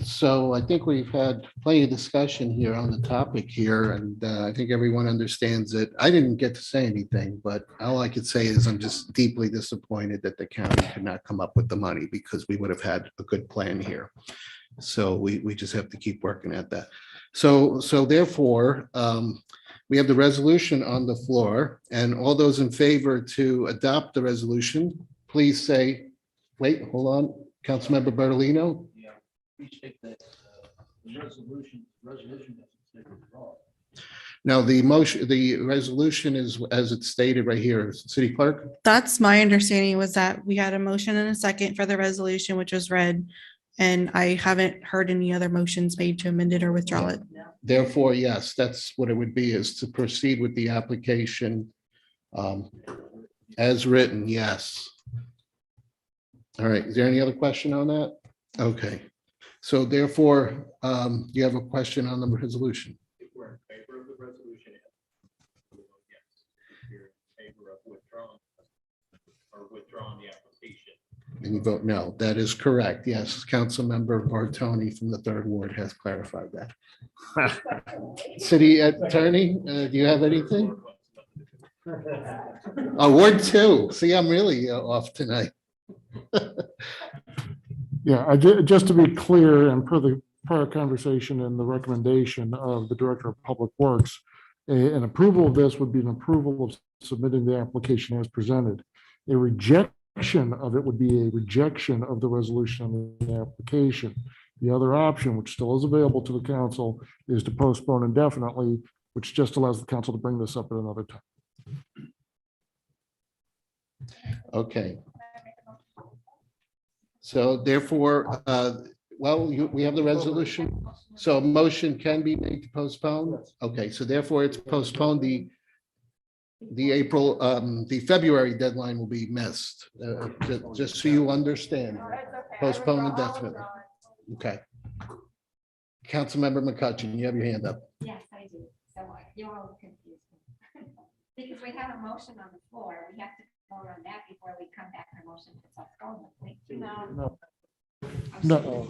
so I think we've had plenty of discussion here on the topic here, and I think everyone understands it. I didn't get to say anything, but all I could say is I'm just deeply disappointed that the county could not come up with the money, because we would have had a good plan here. So we just have to keep working at that. So therefore, we have the resolution on the floor, and all those in favor to adopt the resolution, please say, wait, hold on, Councilmember Bertolino. Now, the resolution is, as it's stated right here, City Clerk. That's my understanding, was that we had a motion and a second for the resolution, which was read. And I haven't heard any other motions made to amend it or withdraw it. Therefore, yes, that's what it would be, is to proceed with the application as written, yes. All right, is there any other question on that? Okay, so therefore, you have a question on the resolution? If we're in favor of the resolution, we'll vote yes. If you're in favor of withdrawing the application. And you vote no. That is correct. Yes, Councilmember Bartoni from the third ward has clarified that. City Attorney, do you have anything? Oh, Ward 2. See, I'm really off tonight. Yeah, just to be clear, and per the prior conversation and the recommendation of the Director of Public Works, an approval of this would be an approval of submitting the application as presented. A rejection of it would be a rejection of the resolution on the application. The other option, which still is available to the council, is to postpone indefinitely, which just allows the council to bring this up at another time. Okay. So therefore, we have the resolution. So a motion can be made to postpone. Okay, so therefore it's postponed. The February deadline will be missed, just so you understand. Postpone indefinitely. Okay. Councilmember McCutcheon, you have your hand up. Yes, I do. So you're all confused. Because we have a motion on the floor, we have to vote on that before we come back for a motion to postpone. No.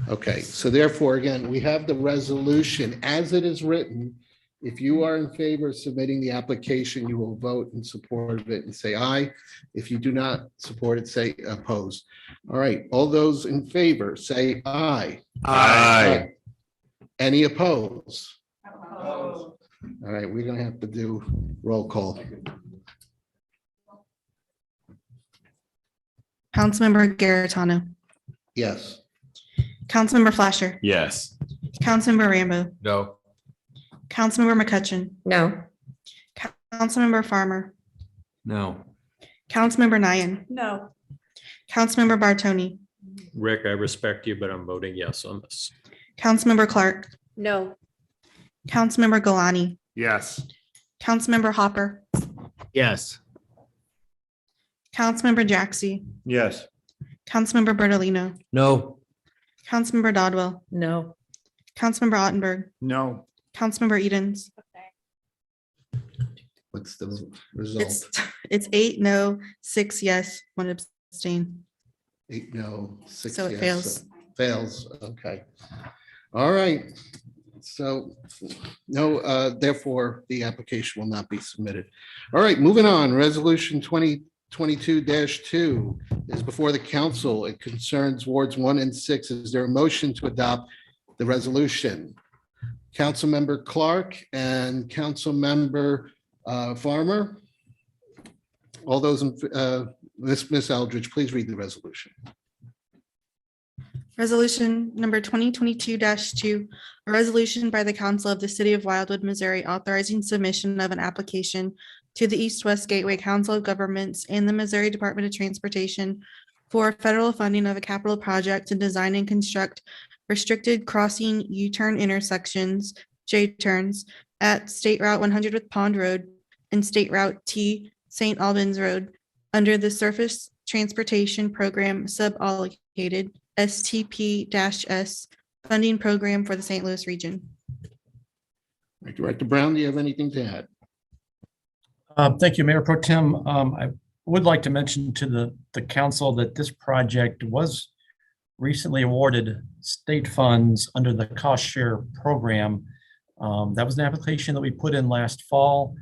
Okay, so therefore, again, we have the resolution as it is written. If you are in favor of submitting the application, you will vote in support of it and say aye. If you do not support it, say oppose. All right, all those in favor, say aye. Aye. Any opposed? All right, we're gonna have to do roll call. Councilmember Garitano, Yes. Councilmember Flasher, Yes. Councilmember Rambo, No. Councilmember McCutcheon, No. Councilmember Farmer, No. Councilmember Nyan, No. Councilmember Bartoni, Rick, I respect you, but I'm voting yes on this. Councilmember Clark, No. Councilmember Galani, Yes. Councilmember Hopper, Yes. Councilmember Jaxi, Yes. Councilmember Bertolino, No. Councilmember Dodwell, No. Councilmember Ottenberg, No. Councilmember Edens. What's the result? It's 8 no, 6 yes, 1 abstain. 8 no, 6 So it yes. fails. Fails, okay. All right. So no, therefore, the application will not be submitted. All right, moving on. Resolution 2022-2 is before the council. It concerns wards 1 and 6. Is there a motion to adopt the resolution? Councilmember Clark and Councilmember Farmer. All those, Miss Eldridge, please read the resolution. Resolution number 2022-2, a resolution by the council of the city of Wildwood, Missouri, authorizing submission of an application to the East-West Gateway Council of Governments and the Missouri Department of Transportation for federal funding of a capital project to design and construct restricted crossing U-turn intersections, J-turns, at State Route 100 with Pond Road and State Route T, St. Albans Road, under the Surface Transportation Program Suballocated STP-S funding program for the St. Louis region. Director Brown, do you have anything to add? Thank you, Mayor Pro Tem. I would like to mention to the council that this project was recently awarded state funds under the cost share program. That was an application that we put in last fall.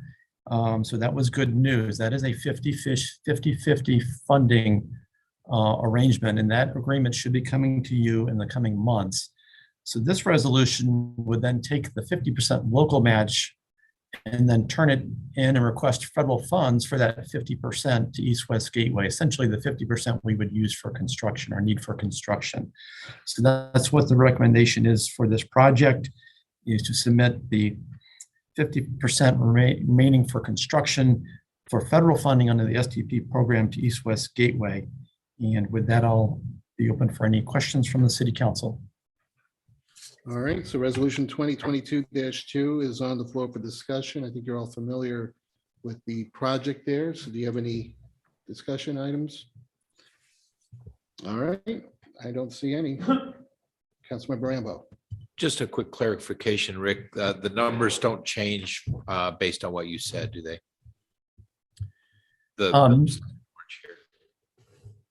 So that was good news. That is a 50-50 funding arrangement, and that agreement should be coming to you in the coming months. So this resolution would then take the 50% local match and then turn it in and request federal funds for that 50% to East-West Gateway, essentially the 50% we would use for construction or need for construction. So that's what the recommendation is for this project, is to submit the 50% remaining for construction for federal funding under the STP program to East-West Gateway. And with that, I'll be open for any questions from the city council. All right, so resolution 2022-2 is on the floor for discussion. I think you're all familiar with the project there. So do you have any discussion items? All right, I don't see any. Councilmember Rambo. Just a quick clarification, Rick. The numbers don't change based on what you said, do they?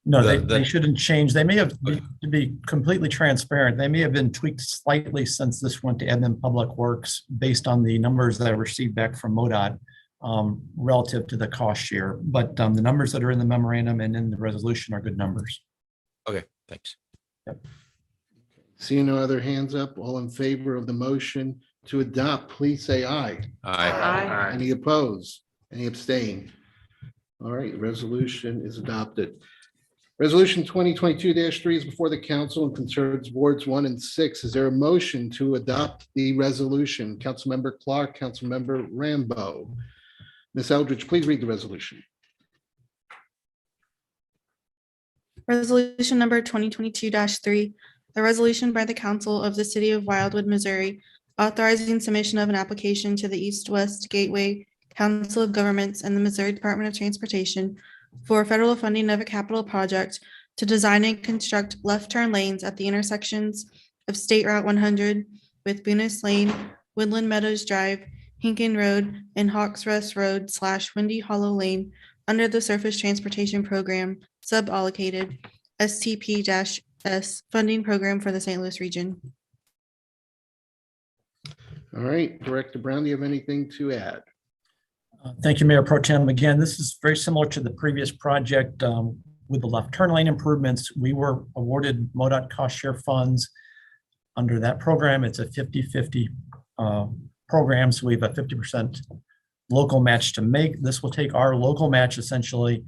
No, The- they shouldn't change. They may have, to be completely transparent, they may have been tweaked slightly since this went to admin public works based on the numbers that I received back from MoDOT relative to the cost share. But the numbers that are in the memorandum and in the resolution are good numbers. Okay, thanks. Yep. Seeing no other hands up, all in favor of the motion to adopt, please say aye. Aye. Any opposed? Any abstain? All right, resolution is adopted. Resolution 2022-3 is before the council and concerns wards 1 and 6. Is there a motion to adopt the resolution? Councilmember Clark, Councilmember Rambo. Ms. Eldridge, please read the resolution. Resolution number 2022-3, a resolution by the council of the city of Wildwood, Missouri, authorizing submission of an application to the East-West Gateway Council of Governments and the Missouri Department of Transportation for federal funding of a capital project to design and construct left turn lanes at the intersections of State Route 100 with Bunis Lane, Woodland Meadows Drive, Hinkin Road, and Hawks Rest Road / Windy Hollow Lane under the Surface Transportation Program Suballocated STP-S funding program for the St. Louis region. All right, Director Brown, do you have anything to add? Thank you, Mayor Pro Tem. Again, this is very similar to the previous project with the left turn lane improvements. We were awarded MoDOT cost share funds under that program. It's a 50-50 program, so we have a 50% local match to make. This will take our local match, essentially,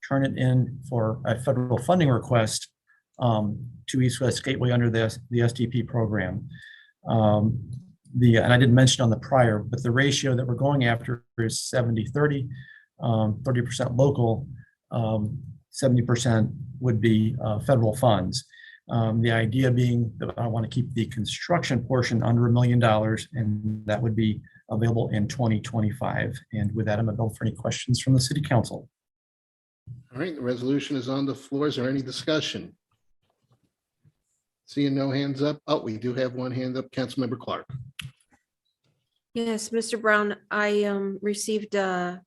turn it in for a federal funding request to East-West Gateway under the STP program. And I didn't mention on the prior, but the ratio that we're going after is 70-30, 30% local, 70% would be federal funds. The idea being that I want to keep the construction portion under $1 million, and that would be available in 2025. And with that, I'm available for any questions from the city council. All right, the resolution is on the floor. Is there any discussion? Seeing no hands up. Oh, we do have one hand up. Councilmember Clark. Yes, Mr. Brown, I received a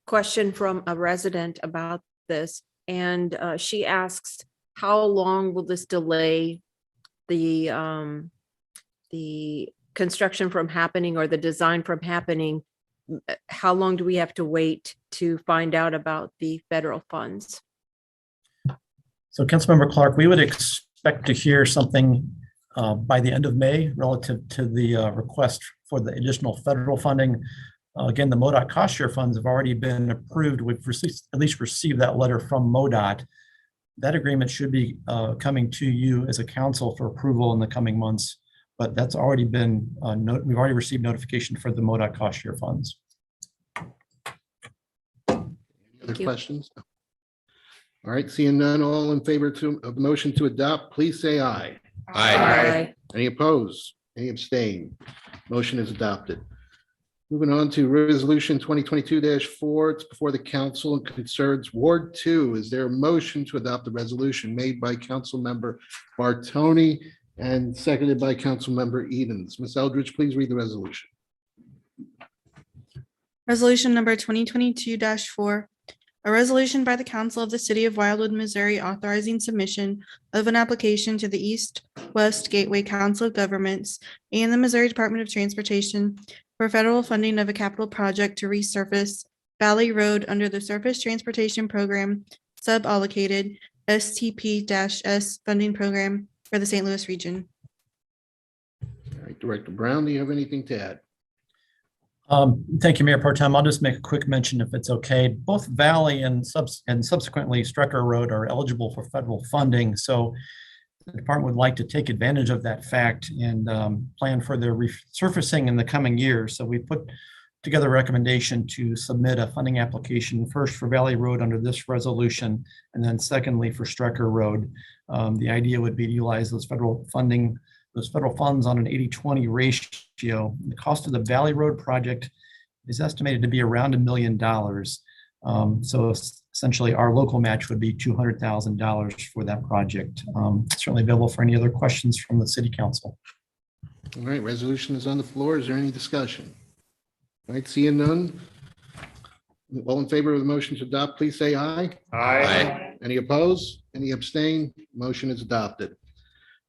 question from a resident about this, and she asks, how long will this delay the construction from happening or the design from happening? How long do we have to wait to find out about the federal funds? So Councilmember Clark, we would expect to hear something by the end of May relative to the request for the additional federal funding. Again, the MoDOT cost share funds have already been approved. We've at least received that letter from MoDOT. that agreement should be coming to you as a council for approval in the coming months. But that's already been, we've already received notification for the MoDOT cost share funds. Other questions? All right, seeing none, all in favor of the motion to adopt, please say aye. Any opposed? Any abstain? Motion is adopted. Moving on to resolution 2022-4, it's before the council and concerns Ward 2. Is there a motion to adopt the resolution made by Council Member Bartoni and seconded by Council Member Edens? Ms. Eldridge, please read the resolution. Resolution number 2022-4, a resolution by the Council of the City of Wildwood, Missouri, authorizing submission of an application to the East-West Gateway Council of Governments and the Missouri Department of Transportation for federal funding of a capital project to resurface Valley Road under the Surface Transportation Program sub-allocated STP-S funding program for the St. Louis region. All right, Director Brown, do you have anything to add? Thank you, Mayor Pro Tem. I'll just make a quick mention if it's okay. Both Valley and subsequently Strecker Road are eligible for federal funding. So the department would like to take advantage of that fact and plan for their resurfacing in the coming years. So we put together a recommendation to submit a funding application first for Valley Road under this resolution, and then secondly for Strecker Road. The idea would be to utilize those federal funding, those federal funds on an 80-20 ratio. The cost of the Valley Road project is estimated to be around $1 million. So essentially our local match would be $200,000 for that project. Certainly available for any other questions from the City Council. All right, resolution is on the floor. Is there any discussion? All right, seeing none. All in favor of the motion to adopt, please say aye. Aye. Any opposed? Any abstain? Motion is adopted.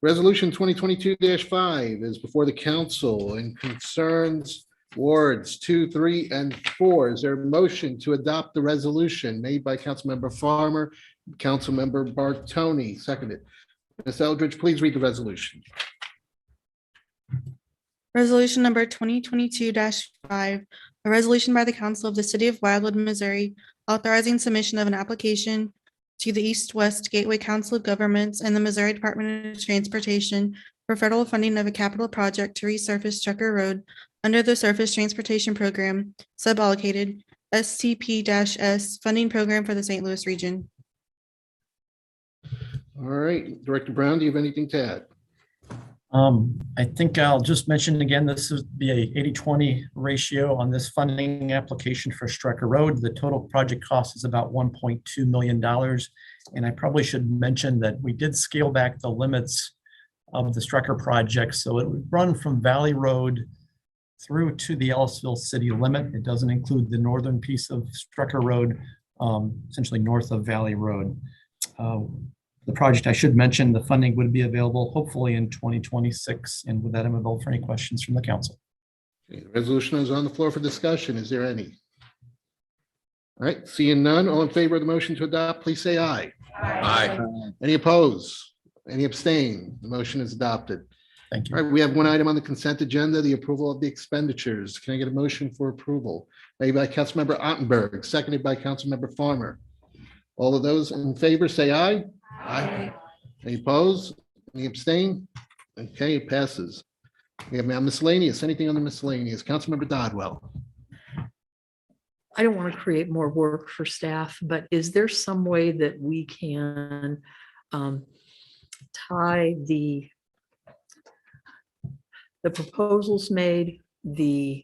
Resolution 2022-5 is before the council and concerns wards 2, 3, and 4. Is there a motion to adopt the resolution made by Councilmember Farmer, Councilmember Bartoni, seconded? Ms. Eldridge, please read the resolution. Resolution number 2022-5, a resolution by the Council of the City of Wildwood, Missouri, authorizing submission of an application to the East-West Gateway Council of Governments and the Missouri Department of Transportation for federal funding of a capital project to resurface Strecker Road under the Surface Transportation Program sub-allocated STP-S funding program for the St. Louis region. All right, Director Brown, do you have anything to add? I think I'll just mention again, this would be a 80-20 ratio on this funding application for Strecker Road. The total project cost is about $1.2 million. And I probably should mention that we did scale back the limits of the Strecker project. So it would run from Valley Road through to the Ellisville city limit. It doesn't include the northern piece of Strecker Road, essentially north of Valley Road. The project, I should mention, the funding would be available hopefully in 2026. And with that, I'm available for any questions from the council. Okay, the resolution is on the floor for discussion. Is there any? All right, seeing none, all in favor of the motion to adopt, please say aye. Aye. Any opposed? Any abstain? The motion is adopted. Thank you. All right, we have one item on the consent agenda, the approval of the expenditures. Can I get a motion for approval? Made by Councilmember Ottenberg, seconded by Councilmember Farmer. All of those in favor say aye. Aye. Any opposed? Any abstain? Okay, it passes. We have now miscellaneous. Anything on the miscellaneous? Councilmember Dodwell. I don't want to create more work for staff, but is there some way that we can tie the proposals made, the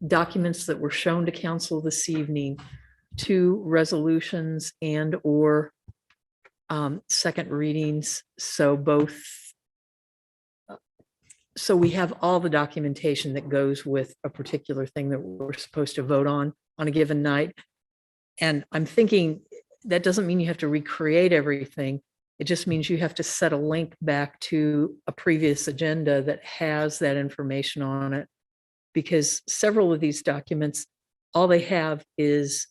documents that were shown to council this evening to resolutions and or second readings, so we have all the documentation that goes with a particular thing that we're supposed to vote on a given night. And I'm thinking that doesn't mean you have to recreate everything. It just means you have to set a link back to a previous agenda that has that information on it, because several of these documents, all they have is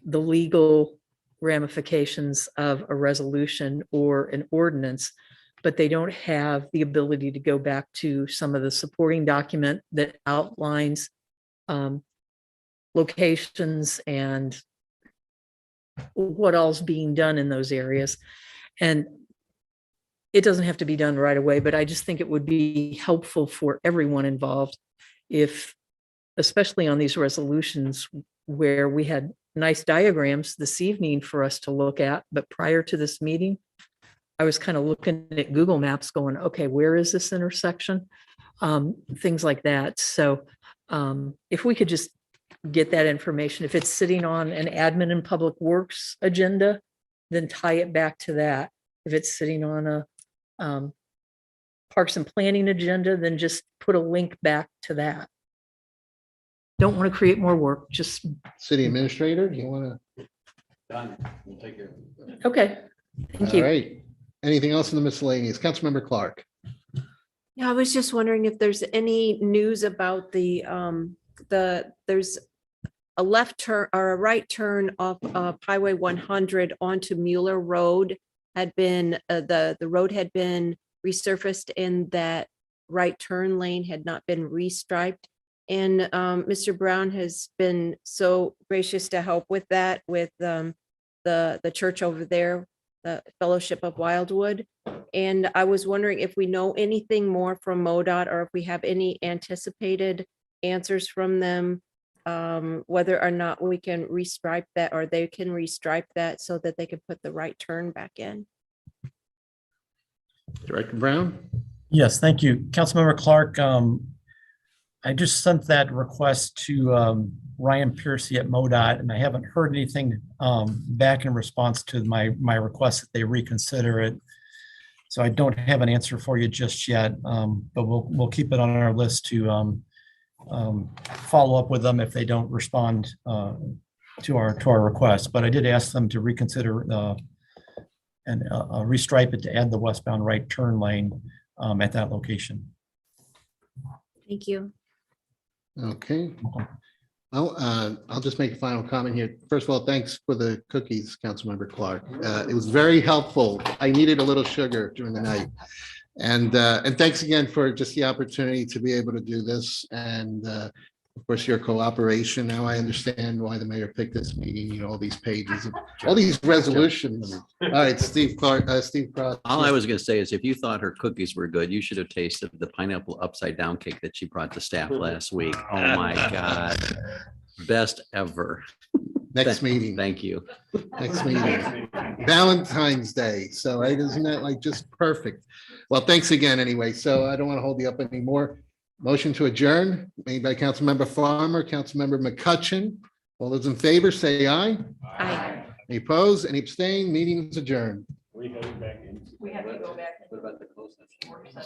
the legal ramifications of a resolution or an ordinance, but they don't have the ability to go back to some of the supporting document that outlines locations and what all's being done in those areas. And it doesn't have to be done right away, but I just think it would be helpful for everyone involved if, especially on these resolutions where we had nice diagrams this evening for us to look at, but prior to this meeting, I was kind of looking at Google Maps going, okay, where is this intersection? Things like that. So if we could just get that information, if it's sitting on an admin and public works agenda, then tie it back to that. If it's sitting on a parks and planning agenda, then just put a link back to that. Don't want to create more work, just, City Administrator, do you want to? Done. We'll take care. okay, thank All you. right. Anything else in the miscellaneous? Councilmember Clark. Yeah, I was just wondering if there's any news about there's a left turn or a right turn off Highway 100 onto Mueller Road had been, the road had been resurfaced and that right turn lane had not been restriped. And Mr. Brown has been so gracious to help with that with the church over there, the Fellowship of Wildwood. And I was wondering if we know anything more from MoDOT or if we have any anticipated answers from them, whether or not we can restripe that or they can restripe that so that they can put the right turn back in. Director Brown. Yes, thank you. Councilmember Clark, I just sent that request to Ryan Piercy at MoDOT, and I haven't heard anything back in response to my request that they reconsider it. So I don't have an answer for you just yet, but we'll keep it on our list to follow up with them if they don't respond to our request. But I did ask them to reconsider and restripe it to add the westbound right turn lane at that location. Thank you. Okay. I'll just make a final comment here. First of all, thanks for the cookies, Councilmember Clark. It was very helpful. I needed a little sugar during the night. And thanks again for just the opportunity to be able to do this. And of course, your cooperation. Now I understand why the mayor picked this meeting, you know, all these pages, all these resolutions. All right, Steve Clark, Steve Cross. All I was going to say is if you thought her cookies were good, you should have tasted the pineapple upside down cake that she brought to staff last week. Oh my God. Best ever. Next meeting. Thank you. Next meeting. Valentine's Day. So right, isn't that like just perfect? Well, thanks again anyway. So I don't want to hold you up anymore. Motion to adjourn made by Councilmember Farmer, Councilmember McCutcheon. All those in favor, say aye. Aye. Any opposed? Any abstain? Meeting is adjourned.